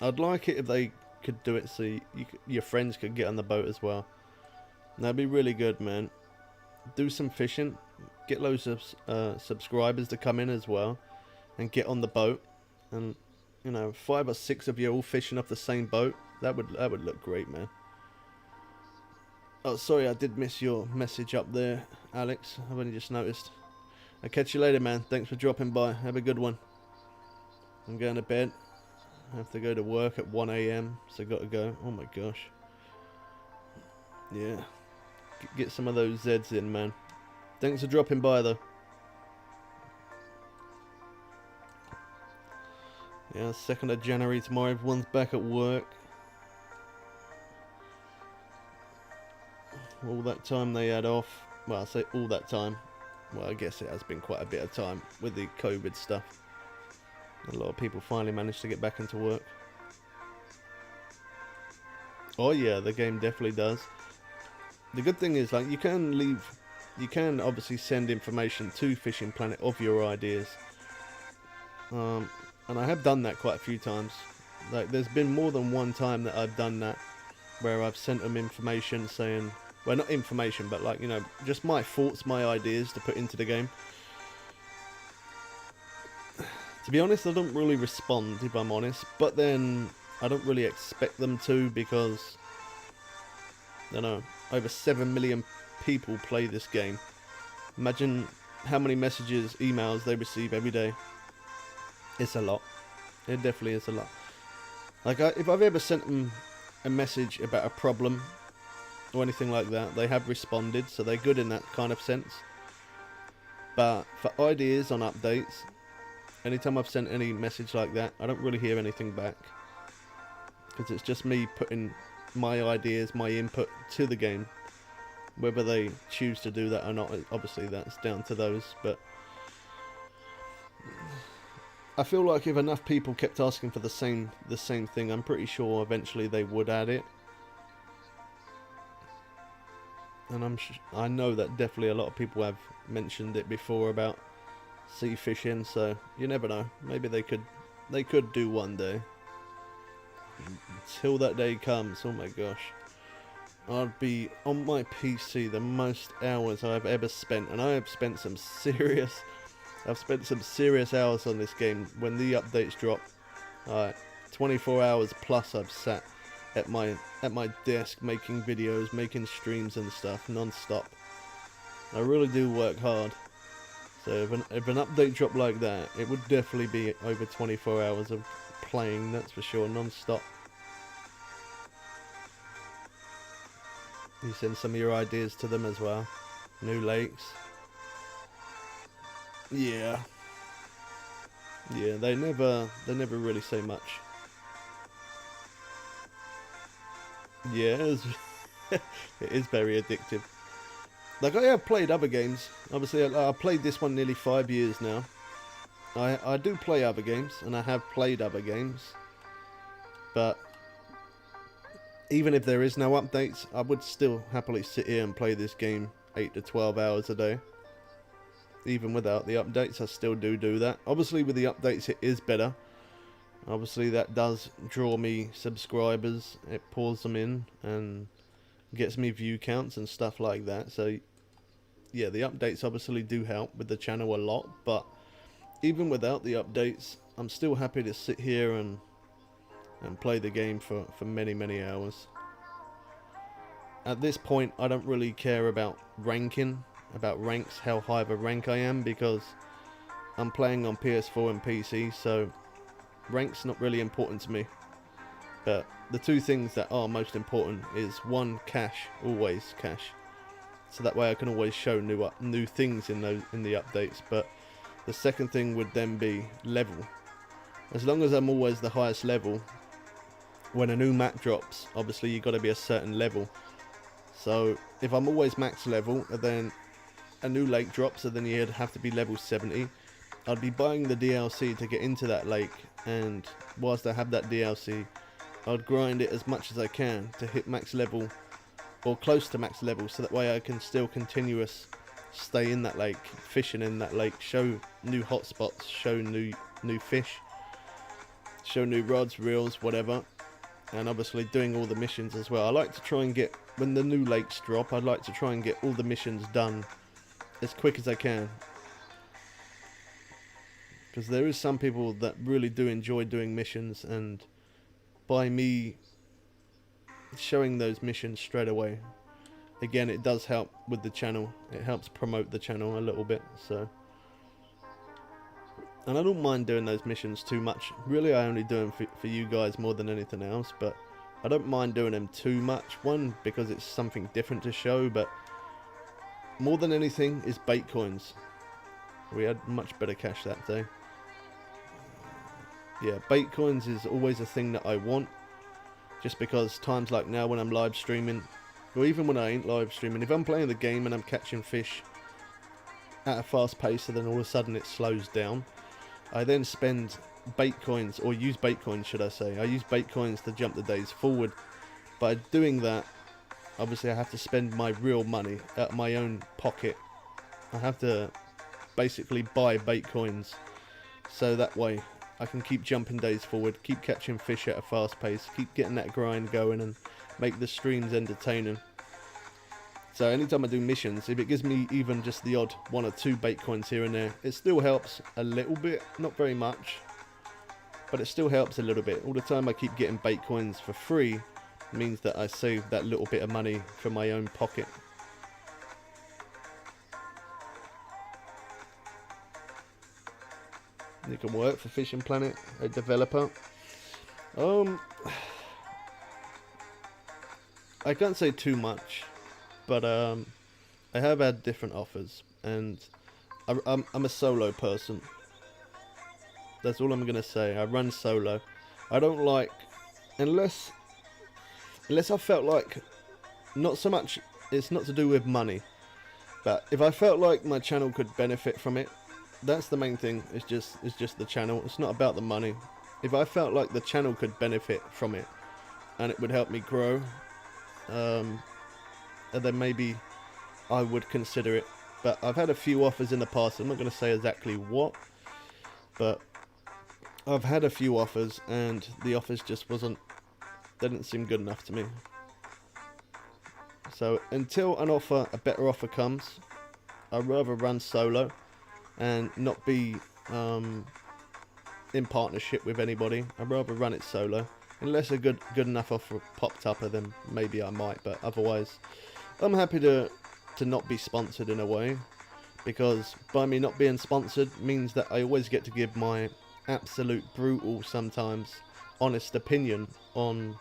I'd like it if they could do it so your friends could get on the boat as well. That'd be really good, man. Do some fishing. Get loads of subscribers to come in as well. And get on the boat. And, you know, 5 or 6 of you all fishing off the same boat. That would look great, man. Oh, sorry, I did miss your message up there, Alex. I've only just noticed. I'll catch you later, man. Thanks for dropping by. Have a good one. I'm going to bed. I have to go to work at 1 AM, so got to go. Oh my gosh. Yeah. Get some of those Zeds in, man. Thanks for dropping by, though. Yeah, 2nd of January tomorrow. Everyone's back at work. All that time they had off. Well, I say all that time. Well, I guess it has been quite a bit of time with the COVID stuff. A lot of people finally managed to get back into work. Oh yeah, the game definitely does. The good thing is, like, you can obviously send information to Fishing Planet of your ideas. And I have done that quite a few times. Like, there's been more than one time that I've done that, where I've sent them information saying, well, not information, but like, you know, just my thoughts, my ideas to put into the game. To be honest, I don't really respond, if I'm honest, but then I don't really expect them to, because, I don't know, over 7 million people play this game. Imagine how many messages, emails they receive every day. It's a lot. It definitely is a lot. Like, if I've ever sent them a message about a problem or anything like that, they have responded, so they're good in that kind of sense. But for ideas on updates, anytime I've sent any message like that, I don't really hear anything back. because it's just me putting my ideas, my input to the game. Whether they choose to do that or not, obviously that's down to those, but I feel like if enough people kept asking for the same thing, I'm pretty sure eventually they would add it. And I know that definitely a lot of people have mentioned it before about sea fishing, so you never know. Maybe they could do one day. Until that day comes, oh my gosh, I'd be on my PC the most hours I've ever spent, and I have spent some serious hours on this game. When the updates drop, 24 hours plus I've sat at my desk making videos, making streams and stuff non-stop. I really do work hard. So if an update drop like that, it would definitely be over 24 hours of playing, that's for sure, non-stop. You send some of your ideas to them as well. New lakes. Yeah, they never really say much. Yeah, it is very addictive. Like, I have played other games. Obviously, I played this one nearly 5 years now. I do play other games, and I have played other games. But even if there is no updates, I would still happily sit here and play this game 8 to 12 hours a day. Even without the updates, I still do that. Obviously, with the updates, it is better. Obviously, that does draw me subscribers. It pulls them in and gets me view counts and stuff like that. So, yeah, the updates obviously do help with the channel a lot. But even without the updates, I'm still happy to sit here and play the game for many, many hours. At this point, I don't really care about ranking, about ranks, how high of a rank I am, because I'm playing on PS4 and PC, so rank's not really important to me. But the two things that are most important is, one, cash, always cash, so that way I can always show new things in the updates. But the second thing would then be level. As long as I'm always the highest level, when a new map drops, obviously you got to be a certain level. So if I'm always max level, and then a new lake drops, and then you'd have to be level 70, I'd be buying the DLC to get into that lake, and whilst I have that DLC, I'd grind it as much as I can to hit max level, or close to max level, so that way I can still stay in that lake, fishing in that lake, show new hotspots, show new fish, show new rods, reels, whatever. And obviously doing all the missions as well. I like to try and get, when the new lakes drop, I'd like to try and get all the missions done as quick as I can. Because there is some people that really do enjoy doing missions, and by me showing those missions straight away, again, it does help with the channel. It helps promote the channel a little bit, so. And I don't mind doing those missions too much. Really, I only do them for you guys more than anything else, but I don't mind doing them too much. One, because it's something different to show, but more than anything is bait coins. We had much better cash that day. Yeah, bait coins is always a thing that I want, just because times like now when I'm live streaming, or even when I ain't live streaming, if I'm playing the game and I'm catching fish at a fast pace and then all of a sudden it slows down, I then spend bait coins, or use bait coins should I say. I use bait coins to jump the days forward. By doing that, obviously I have to spend my real money out of my own pocket. I have to basically buy bait coins, so that way I can keep jumping days forward, keep catching fish at a fast pace, keep getting that grind going and make the streams entertaining. So anytime I do missions, if it gives me even just the odd 1 or 2 bait coins here and there, it still helps a little bit, not very much, but it still helps a little bit. All the time I keep getting bait coins for free means that I save that little bit of money from my own pocket. You can work for Fishing Planet, a developer. I can't say too much. But I have had different offers, and I'm a solo person. That's all I'm going to say. I run solo. I don't like unless I felt like, not so much, it's not to do with money, but if I felt like my channel could benefit from it, that's the main thing. It's just the channel. It's not about the money. If I felt like the channel could benefit from it and it would help me grow, and then maybe I would consider it. But I've had a few offers in the past. I'm not going to say exactly what, but I've had a few offers, and the offers just didn't seem good enough to me. So until a better offer comes, I'd rather run solo and not be in partnership with anybody. I'd rather run it solo. Unless a good enough offer popped up, then maybe I might. But otherwise, I'm happy to not be sponsored in a way, because by me not being sponsored means that I always get to give my absolute brutal, sometimes honest opinion on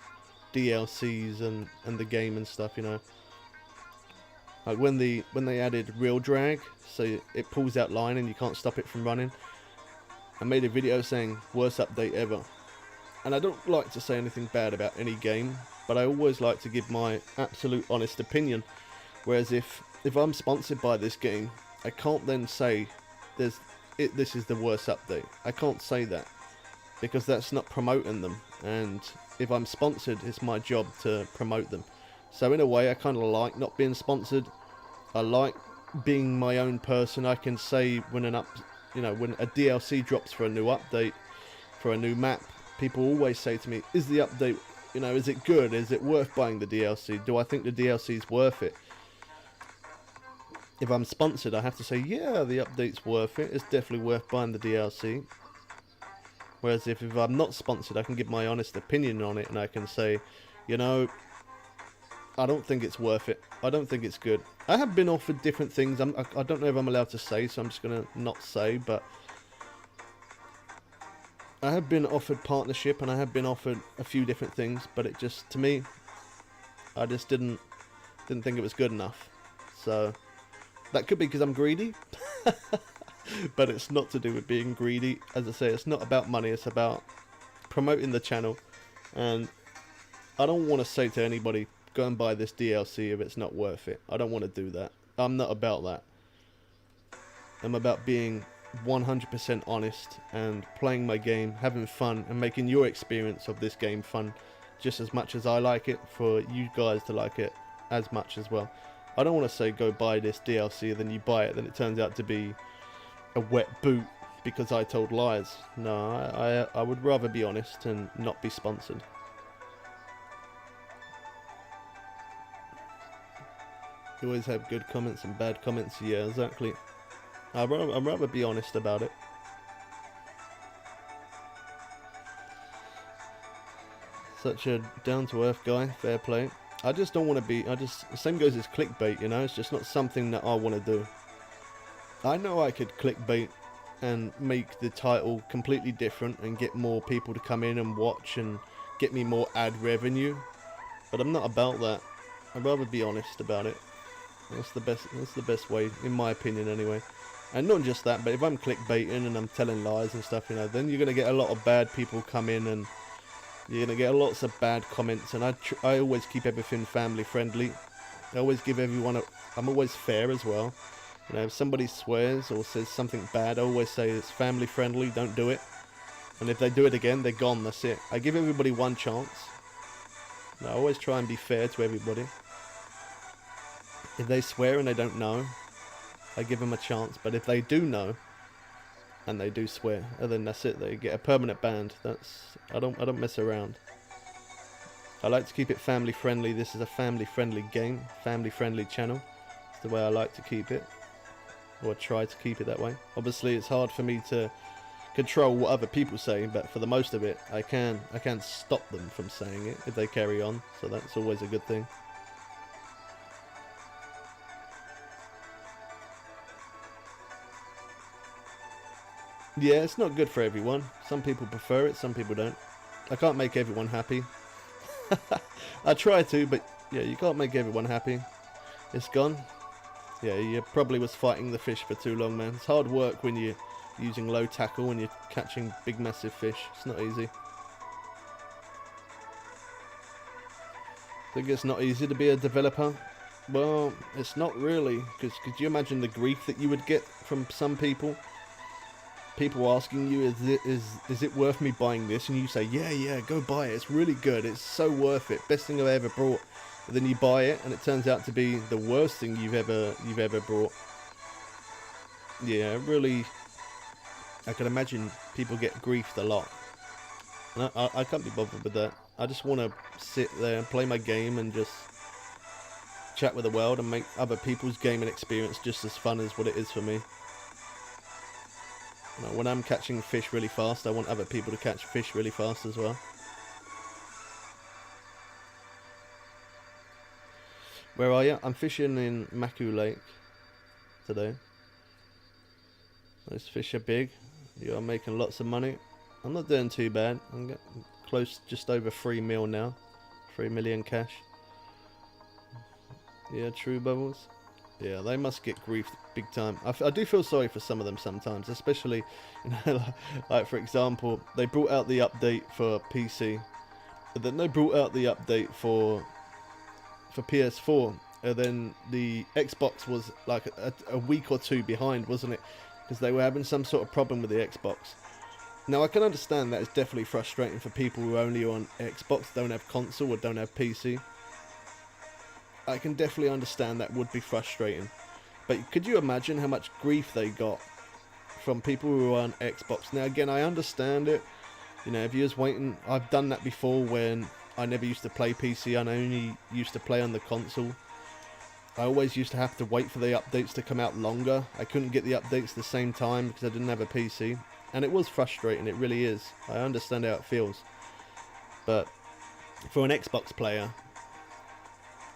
DLCs and the game and stuff, you know. Like when they added real drag, so it pulls out line and you can't stop it from running. I made a video saying worst update ever. And I don't like to say anything bad about any game, but I always like to give my absolute honest opinion. Whereas if I'm sponsored by this game, I can't then say this is the worst update. I can't say that, because that's not promoting them. And if I'm sponsored, it's my job to promote them. So in a way, I kind of like not being sponsored. I like being my own person. I can say when when a DLC drops for a new update, for a new map, people always say to me, is the update, is it good? Is it worth buying the DLC? Do I think the DLC is worth it? If I'm sponsored, I have to say, yeah, the update's worth it. It's definitely worth buying the DLC. Whereas if I'm not sponsored, I can give my honest opinion on it, and I can say, I don't think it's worth it. I don't think it's good. I have been offered different things. I don't know if I'm allowed to say, so I'm just going to not say, but I have been offered partnership, and I have been offered a few different things, but it just, to me, I just didn't think it was good enough. So that could be because I'm greedy, but it's not to do with being greedy. As I say, it's not about money, it's about promoting the channel. And I don't want to say to anybody, go and buy this DLC if it's not worth it. I don't want to do that. I'm not about that. I'm about being 100% honest and playing my game, having fun, and making your experience of this game fun just as much as I like it, for you guys to like it as much as well. I don't want to say go buy this DLC, then you buy it, then it turns out to be a wet boot because I told lies. No, I would rather be honest and not be sponsored. You always have good comments and bad comments. Yeah, exactly. I'd rather be honest about it. Such a down-to-earth guy. Fair play. I just don't want to be... same goes as clickbait, It's just not something that I want to do. I know I could clickbait and make the title completely different and get more people to come in and watch and get me more ad revenue. But I'm not about that. I'd rather be honest about it. That's the best way, in my opinion, anyway. And not just that, but if I'm clickbaiting and I'm telling lies and stuff, then you're going to get a lot of bad people come in, and you're going to get lots of bad comments. And I always keep everything family friendly. I always give everyone I'm always fair as well. If somebody swears or says something bad, I always say it's family friendly, don't do it. And if they do it again, they're gone, that's it. I give everybody one chance. I always try and be fair to everybody. If they swear and they don't know, I give them a chance. But if they do know and they do swear, then that's it. They get a permanent ban. I don't mess around. I like to keep it family friendly. This is a family friendly game, family friendly channel. It's the way I like to keep it, or try to keep it that way. Obviously, it's hard for me to control what other people say, but for the most of it, I can stop them from saying it if they carry on. So that's always a good thing. Yeah, it's not good for everyone. Some people prefer it, some people don't. I can't make everyone happy. I try to, but yeah, you can't make everyone happy. It's gone. Yeah, you probably was fighting the fish for too long, man. It's hard work when you're using low tackle and you're catching big, massive fish. It's not easy. Think it's not easy to be a developer? Well, it's not really, because could you imagine the grief that you would get from some people? People asking you, is it worth me buying this? And you say, yeah, go buy it. It's really good. It's so worth it. Best thing I've ever bought. But then you buy it, and it turns out to be the worst thing you've ever bought. Yeah, really. I can imagine people get griefed a lot. And I can't be bothered with that. I just want to sit there and play my game and just chat with the world and make other people's gaming experience just as fun as what it is for me. You know, when I'm catching fish really fast, I want other people to catch fish really fast as well. Where are you? I'm fishing in Maku Lake today. Those fish are big. You are making lots of money. I'm not doing too bad. I'm getting close, just over 3 mil now. 3 million cash. Yeah, true Bubbles. Yeah, they must get griefed big time. I do feel sorry for some of them sometimes, especially, you know, like for example, they brought out the update for PC, but then they brought out the update for PS4, and then the Xbox was like a week or two behind, wasn't it? Because they were having some sort of problem with the Xbox. Now I can understand that it's definitely frustrating for people who are only on Xbox, don't have console or don't have PC. I can definitely understand that would be frustrating. But could you imagine how much grief they got from people who are on Xbox? Now again, I understand it. You know, if you was waiting, I've done that before when I never used to play PC and I only used to play on the console. I always used to have to wait for the updates to come out longer. I couldn't get the updates the same time because I didn't have a PC. And it was frustrating, it really is. I understand how it feels. But for an Xbox player,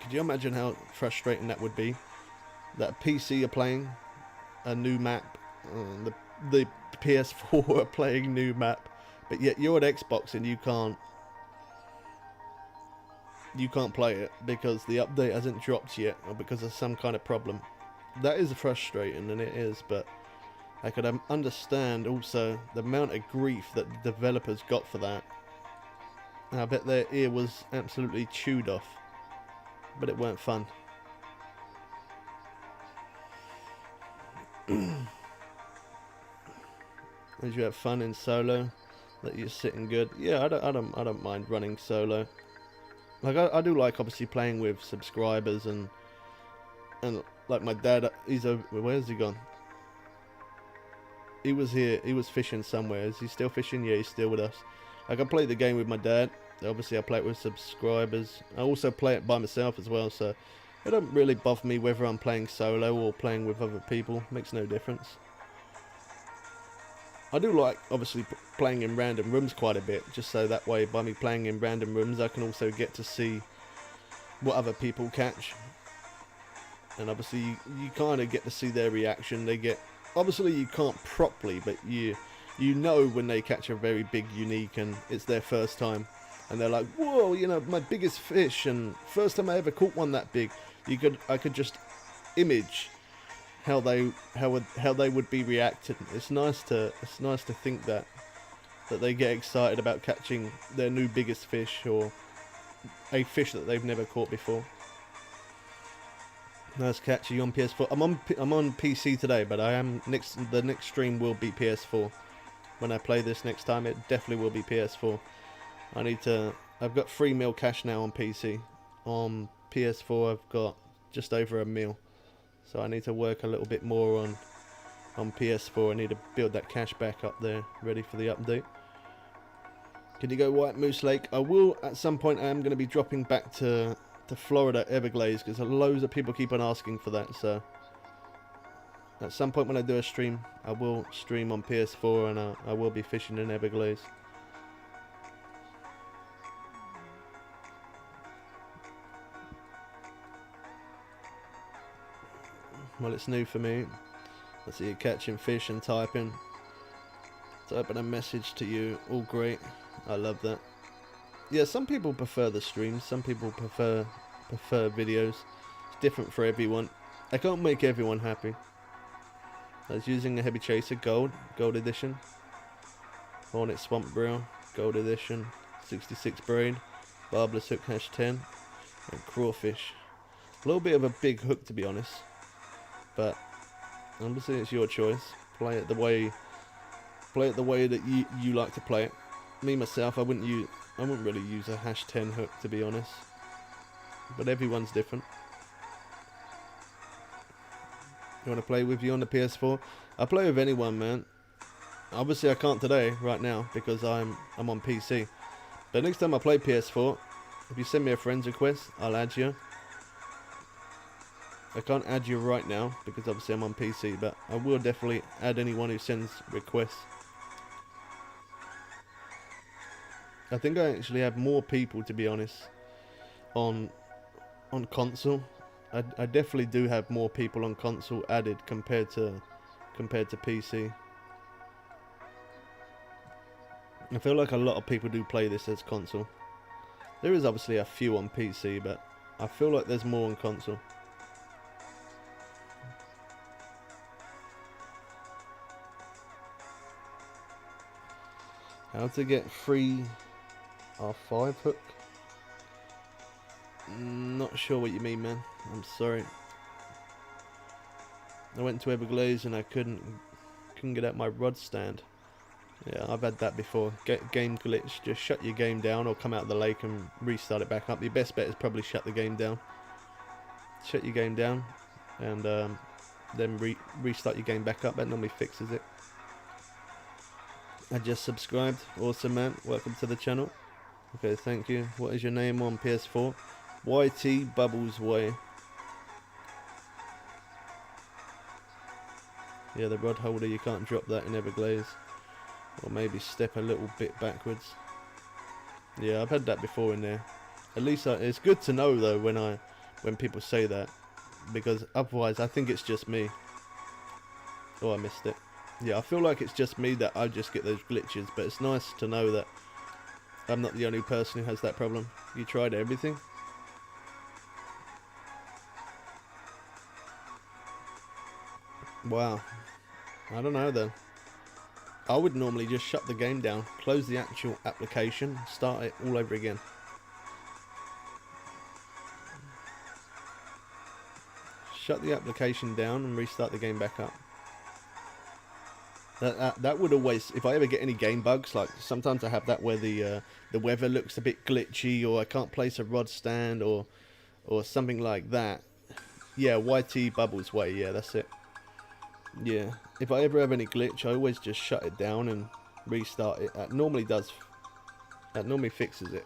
could you imagine how frustrating that would be? That PC are playing a new map, the PS4 are playing new map, but yet you're at Xbox and you can't play it because the update hasn't dropped yet or because of some kind of problem. That is frustrating, and it is, but I could understand also the amount of grief that the developers got for that. I bet their ear was absolutely chewed off, but it weren't fun. As you have fun in solo, that you're sitting good. Yeah, I don't mind running solo. Like I do like obviously playing with subscribers and like my dad. He's over. Where's he gone? He was here. He was fishing somewhere. Is he still fishing? Yeah, he's still with us. Like I play the game with my dad. Obviously, I play it with subscribers. I also play it by myself as well. So it don't really bother me whether I'm playing solo or playing with other people. Makes no difference. I do like, obviously, playing in random rooms quite a bit, just so that way, by me playing in random rooms, I can also get to see what other people catch. And obviously, you kind of get to see their reaction. They get, obviously, you can't properly, but you know when they catch a very big unique and it's their first time. And they're like, whoa, you know, my biggest fish, and first time I ever caught one that big. I could just image how they would be reacting. It's nice to think that they get excited about catching their new biggest fish or a fish that they've never caught before. Nice catchy on PS4. I'm on PC today, but the next stream will be PS4. When I play this next time, it definitely will be PS4. I've got 3 mil cash now on PC. On PS4 I've got just over 1 mil. So I need to work a little bit more on PS4. I need to build that cash back up there, ready for the update. Can you go White Moose Lake? I will at some point. I am going to be dropping back to Florida, Everglades, because loads of people keep on asking for that. So at some point when I do a stream, I will stream on PS4 and I will be fishing in Everglades. Well, it's new for me. I see you catching fish and typing a message to you. All great. I love that. Yeah, some people prefer the streams. Some people prefer videos. It's different for everyone. I can't make everyone happy. I was using a Heavy Chaser Gold Edition. Hornet Swamp Brill, Gold Edition, 66 braid, barbless hook #10. And crawfish. A little bit of a big hook, to be honest. But obviously it's your choice. Play it the way that you like to play it. Me myself, I wouldn't really use a #10 hook, to be honest. But everyone's different. You want to play with you on the PS4? I play with anyone, man. Obviously I can't today, right now, because I'm on PC. But next time I play PS4, if you send me a friend's request, I'll add you. I can't add you right now because obviously I'm on PC, but I will definitely add anyone who sends requests. I think I actually have more people, to be honest, on console. I definitely do have more people on console added compared to PC. I feel like a lot of people do play this as console. There is obviously a few on PC, but I feel like there's more on console. How to get free R5 hook? Not sure what you mean, man. I'm sorry. I went to Everglades and I couldn't get out my rod stand. Yeah, I've had that before. Game glitch. Just shut your game down or come out of the lake and restart it back up. Your best bet is probably shut the game down. Shut your game down and then restart your game back up. That normally fixes it. I just subscribed. Awesome, man. Welcome to the channel. Okay, thank you. What is your name on PS4? YT Bubbles Way. Yeah, the rod holder, you can't drop that in Everglades. Or maybe step a little bit backwards. Yeah, I've had that before in there. At least it's good to know though when people say that, because otherwise I think it's just me. Oh, I missed it. Yeah, I feel like it's just me that I just get those glitches, but it's nice to know that I'm not the only person who has that problem. You tried everything? Wow. I don't know then. I would normally just shut the game down, close the actual application, start it all over again. Shut the application down and restart the game back up. That would always, if I ever get any game bugs, like sometimes I have that where the weather looks a bit glitchy, or I can't place a rod stand, or something like that. Yeah, YT Bubbles Way, yeah, that's it. Yeah, if I ever have any glitch, I always just shut it down and restart it. That normally fixes it.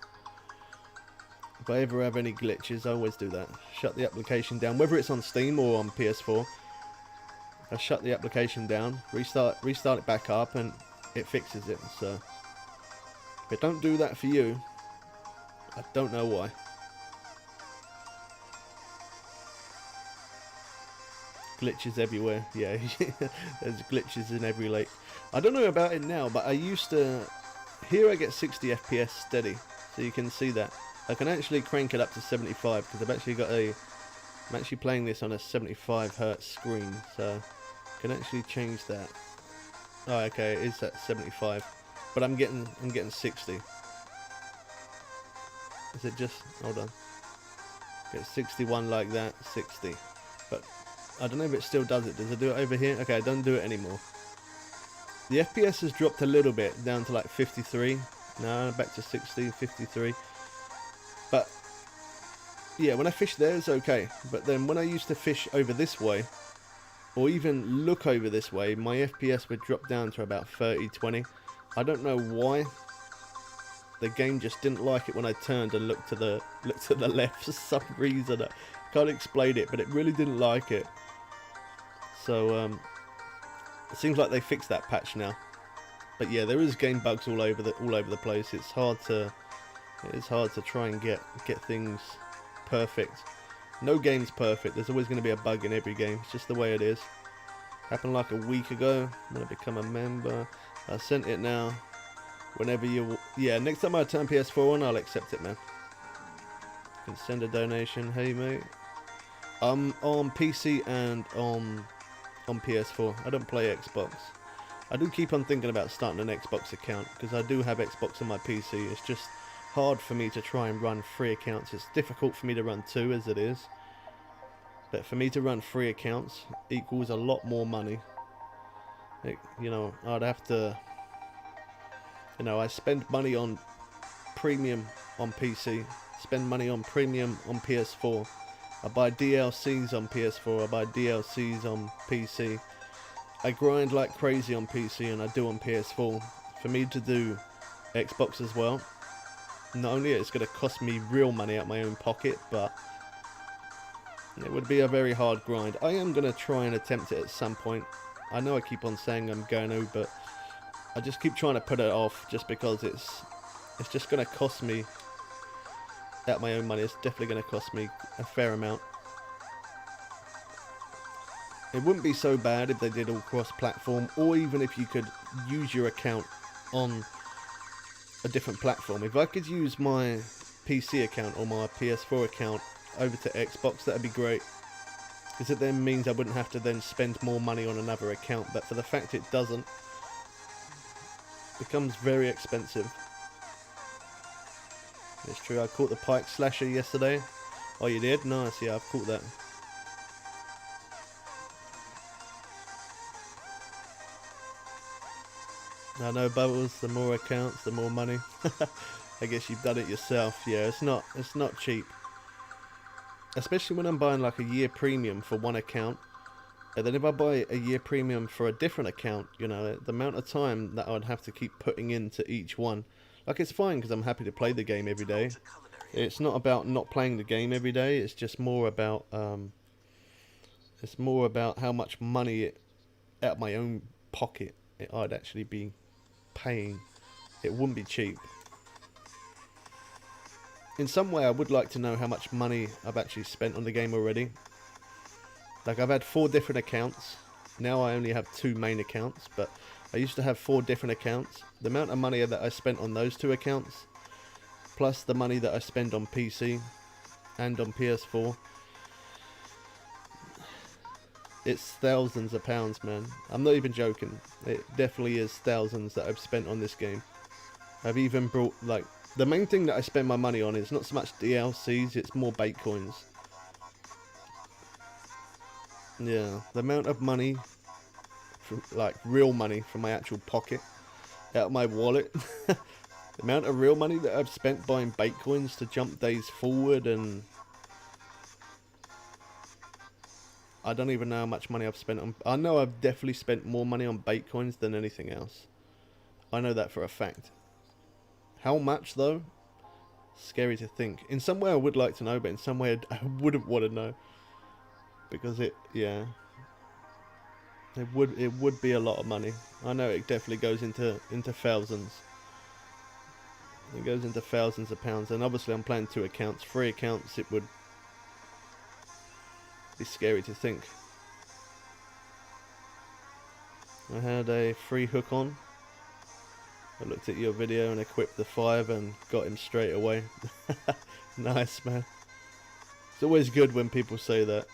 If I ever have any glitches, I always do that. Shut the application down, whether it's on Steam or on PS4. I shut the application down, restart it back up, and it fixes it. So if it don't do that for you, I don't know why. Glitches everywhere. Yeah, there's glitches in every lake. I don't know about it now, but I used to. Here I get 60 FPS steady, so you can see that. I can actually crank it up to 75 because I'm actually playing this on a 75 Hz screen, so I can actually change that. Oh, okay, it is at 75, but I'm getting 60. Is it just? Hold on. Get 61 like that, 60, but. I don't know if it still does it. Does it do it over here? Okay, I don't do it anymore. The FPS has dropped a little bit, down to like 53. No, back to 60, 53. But, yeah, when I fish there, it's okay. But then when I used to fish over this way, or even look over this way, my FPS would drop down to about 30, 20. I don't know why. The game just didn't like it when I turned and looked to the left for some reason. I can't explain it, but it really didn't like it. So it seems like they fixed that patch now. But yeah, there is game bugs all over the place. It's hard to try and get things perfect. No game's perfect. There's always going to be a bug in every game. It's just the way it is. Happened like a week ago. I'm going to become a member. I sent it now. Whenever you... Yeah, next time I turn PS4 on, I'll accept it, man. You can send a donation. Hey, mate. I'm on PC and on PS4. I don't play Xbox. I do keep on thinking about starting an Xbox account, because I do have Xbox on my PC. It's just hard for me to try and run 3 accounts. It's difficult for me to run 2 as it is. But for me to run 3 accounts equals a lot more money. You know, I'd have to... You know, I spend money on premium on PC. Spend money on premium on PS4. I buy DLCs on PS4. I buy DLCs on PC. I grind like crazy on PC and I do on PS4. For me to do Xbox as well, not only it's going to cost me real money out my own pocket, but it would be a very hard grind. I am going to try and attempt it at some point. I know I keep on saying I'm going to, but I just keep trying to put it off just because it's just going to cost me out my own money. It's definitely going to cost me a fair amount. It wouldn't be so bad if they did all cross-platform, or even if you could use your account on a different platform. If I could use my PC account or my PS4 account over to Xbox, that'd be great. Because it then means I wouldn't have to then spend more money on another account. But for the fact it doesn't, it becomes very expensive. It's true, I caught the pike slasher yesterday. Oh, you did? Nice, yeah, I've caught that. I know, Bubbles, the more accounts, the more money. I guess you've done it yourself. Yeah, it's not cheap. Especially when I'm buying like a year premium for one account. And then if I buy a year premium for a different account, you know, the amount of time that I'd have to keep putting into each one. Like, it's fine because I'm happy to play the game every day. It's not about not playing the game every day. It's just more about how much money out of my own pocket I'd actually be paying. It wouldn't be cheap. In some way, I would like to know how much money I've actually spent on the game already. Like, I've had 4 different accounts. Now I only have 2 main accounts, but I used to have 4 different accounts. The amount of money that I spent on those 2 accounts, plus the money that I spend on PC and on PS4, it's thousands of pounds, man. I'm not even joking. It definitely is thousands that I've spent on this game. I've even brought, like, the main thing that I spend my money on is not so much DLCs, it's more bait coins. Yeah, the amount of money, like real money from my actual pocket, out of my wallet. The amount of real money that I've spent buying bait coins to jump days forward, and I don't even know how much money I've spent on. I know I've definitely spent more money on bait coins than anything else. I know that for a fact. How much though? Scary to think. In some way I would like to know, but in some way I wouldn't want to know. Because it would be a lot of money. I know it definitely goes into thousands. It goes into thousands of pounds, and obviously I'm playing 2 accounts. 3 accounts, it would be scary to think. I had a free hook on. I looked at your video and equipped the 5 and got him straight away. Nice, man. It's always good when people say that.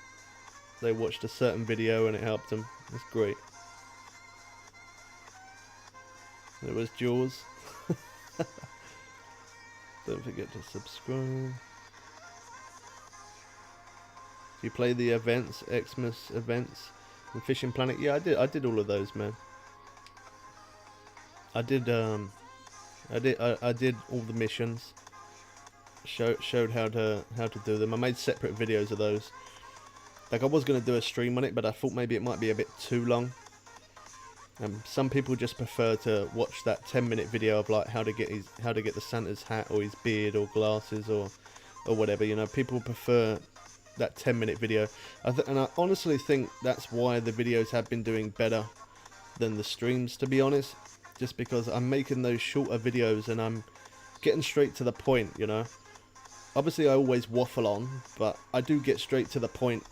They watched a certain video and it helped them. That's great. It was Jaws. Don't forget to subscribe. Do you play the events, Xmas events, and Fishing Planet? Yeah, I did all of those, man. I did all the missions. Showed how to do them. I made separate videos of those. Like, I was gonna do a stream on it, but I thought maybe it might be a bit too long. Some people just prefer to watch that 10-minute video of like how to get the Santa's hat or his beard or glasses or whatever. You know, people prefer that 10-minute video. And I honestly think that's why the videos have been doing better than the streams, to be honest. Just because I'm making those shorter videos and I'm getting straight to the point, you know. Obviously I always waffle on, but I do get straight to the point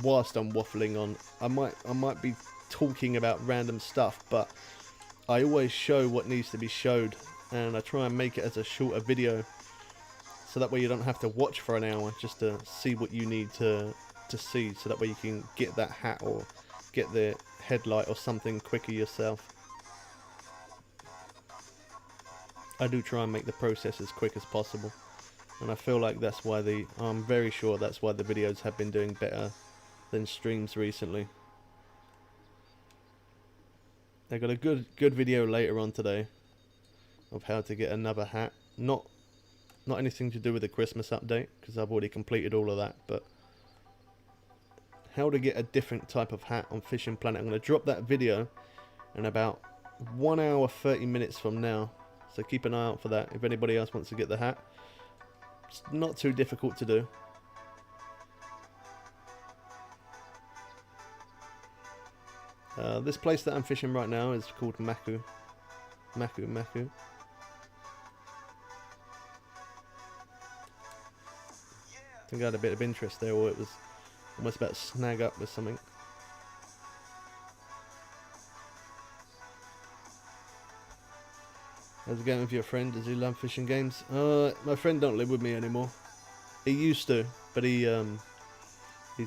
whilst I'm waffling on. I might be talking about random stuff, but I always show what needs to be showed, and I try and make it as a shorter video, so that way you don't have to watch for an hour just to see what you need to see, so that way you can get that hat or get the headlight or something quicker yourself. I do try and make the process as quick as possible, and I feel like that's why I'm very sure that's why the videos have been doing better than streams recently. I got a good video later on today of how to get another hat. Not anything to do with the Christmas update, because I've already completed all of that, but how to get a different type of hat on Fishing Planet. I'm going to drop that video in about 1 hour 30 minutes from now, so keep an eye out for that if anybody else wants to get the hat. It's not too difficult to do. This place that I'm fishing right now is called Maku. Maku. I think I had a bit of interest there, or it was almost about to snag up with something. How's it going with your friend? Does he love fishing games? My friend don't live with me anymore. He used to, but he's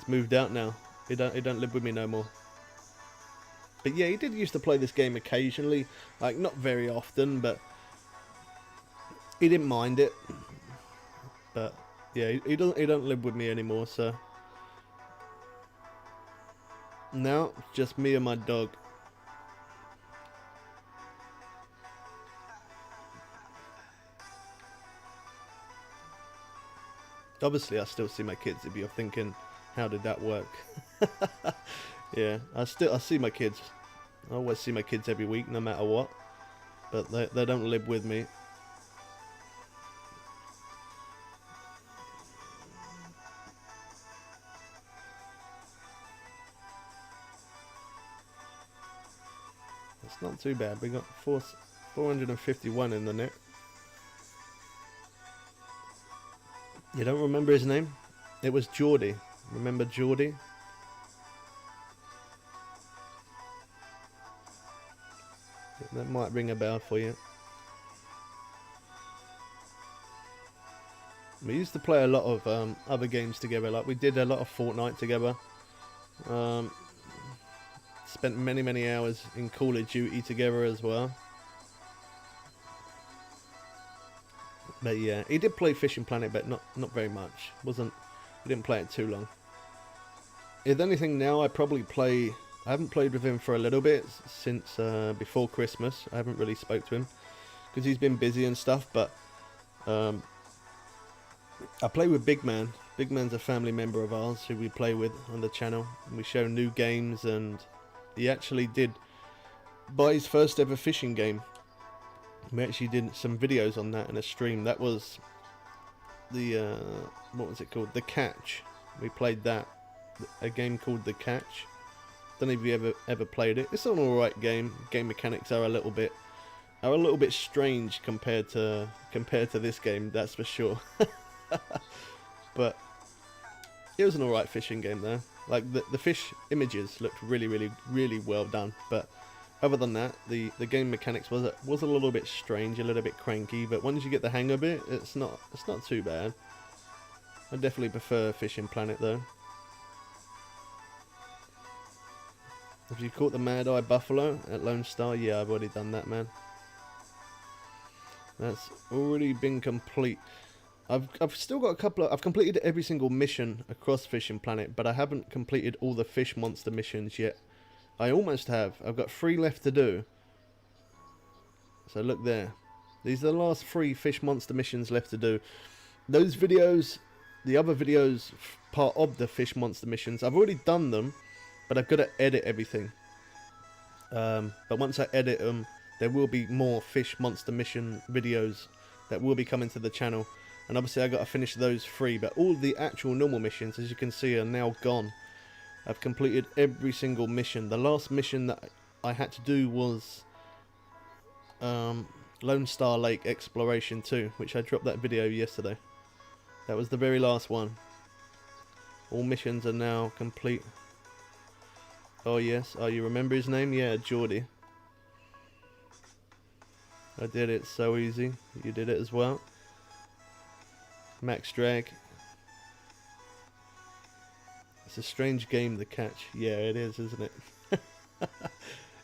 moved out now. He don't live with me no more. But yeah, he did used to play this game occasionally, like not very often, but he didn't mind it. But yeah, he don't live with me anymore, so now it's just me and my dog. Obviously, I still see my kids. If you're thinking, how did that work? Yeah, I see my kids. I always see my kids every week, no matter what. But they don't live with me. It's not too bad. We got 451 in the net. You don't remember his name? It was Geordie. Remember Geordie? That might ring a bell for you. We used to play a lot of other games together. Like we did a lot of Fortnite together. Spent many hours in Call of Duty together as well. But yeah, he did play Fishing Planet, but not very much. We didn't play it too long. If anything, now I probably play. I haven't played with him for a little bit since before Christmas. I haven't really spoke to him because he's been busy and stuff. But I play with Big Man. Big Man's a family member of ours who we play with on the channel. And we show new games, and he actually did buy his first ever fishing game. We actually did some videos on that in a stream. That was the what was it called? The Catch. We played that, a game called The Catch. Don't know if you ever played it. It's an alright game. Game mechanics are a little bit strange compared to this game, that's for sure. But it was an alright fishing game though. Like the fish images looked really well done. But other than that, the game mechanics was a little bit strange, a little bit cranky. But once you get the hang of it, it's not too bad. I definitely prefer Fishing Planet though. Have you caught the Mad Eye Buffalo at Lone Star? Yeah, I've already done that, man. That's already been complete. I've still got a couple of... I've completed every single mission across Fishing Planet, but I haven't completed all the fish monster missions yet. I almost have. I've got 3 left to do. So look there. These are the last 3 fish monster missions left to do. Those videos, the other videos, part of the fish monster missions, I've already done them. But I've got to edit everything. But once I edit them, there will be more fish monster mission videos that will be coming to the channel. And obviously I've got to finish those 3. But all the actual normal missions, as you can see, are now gone. I've completed every single mission. The last mission that I had to do was Lone Star Lake Exploration 2, which I dropped that video yesterday. That was the very last one. All missions are now complete. Oh yes, oh you remember his name? Yeah, Geordie. I did it so easy. You did it as well. Max Drag. It's a strange game, The Catch. Yeah, it is, isn't it?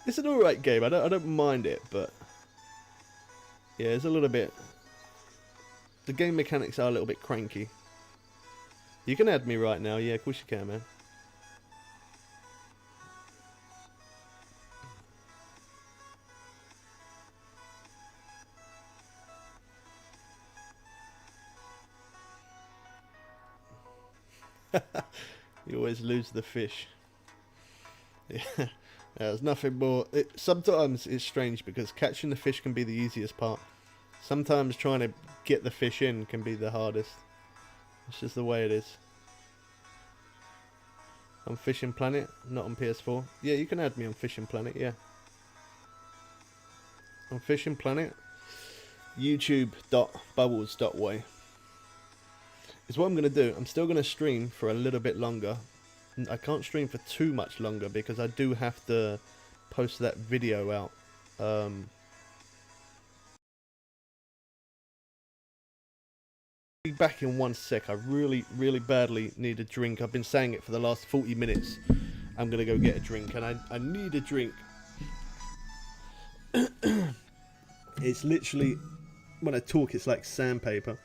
It's an alright game. I don't mind it, but Yeah, it's a little bit... The game mechanics are a little bit cranky. You can add me right now. Yeah, of course you can, man. You always lose the fish. Yeah, there's nothing more. Sometimes it's strange because catching the fish can be the easiest part. Sometimes trying to get the fish in can be the hardest. It's just the way it is. On Fishing Planet, not on PS4. Yeah, you can add me on Fishing Planet, yeah. On Fishing Planet, youtube.bubbles.way is what I'm going to do. I'm still going to stream for a little bit longer. I can't stream for too much longer because I do have to post that video out. Be back in 1 sec. I really badly need a drink. I've been saying it for the last 40 minutes. I'm going to go get a drink, and I need a drink. It's literally, when I talk, it's like sandpaper.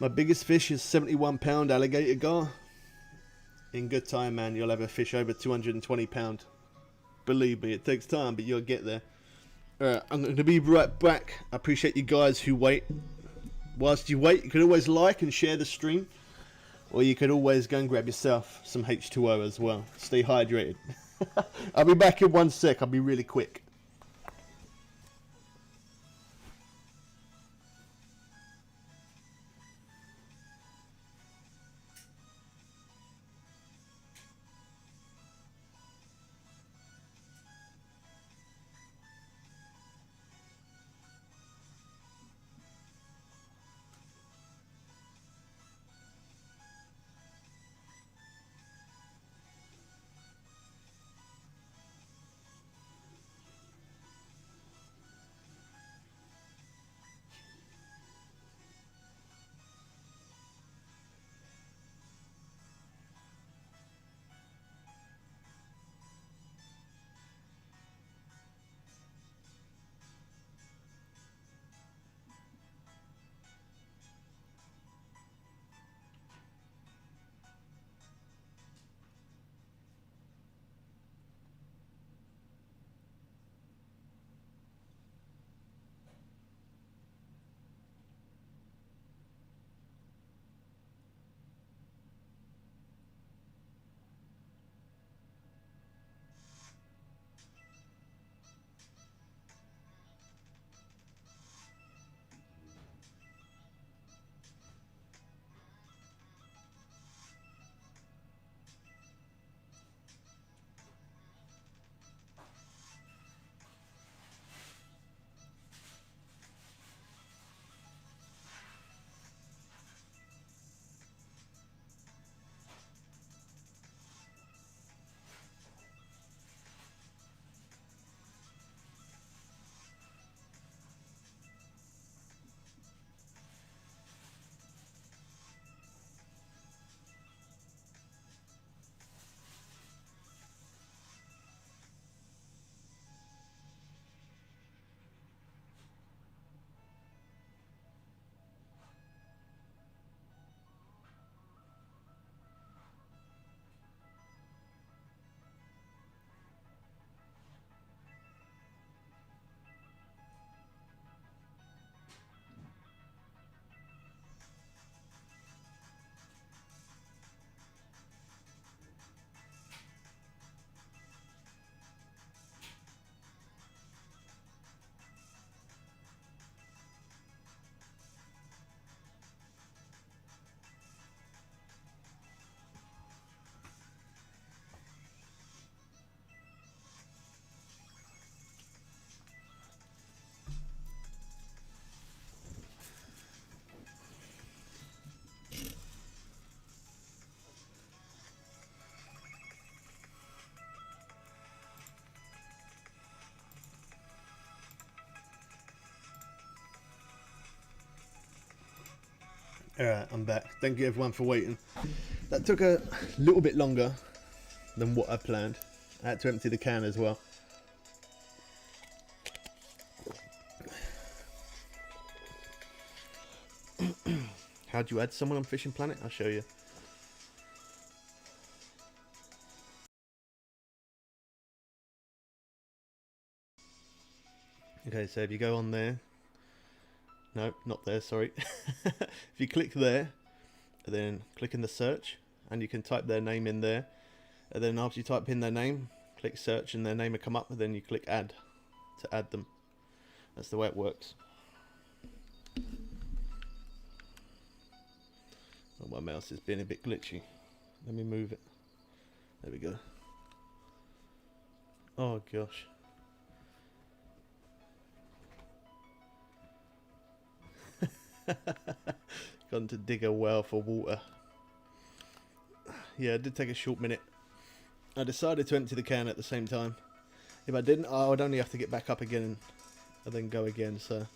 My biggest fish is 71-pound alligator gar. In good time, man, you'll have a fish over 220 pound. Believe me, it takes time, but you'll get there. Alright, I'm going to be right back. I appreciate you guys who wait. Whilst you wait, you could always like and share the stream. Or you could always go and grab yourself some H2O as well. Stay hydrated. I'll be back in 1 sec. I'll be really quick. Alright, I'm back. Thank you everyone for waiting. That took a little bit longer than what I planned. I had to empty the can as well. How do you add someone on Fishing Planet? I'll show you. Okay, so if you go on there, no, not there, sorry. If you click there, and then click in the search, and you can type their name in there, and then after you type in their name, click search and their name will come up, and then you click add to add them. That's the way it works. Oh, my mouse is being a bit glitchy. Let me move it. There we go. Oh gosh. Gone to dig a well for water. Yeah, it did take a short minute. I decided to empty the can at the same time. If I didn't, I would only have to get back up again and then go again. So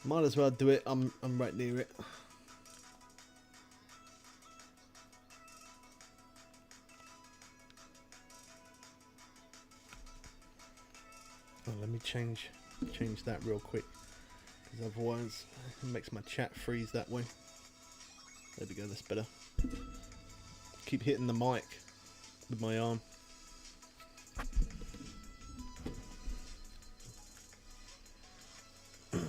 might as well do it. I'm right near it. Oh, let me change that real quick, because otherwise it makes my chat freeze that way. There we go, that's better. Keep hitting the mic with my arm. It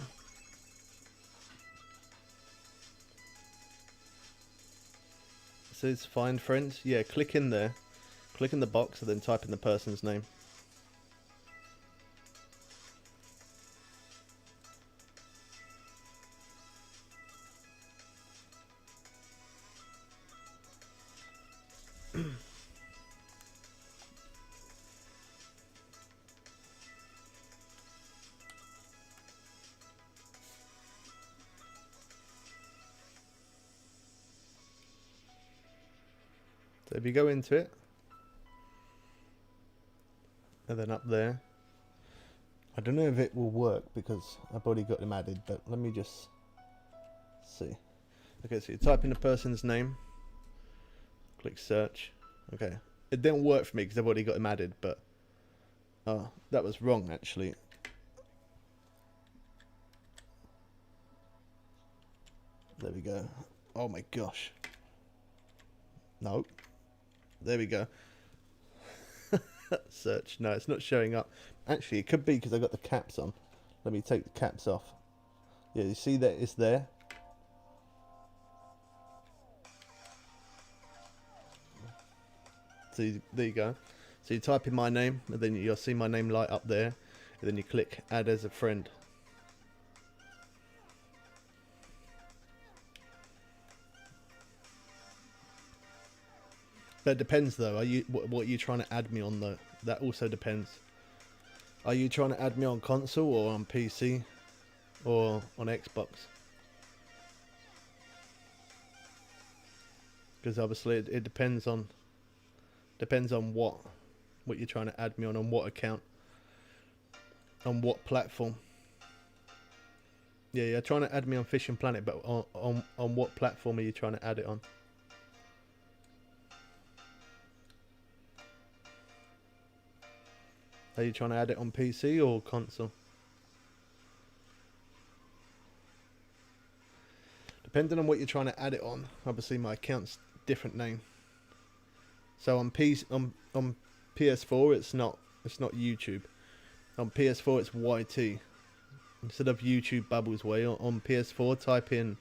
says find friends. Yeah, click in there, click in the box and then type in the person's name. So if you go into it, and then up there, I don't know if it will work because I've already got him added, but let me just see. Okay, so you type in the person's name, click search. Okay, it didn't work for me because I've already got him added, but that was wrong actually. There we go. Oh my gosh. No. There we go. Search. No, it's not showing up. Actually, it could be because I got the caps on. Let me take the caps off. Yeah, you see that it's there? So there you go. So you type in my name, and then you'll see my name light up there, and then you click add as a friend. But it depends though. Are you what are you trying to add me on though? That also depends. Are you trying to add me on console or on PC or on Xbox? Because obviously it depends on what you're trying to add me on what account, on what platform. Yeah, you're trying to add me on Fishing Planet, but on what platform are you trying to add it on? Are you trying to add it on PC or console? Depending on what you're trying to add it on, obviously my account's different name. So on PS4 it's not YouTube. On PS4 it's YT. Instead of YouTube Bubbles Way, on PS4 type in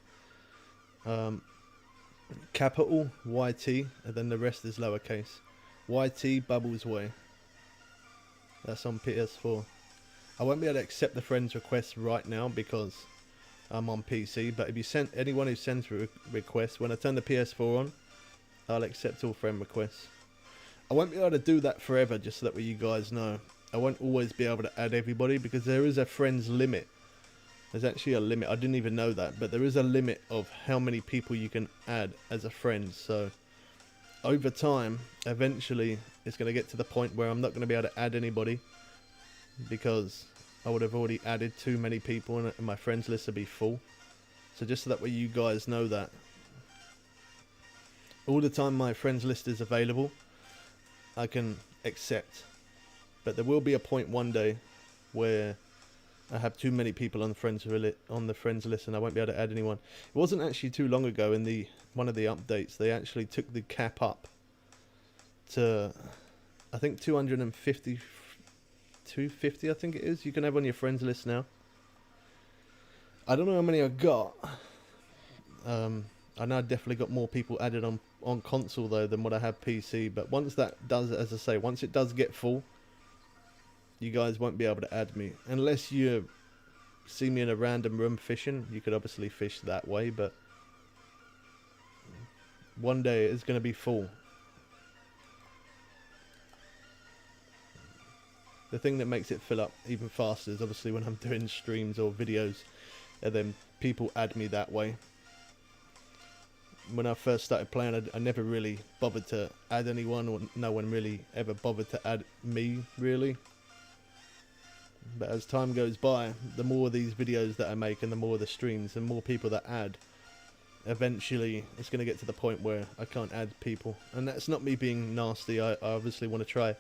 capital YT and then the rest is lowercase. YT Bubbles Way. That's on PS4. I won't be able to accept the friend's request right now because I'm on PC, but if you send anyone who sends requests, when I turn the PS4 on, I'll accept all friend requests. I won't be able to do that forever, just so that way you guys know. I won't always be able to add everybody because there is a friends limit. There's actually a limit. I didn't even know that, but there is a limit of how many people you can add as a friend. So over time, eventually, it's going to get to the point where I'm not going to be able to add anybody because I would have already added too many people and my friends list will be full. So just so that way you guys know that. All the time my friends list is available, I can accept. But there will be a point one day where I have too many people on the friends list, and I won't be able to add anyone. It wasn't actually too long ago in one of the updates they actually took the cap up to, I think 250, 250 I think it is. You can have on your friends list now. I don't know how many I got. I know I definitely got more people added on console though than what I have PC. But once that does, as I say, once it does get full, you guys won't be able to add me unless you see me in a random room fishing. You could obviously fish that way, but one day it's going to be full. The thing that makes it fill up even faster is obviously when I'm doing streams or videos, and then people add me that way. When I first started playing, I never really bothered to add anyone, or no one really ever bothered to add me, really. But as time goes by, the more of these videos that I make and the more of the streams, the more people that add, eventually it's going to get to the point where I can't add people. And that's not me being nasty. I obviously want to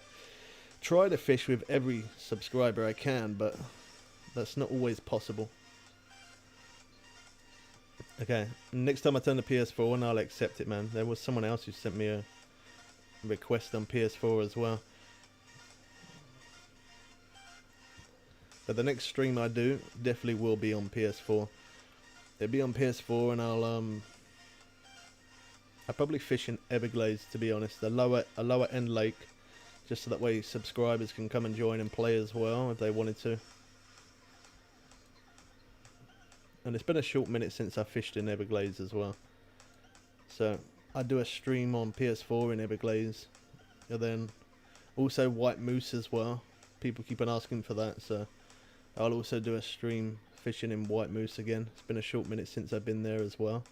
try to fish with every subscriber I can, but that's not always possible. Okay, next time I turn the PS4 on, I'll accept it, man. There was someone else who sent me a request on PS4 as well. But the next stream I do definitely will be on PS4. It'll be on PS4, and I'll probably fish in Everglades, to be honest, a lower end lake, just so that way subscribers can come and join and play as well if they wanted to. And it's been a short minute since I fished in Everglades as well, so I do a stream on PS4 in Everglades, and then also White Moose as well. People keep on asking for that, so I'll also do a stream fishing in White Moose again. It's been a short minute since I've been there as well.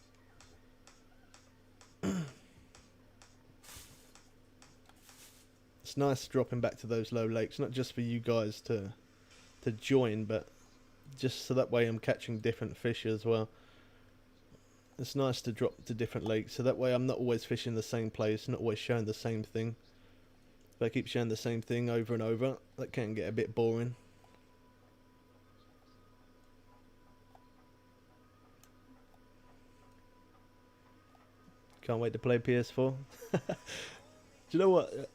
It's nice dropping back to those low lakes, not just for you guys to join, but just so that way I'm catching different fish as well. It's nice to drop to different lakes, so that way I'm not always fishing the same place, not always showing the same thing. If I keep showing the same thing over and over, that can get a bit boring. Can't wait to play PS4. Do you know what?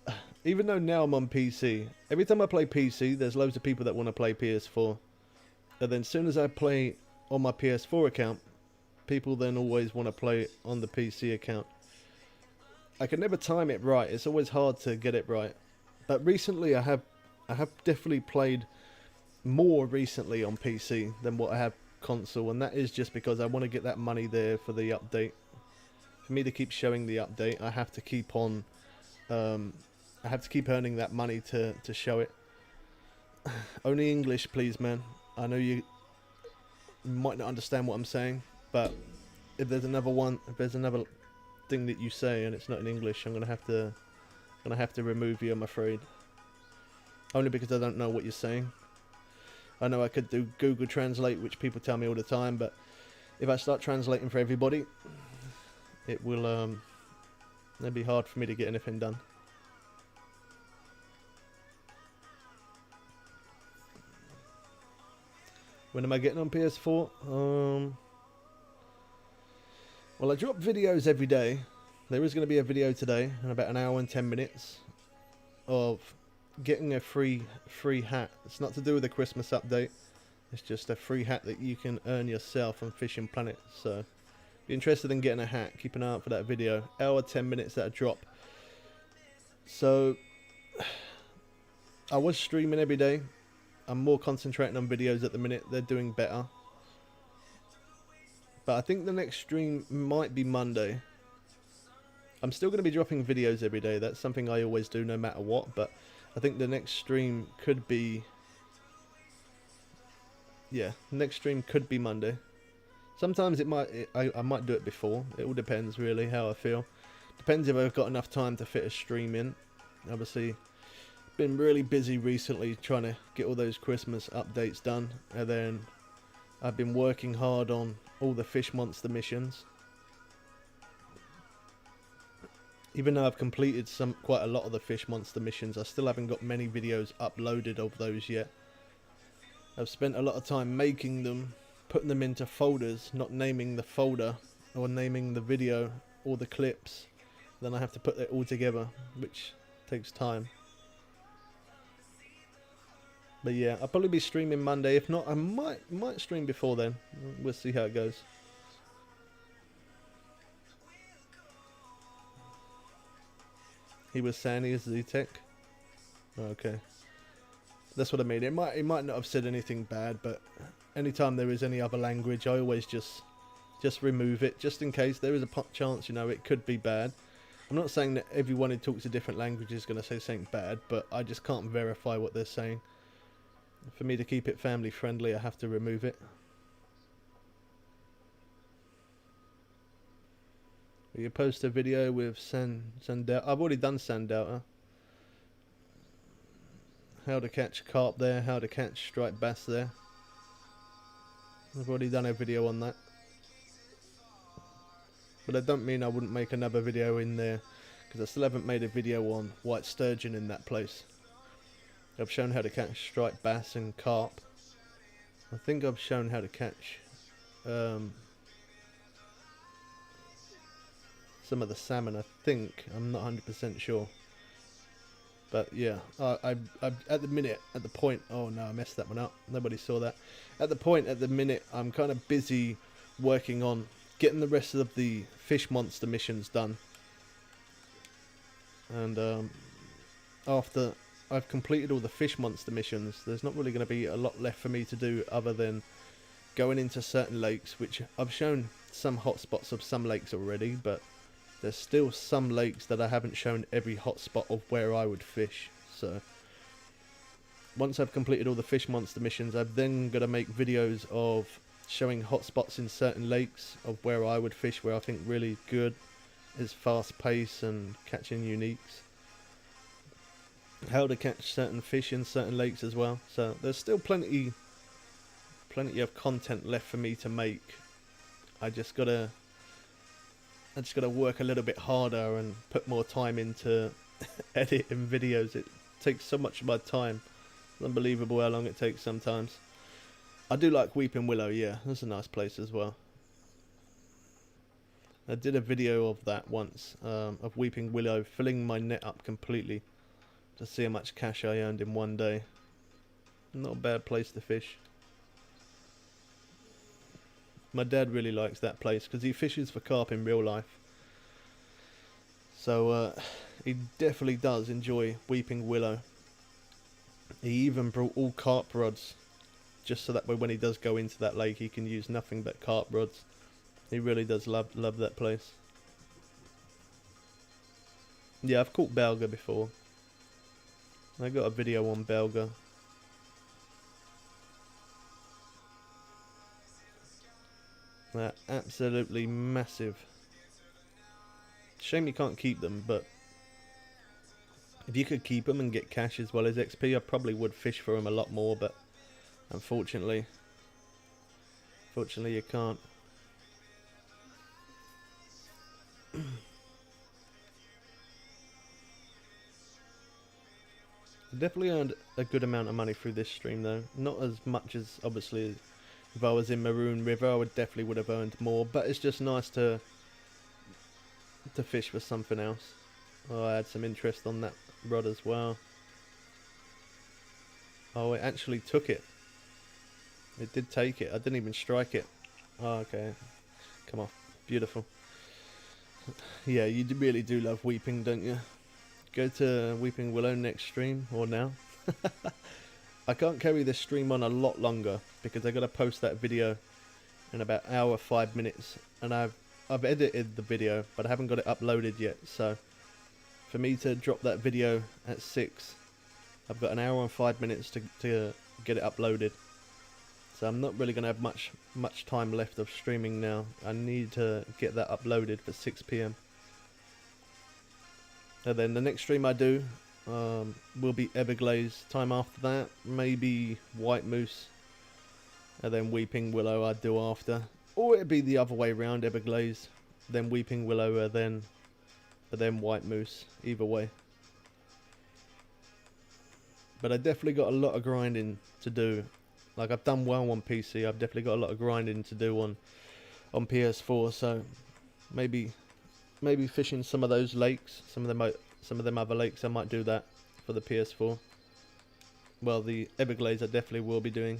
Even though now I'm on PC, every time I play PC, there's loads of people that want to play PS4. And then as soon as I play on my PS4 account, people then always want to play on the PC account. I can never time it right. It's always hard to get it right. But recently I have definitely played more recently on PC than what I have console, and that is just because I want to get that money there for the update. For me to keep showing the update, I have to keep on I have to keep earning that money to show it. Only English, please, man. I know you might not understand what I'm saying, but if there's another thing that you say and it's not in English, I'm gonna have to remove you, I'm afraid. Only because I don't know what you're saying. I know I could do Google Translate, which people tell me all the time, but if I start translating for everybody, it will it'll be hard for me to get anything done. When am I getting on PS4? Well, I drop videos every day. There is going to be a video today in about an hour and 10 minutes of getting a free hat. It's not to do with the Christmas update. It's just a free hat that you can earn yourself on Fishing Planet. So, if you're interested in getting a hat, keep an eye out for that video. Hour 10 minutes that I drop. So, I was streaming every day. I'm more concentrating on videos at the minute. They're doing better. But I think the next stream might be Monday. I'm still going to be dropping videos every day. That's something I always do no matter what. But I think the next stream could be... Yeah, next stream could be Monday. Sometimes it might. I might do it before. It all depends really how I feel. Depends if I've got enough time to fit a stream in. Obviously, been really busy recently trying to get all those Christmas updates done, and then I've been working hard on all the fish monster missions. Even though I've completed quite a lot of the fish monster missions, I still haven't got many videos uploaded of those yet. I've spent a lot of time making them, putting them into folders, not naming the folder or naming the video or the clips. Then I have to put it all together, which takes time. But yeah, I'll probably be streaming Monday. If not, I might stream before then. We'll see how it goes. He was saying he is Z-Tech. Okay. That's what I mean. It might not have said anything bad, but anytime there is any other language, I always just remove it, just in case there is a chance, you know, it could be bad. I'm not saying that everyone who talks a different language is going to say something bad, but I just can't verify what they're saying. For me to keep it family friendly, I have to remove it. You post a video with Sandel. I've already done Sandel. How to catch carp there, how to catch striped bass there. I've already done a video on that. But that don't mean I wouldn't make another video in there, because I still haven't made a video on white sturgeon in that place. I've shown how to catch striped bass and carp. I think I've shown how to catch some of the salmon, I think. I'm not 100% sure. But yeah, I at the minute, at the point, oh no, I messed that one up. Nobody saw that. At the minute, I'm kind of busy working on getting the rest of the fish monster missions done. And after I've completed all the fish monster missions, there's not really going to be a lot left for me to do other than going into certain lakes, which I've shown some hotspots of some lakes already, but there's still some lakes that I haven't shown every hotspot of where I would fish. So once I've completed all the fish monster missions, I've then got to make videos of showing hotspots in certain lakes of where I would fish, where I think really good is fast pace and catching uniques. How to catch certain fish in certain lakes as well. So there's still plenty of content left for me to make. I just gotta work a little bit harder and put more time into editing videos. It takes so much of my time. It's unbelievable how long it takes sometimes. I do like Weeping Willow, yeah. That's a nice place as well. I did a video of that once, of Weeping Willow, filling my net up completely to see how much cash I earned in one day. Not a bad place to fish. My dad really likes that place because he fishes for carp in real life. So he definitely does enjoy Weeping Willow. He even brought all carp rods, just so that way when he does go into that lake he can use nothing but carp rods. He really does love that place. Yeah, I've caught belga before. I got a video on belga. They're absolutely massive. Shame you can't keep them, but if you could keep them and get cash as well as XP, I probably would fish for them a lot more, but unfortunately you can't. I definitely earned a good amount of money through this stream though. Not as much as obviously if I was in Maroon River, I would have earned more, but it's just nice to fish for something else. Oh, I had some interest on that rod as well. Oh, it actually took it. It did take it. I didn't even strike it. Oh, okay. Come on. Beautiful. Yeah, you really do love Weeping, don't you? Go to Weeping Willow next stream, or now. I can't carry this stream on a lot longer because I got to post that video in about an hour 5 minutes, and I've edited the video but I haven't got it uploaded yet. So for me to drop that video at 6, I've got an hour and 5 minutes to get it uploaded. So I'm not really going to have much time left of streaming now. I need to get that uploaded for 6 PM. And then the next stream I do will be Everglaze. Time after that, maybe White Moose. And then Weeping Willow I'd do after. Or it'd be the other way around, Everglaze, then Weeping Willow, and then White Moose. Either way. But I definitely got a lot of grinding to do Like, I've done well on PC. I've definitely got a lot of grinding to do on PS4. So maybe fishing some of those lakes, some of them other lakes, I might do that for the PS4. Well, the Everglades I definitely will be doing.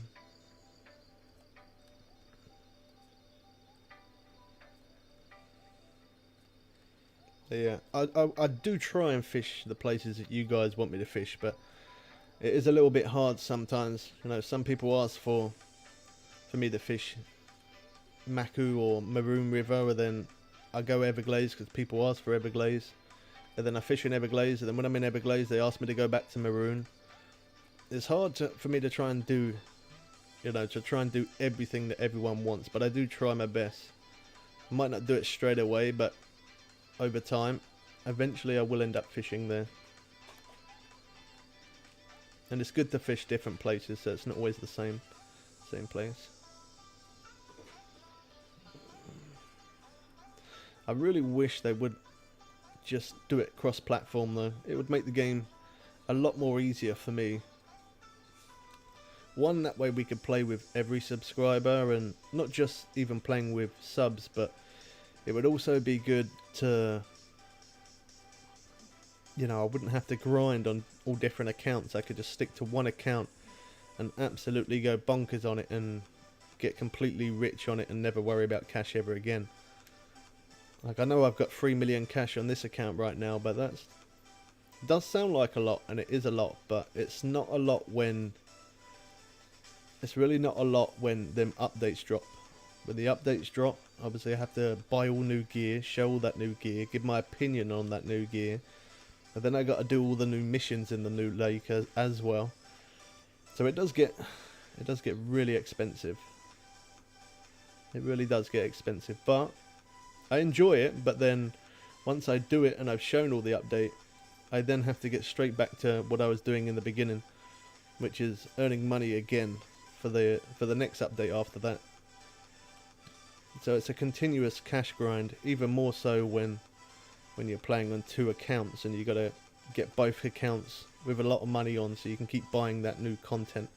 But yeah, I do try and fish the places that you guys want me to fish, but it is a little bit hard sometimes. You know, some people ask for me to fish Maku or Maroon River, and then I go Everglades because people ask for Everglades, and then I fish in Everglades, and then when I'm in Everglades they ask me to go back to Maroon. It's hard for me to try and do, everything that everyone wants, but I do try my best. I might not do it straight away, but over time, eventually I will end up fishing there. And it's good to fish different places, so it's not always the same place. I really wish they would just do it cross-platform though. It would make the game a lot more easier for me. One, that way we could play with every subscriber, and not just even playing with subs, but it would also be good to, I wouldn't have to grind on all different accounts. I could just stick to one account and absolutely go bonkers on it and get completely rich on it and never worry about cash ever again. Like, I know I've got 3 million cash on this account right now, but that does sound like a lot, and it is a lot, but it's not a lot when... It's really not a lot when them updates drop. When the updates drop, obviously I have to buy all new gear, show all that new gear, give my opinion on that new gear. And then I got to do all the new missions in the new lake as well. So it does get really expensive. It really does get expensive, but I enjoy it. But then once I do it and I've shown all the update, I then have to get straight back to what I was doing in the beginning, which is earning money again for the next update after that. So it's a continuous cash grind, even more so when you're playing on 2 accounts and you got to get both accounts with a lot of money on, so you can keep buying that new content,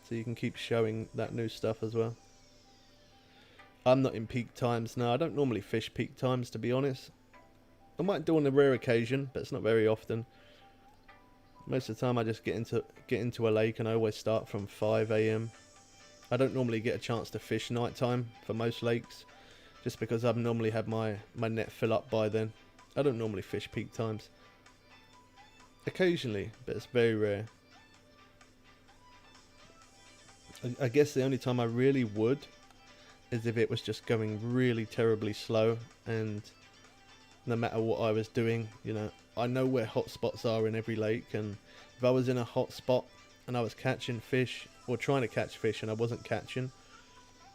so you can keep showing that new stuff as well. I'm not in peak times now. I don't normally fish peak times, to be honest. I might do on a rare occasion, but it's not very often. Most of the time I just get into a lake, and I always start from 5 AM. I don't normally get a chance to fish nighttime for most lakes, just because I've normally had my net fill up by then. I don't normally fish peak times. Occasionally, but it's very rare. I guess the only time I really would is if it was just going really terribly slow, and no matter what I was doing, I know where hot spots are in every lake, and if I was in a hot spot and I was catching fish, or trying to catch fish, and I wasn't catching,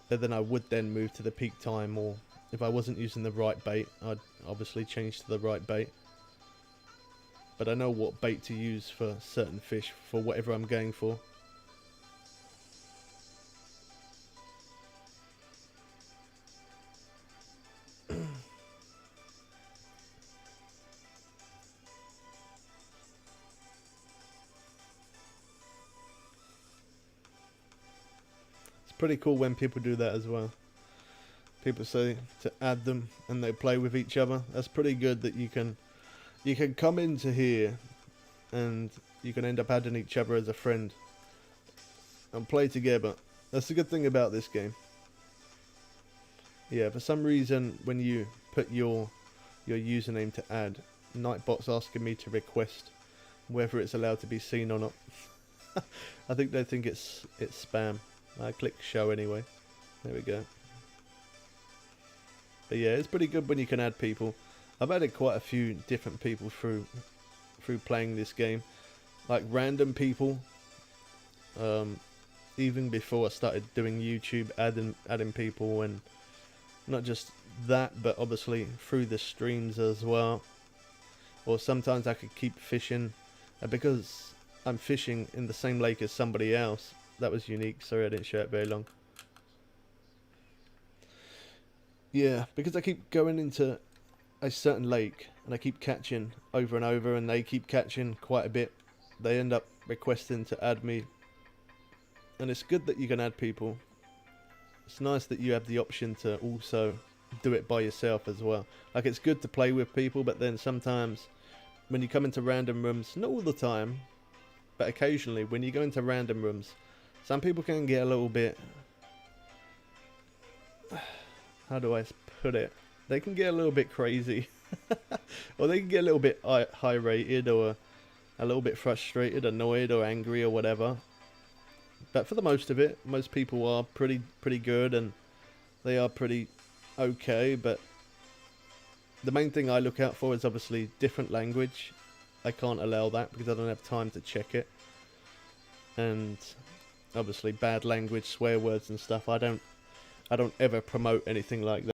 then I would then move to the peak time, or if I wasn't using the right bait, I'd obviously change to the right bait. But I know what bait to use for certain fish, for whatever I'm going for. Pretty cool when people do that as well. People say to add them and they play with each other. That's pretty good that you can come into here and you can end up adding each other as a friend and play together. That's the good thing about this game. Yeah, for some reason when you put your username to add, Nightbot's asking me to request whether it's allowed to be seen or not. I think they think it's spam. I click show anyway. There we go. But yeah, it's pretty good when you can add people. I've added quite a few different people through playing this game, like random people. Even before I started doing YouTube, adding people, and not just that, but obviously through the streams as well. Or sometimes I could keep fishing, and because I'm fishing in the same lake as somebody else. That was unique. Sorry I didn't show it very long. Yeah, because I keep going into a certain lake and I keep catching over and over, and they keep catching quite a bit. They end up requesting to add me And it's good that you can add people. It's nice that you have the option to also do it by yourself as well. Like, it's good to play with people, but then sometimes when you come into random rooms, not all the time, but occasionally when you go into random rooms, some people can get a little bit, how do I put it? They can get a little bit crazy. Or they can get a little bit high rated, or a little bit frustrated, annoyed, or angry, or whatever. But for the most of it, most people are pretty good, and they are pretty okay. But the main thing I look out for is obviously different language. I can't allow that because I don't have time to check it. And obviously bad language, swear words and stuff. I don't ever promote anything like